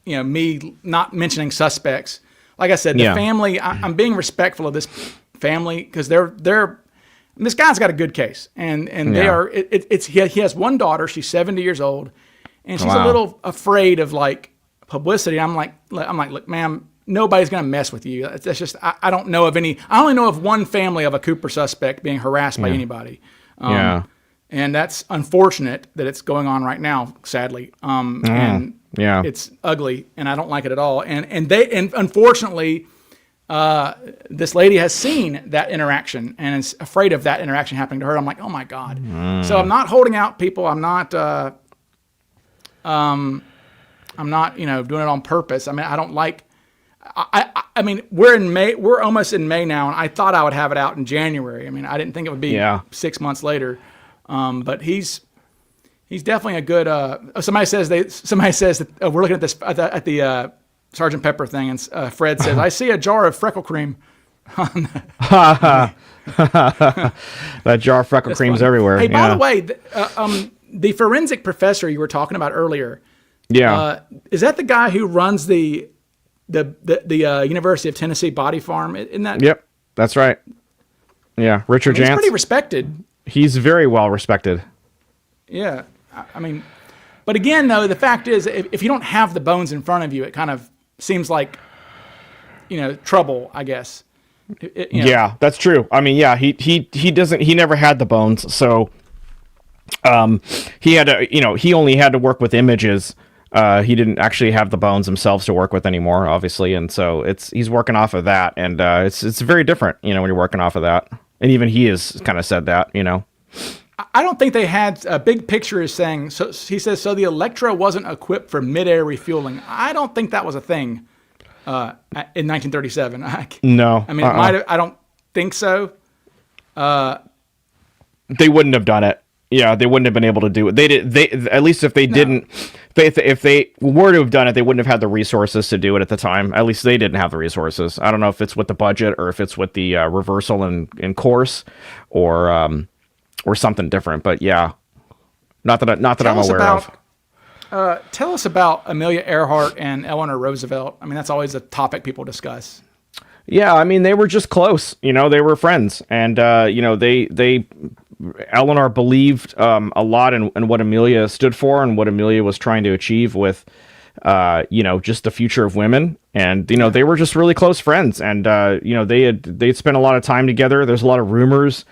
me not mentioning suspects. Like I said, the family. I'm being respectful of this family because this guy's got a good case, and they are. He has one daughter. She's 70 years old. And she's a little afraid of like publicity. I'm like, look, ma'am, nobody's gonna mess with you. That's just I don't know of any. I only know of one family of a Cooper suspect being harassed by anybody. And that's unfortunate that it's going on right now, sadly. And it's ugly, and I don't like it at all. And unfortunately, this lady has seen that interaction and is afraid of that interaction happening to her. I'm like, oh my God. So I'm not holding out people. I'm not doing it on purpose. I mean, I don't like. I mean, we're in May. We're almost in May now, and I thought I would have it out in January. I mean, I didn't think it would be 6 months later. But he's definitely a good. Somebody says that we're looking at this at the Sergeant Pepper thing, and Fred says, "I see a jar of freckle cream." That jar of freckle cream's everywhere. Hey, by the way, the forensic professor you were talking about earlier. Yeah. Is that the guy who runs the University of Tennessee Body Farm? Isn't that? Yep, that's right. Yeah, Richard Jantz. He's pretty respected. He's very well respected. Yeah, I mean, but again, though, the fact is, if you don't have the bones in front of you, it kind of seems like, trouble, I guess. Yeah, that's true. I mean, yeah, he never had the bones, so he had to, he only had to work with images. He didn't actually have the bones themselves to work with anymore, obviously, and so he's working off of that, and it's very different, when you're working off of that, and even he has kind of said that, I don't think they had a big picture is saying, so he says, so the Electra wasn't equipped for mid-air refueling. I don't think that was a thing in 1937. No. I mean, it might have, I don't think so. They wouldn't have done it. Yeah, they wouldn't have been able to do it. They at least if they didn't, if they were to have done it, they wouldn't have had the resources to do it at the time. At least they didn't have the resources. I don't know if it's with the budget or if it's with the reversal in course or something different. But yeah, not that I'm aware of. Tell us about Amelia Earhart and Eleanor Roosevelt. I mean, that's always a topic people discuss. Yeah, I mean, they were just close. They were friends, and they Eleanor believed a lot in what Amelia stood for and what Amelia was trying to achieve with, just the future of women. And they were just really close friends, and they'd spent a lot of time together. There's a lot of rumors,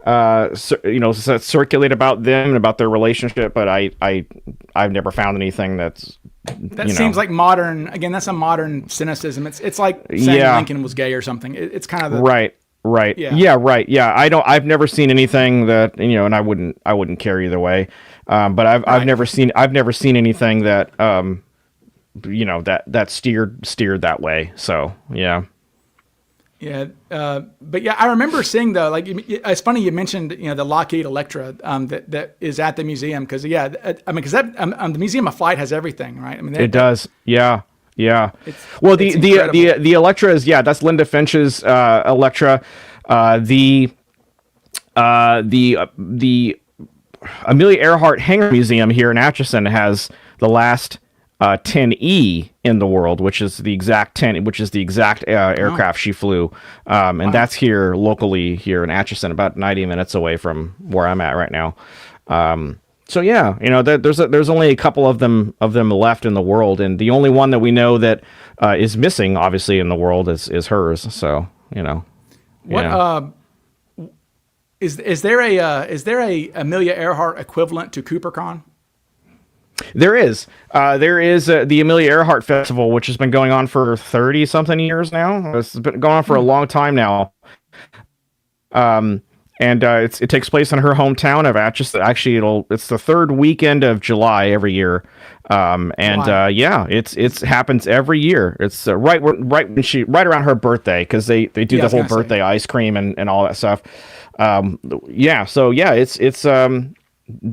circulate about them and about their relationship, but I've never found anything that seems like modern. Again, that's a modern cynicism. It's like saying Lincoln was gay or something. It's kind of the, right. Yeah. Right. Yeah. I've never seen anything that, and I wouldn't care either way. But I've never seen anything that, that steered that way. So, yeah. Yeah. But yeah, I remember seeing though, like, it's funny you mentioned, the Lockheed Electra, that is at the museum. Cause the Museum of Flight has everything, right? I mean, it does. Yeah. Yeah. Well, the Electra is, that's Linda Finch's Electra. The Amelia Earhart Hangar Museum here in Atchison has the last 10E in the world, which is the exact aircraft she flew. And that's here locally here in Atchison, about 90 minutes away from where I'm at right now. So yeah, there's only a couple of them left in the world, and the only one that we know that is missing, obviously, in the world is hers. So what is there a Amelia Earhart equivalent to CooperCon? There is the Amelia Earhart Festival, which has been going on for 30 something years now. It's been going on for a long time now. And it takes place in her hometown of Atchison. Actually, it's the third weekend of July every year. It happens every year. It's right around her birthday, because they do the whole birthday ice cream and all that stuff.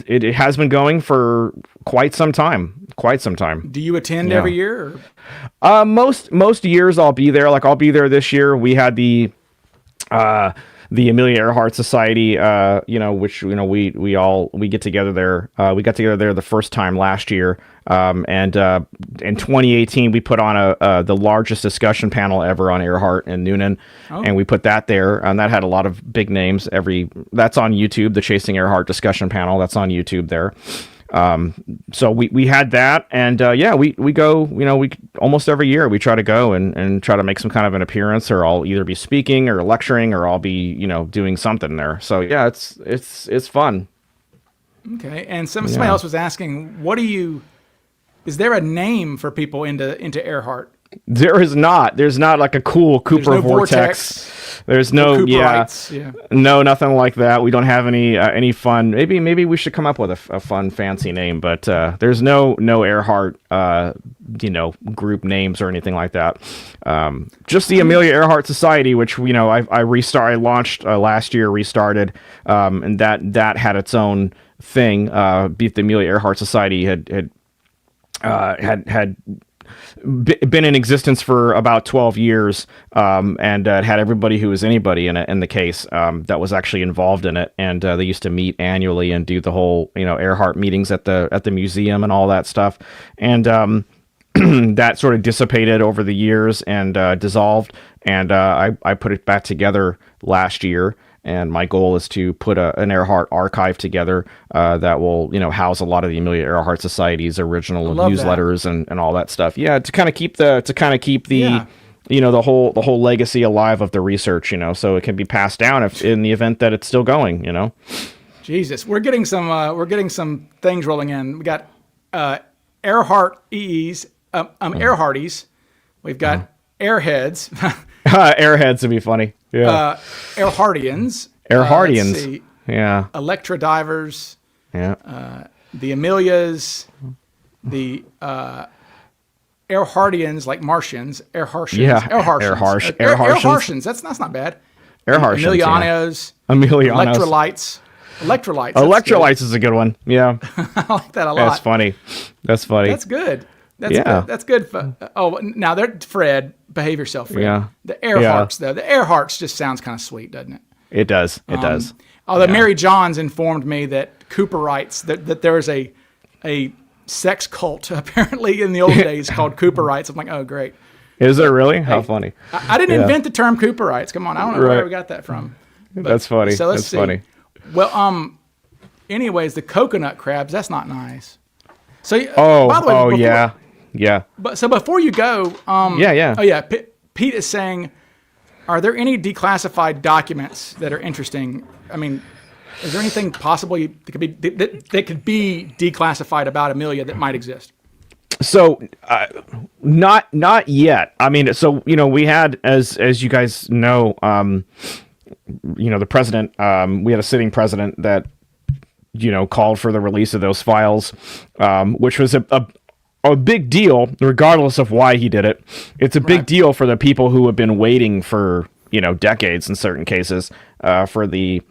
It has been going for quite some time. Do you attend every year? Or? Most years I'll be there. Like, I'll be there this year. We had the Amelia Earhart Society, which we get together there. We got together there the first time last year, and in 2018 we put on the largest discussion panel ever on Earhart and Noonan, and we put that there, and that had a lot of big names. That's on YouTube, the Chasing Earhart discussion panel. That's on YouTube there. So we had that, and we go, we almost every year we try to go and try to make some kind of an appearance, or I'll either be speaking or lecturing, or I'll be, doing something there. So yeah, it's fun. Okay. And somebody else was asking, is there a name for people into Earhart? There is not. There's not like a cool Cooper no vortex. There's no no, nothing like that. We don't have any fun. Maybe we should come up with a fun, fancy name, but there's no Earhart group names or anything like that. Just the Amelia Earhart Society, which I launched last year, restarted, and that had its own thing. The Amelia Earhart Society had been in existence for about 12 years, and it had everybody who was anybody in the case that was actually involved in it, and they used to meet annually and do the whole Earhart meetings at the museum and all that stuff, and that sort of dissipated over the years and dissolved, and I put it back together last year. And my goal is to put an Earhart archive together that will, house a lot of the Amelia Earhart Society's original newsletters and all that stuff. Yeah, to kind of keep the the whole legacy alive of the research, so it can be passed down in the event that it's still going. Jesus, we're getting some things rolling in. We got Earhart EEs, Earharties. We've got Airheads. Airheads would be funny. Yeah. Airhartians. Airhartians. Yeah. Electra divers. Yeah. The Amelias. The Earhartians, like Martians. Airhartians. Yeah. Airhartians. Airhartians. That's not bad. Airhartians. Emilianos. Yeah. Emilianos. Electrolytes. Electrolytes is a good one. Yeah. I like that a lot. That's funny. That's good. That's good. Now Fred, behave yourself, Fred. Yeah. The Earharts, though. The Earharts just sounds kind of sweet, doesn't it? It does. It does. Although Mary Johns informed me that Cooperites, that there is a sex cult apparently in the old days called Cooperites. I'm like, oh, great. Is there really? How funny. I didn't invent the term Cooperites. Come on. I don't know where we got that from. But, that's funny. So let's see. Funny. Well, anyways, the coconut crabs, that's not nice. So, by the way, yeah. But so before you go, yeah. Oh yeah, Pete is saying, are there any declassified documents that are interesting? I mean, is there anything possibly that could be declassified about Amelia that might exist? So, not yet. I mean, so we had, as you guys know, the president. We had a sitting president that called for the release of those files, which was a big deal, regardless of why he did it. It's a big deal for the people who have been waiting for decades in certain cases for the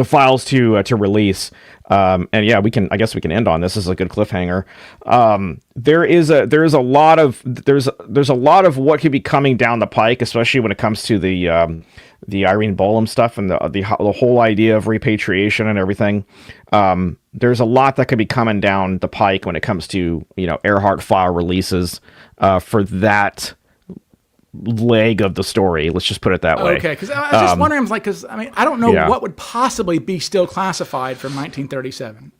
files to release. And yeah, I guess we can end on this. This is a good cliffhanger. There's a lot of what could be coming down the pike, especially when it comes to the Irene Bolam stuff and the whole idea of repatriation and everything. There's a lot that could be coming down the pike when it comes to Earhart file releases for that leg of the story. Let's just put it that way. Okay, because I was just wondering, I don't know what would possibly be still classified from 1937.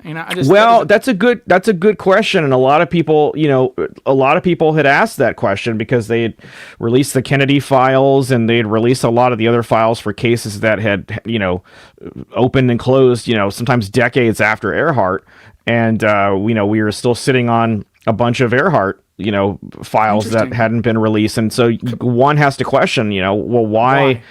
That's a good question, and a lot of people had asked that question because they had released the Kennedy files and they had released a lot of the other files for cases that had opened and closed sometimes decades after Earhart, and we were still sitting on a bunch of Earhart files that hadn't been released, and so one has to question, why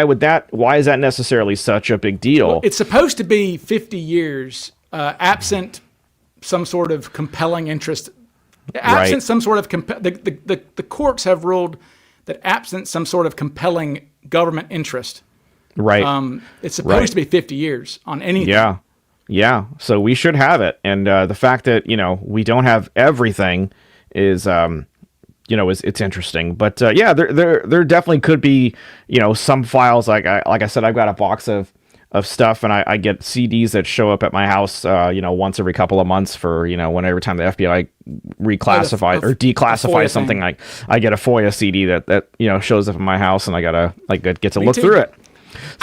is that necessarily such a big deal? Well, it's supposed to be 50 years, absent some sort of compelling interest, absent some sort of the courts have ruled that absent some sort of compelling government interest, right? It's supposed to be 50 years on anything. Yeah. So we should have it, and the fact that we don't have everything is it's interesting, but there definitely could be some files like I said, I've got a box of stuff, and I get CDs that show up at my house once every couple of months for every time the FBI reclassifies or declassifies something. I get a FOIA CD that shows up in my house, and I gotta get to look through it.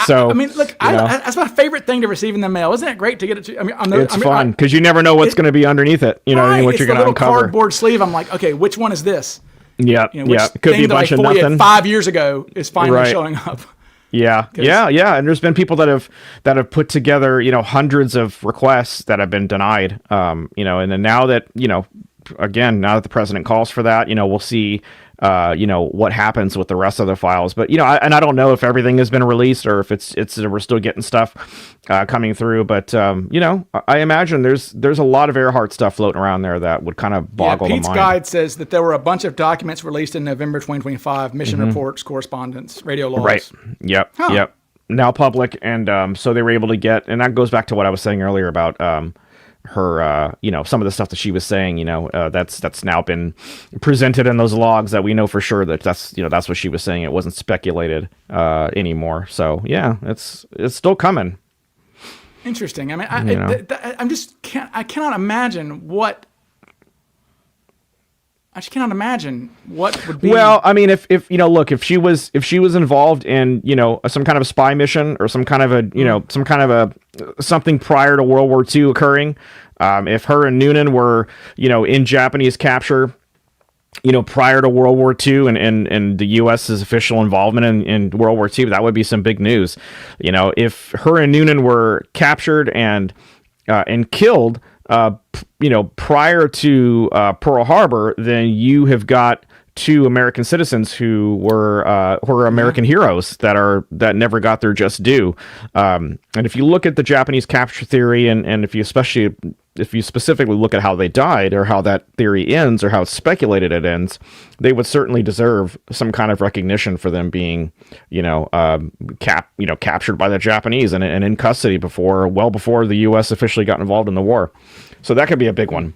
So look, that's my favorite thing to receive in the mail. Isn't it great to get it? It's fun because you never know what's going to be underneath it. What you're going to uncover. Cardboard sleeve. I'm like, okay, which one is this? Yeah, it could be a bunch of nothing. 5 years ago is finally showing up. Yeah, and there's been people that have put together hundreds of requests that have been denied. And then now that again, now that the president calls for that, we'll see, what happens with the rest of the files. But, I don't know if everything has been released or if it's we're still getting stuff coming through. But, I imagine there's a lot of Earhart stuff floating around there that would kind of boggle the mind. Pete's guide says that there were a bunch of documents released in November 2025, mission reports, correspondence, radio logs. Right. Yep. Huh. Yep. Now public. And so they were able to get, and that goes back to what I was saying earlier about her, some of the stuff that she was saying, that's now been presented in those logs that we know for sure that's what she was saying. It wasn't speculated anymore. So yeah, it's still coming. Interesting. I mean, I cannot imagine what. I just cannot imagine what would be. Well, I mean, if she was involved in, some kind of a spy mission or some kind of a, something prior to World War II occurring, if her and Noonan were, in Japanese capture, prior to World War II and the U.S.'s official involvement in World War II, that would be some big news. If her and Noonan were captured and killed, prior to Pearl Harbor, then you have got two American citizens who were American heroes that never got their just due. And if you look at the Japanese capture theory, and if you specifically look at how they died or how that theory ends or how it's speculated it ends, they would certainly deserve some kind of recognition for them being, captured by the Japanese and in custody well before the U.S. officially got involved in the war. So that could be a big one.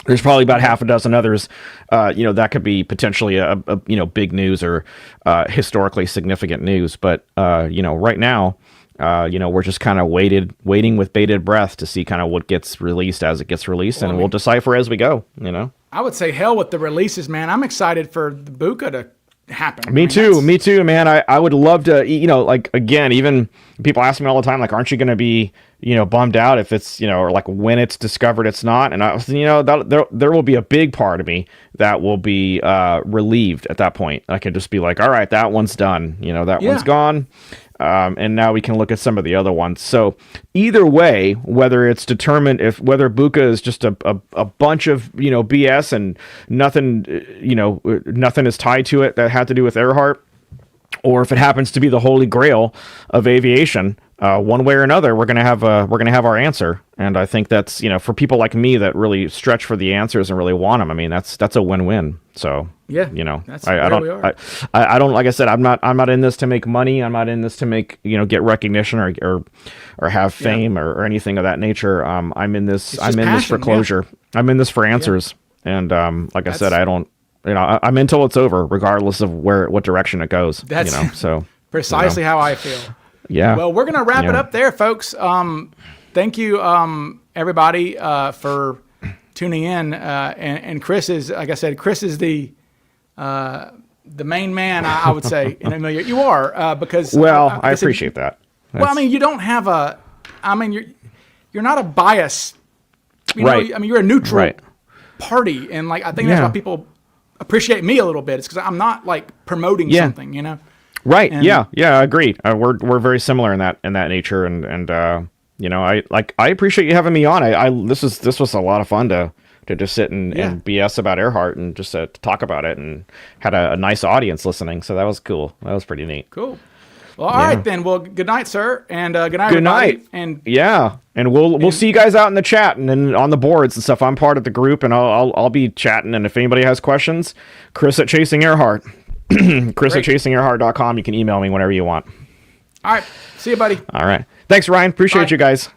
There's probably about half a dozen others, that could be potentially a big news or historically significant news. But, right now, we're just kind of waiting with bated breath to see kind of what gets released as it gets released, and we'll decipher as we go, I would say hell with the releases, man. I'm excited for the Buka to happen. Me too, man. I would love to, again, even people ask me all the time, like, aren't you going to be, bummed out if it's, or like when it's discovered it's not? And there will be a big part of me that will be relieved at that point. I could just be like, all right, that one's done. One's gone. And now we can look at some of the other ones. So either way, whether it's determined whether Buka is just a bunch of, BS and nothing, nothing is tied to it that had to do with Earhart, or if it happens to be the holy grail of aviation, one way or another, we're gonna have our answer. And I think that's, for people like me that really stretch for the answers and really want them. I mean, that's a win-win. So yeah, I don't, like I said, I'm not in this to make money. I'm not in this to make, get recognition or have fame or anything of that nature. I'm in this for closure. Yeah. I'm in this for answers. Yeah. And like I said, I don't. I'm until it's over, regardless of what direction it goes. That's so precisely how I feel. Yeah. Well, we're gonna wrap it up there, folks. Thank you, everybody, for tuning in. And Chris is, like I said, Chris is the main man. I would say in Amelia, you are because. Well, I appreciate that. Well, I mean, you don't have you're not a bias. Right. I mean, you're a neutral party, and I think that's why people appreciate me a little bit. It's because I'm not promoting something, Right. And, yeah. Agreed. We're very similar in that nature, and I appreciate you having me on. This was a lot of fun to just sit and BS about Earhart and just to talk about it, and had a nice audience listening. So that was cool. That was pretty neat. Cool. Well, all right then. Well, good night, sir, and good night, everybody. And we'll see you guys out in the chat and then on the boards and stuff. I'm part of the group, and I'll be chatting. And if anybody has questions, Chris at Chasing Earhart, Chris at chasingearhart.com. You can email me whenever you want. All right. See you, buddy. All right. Thanks, Ryan. Appreciate you guys.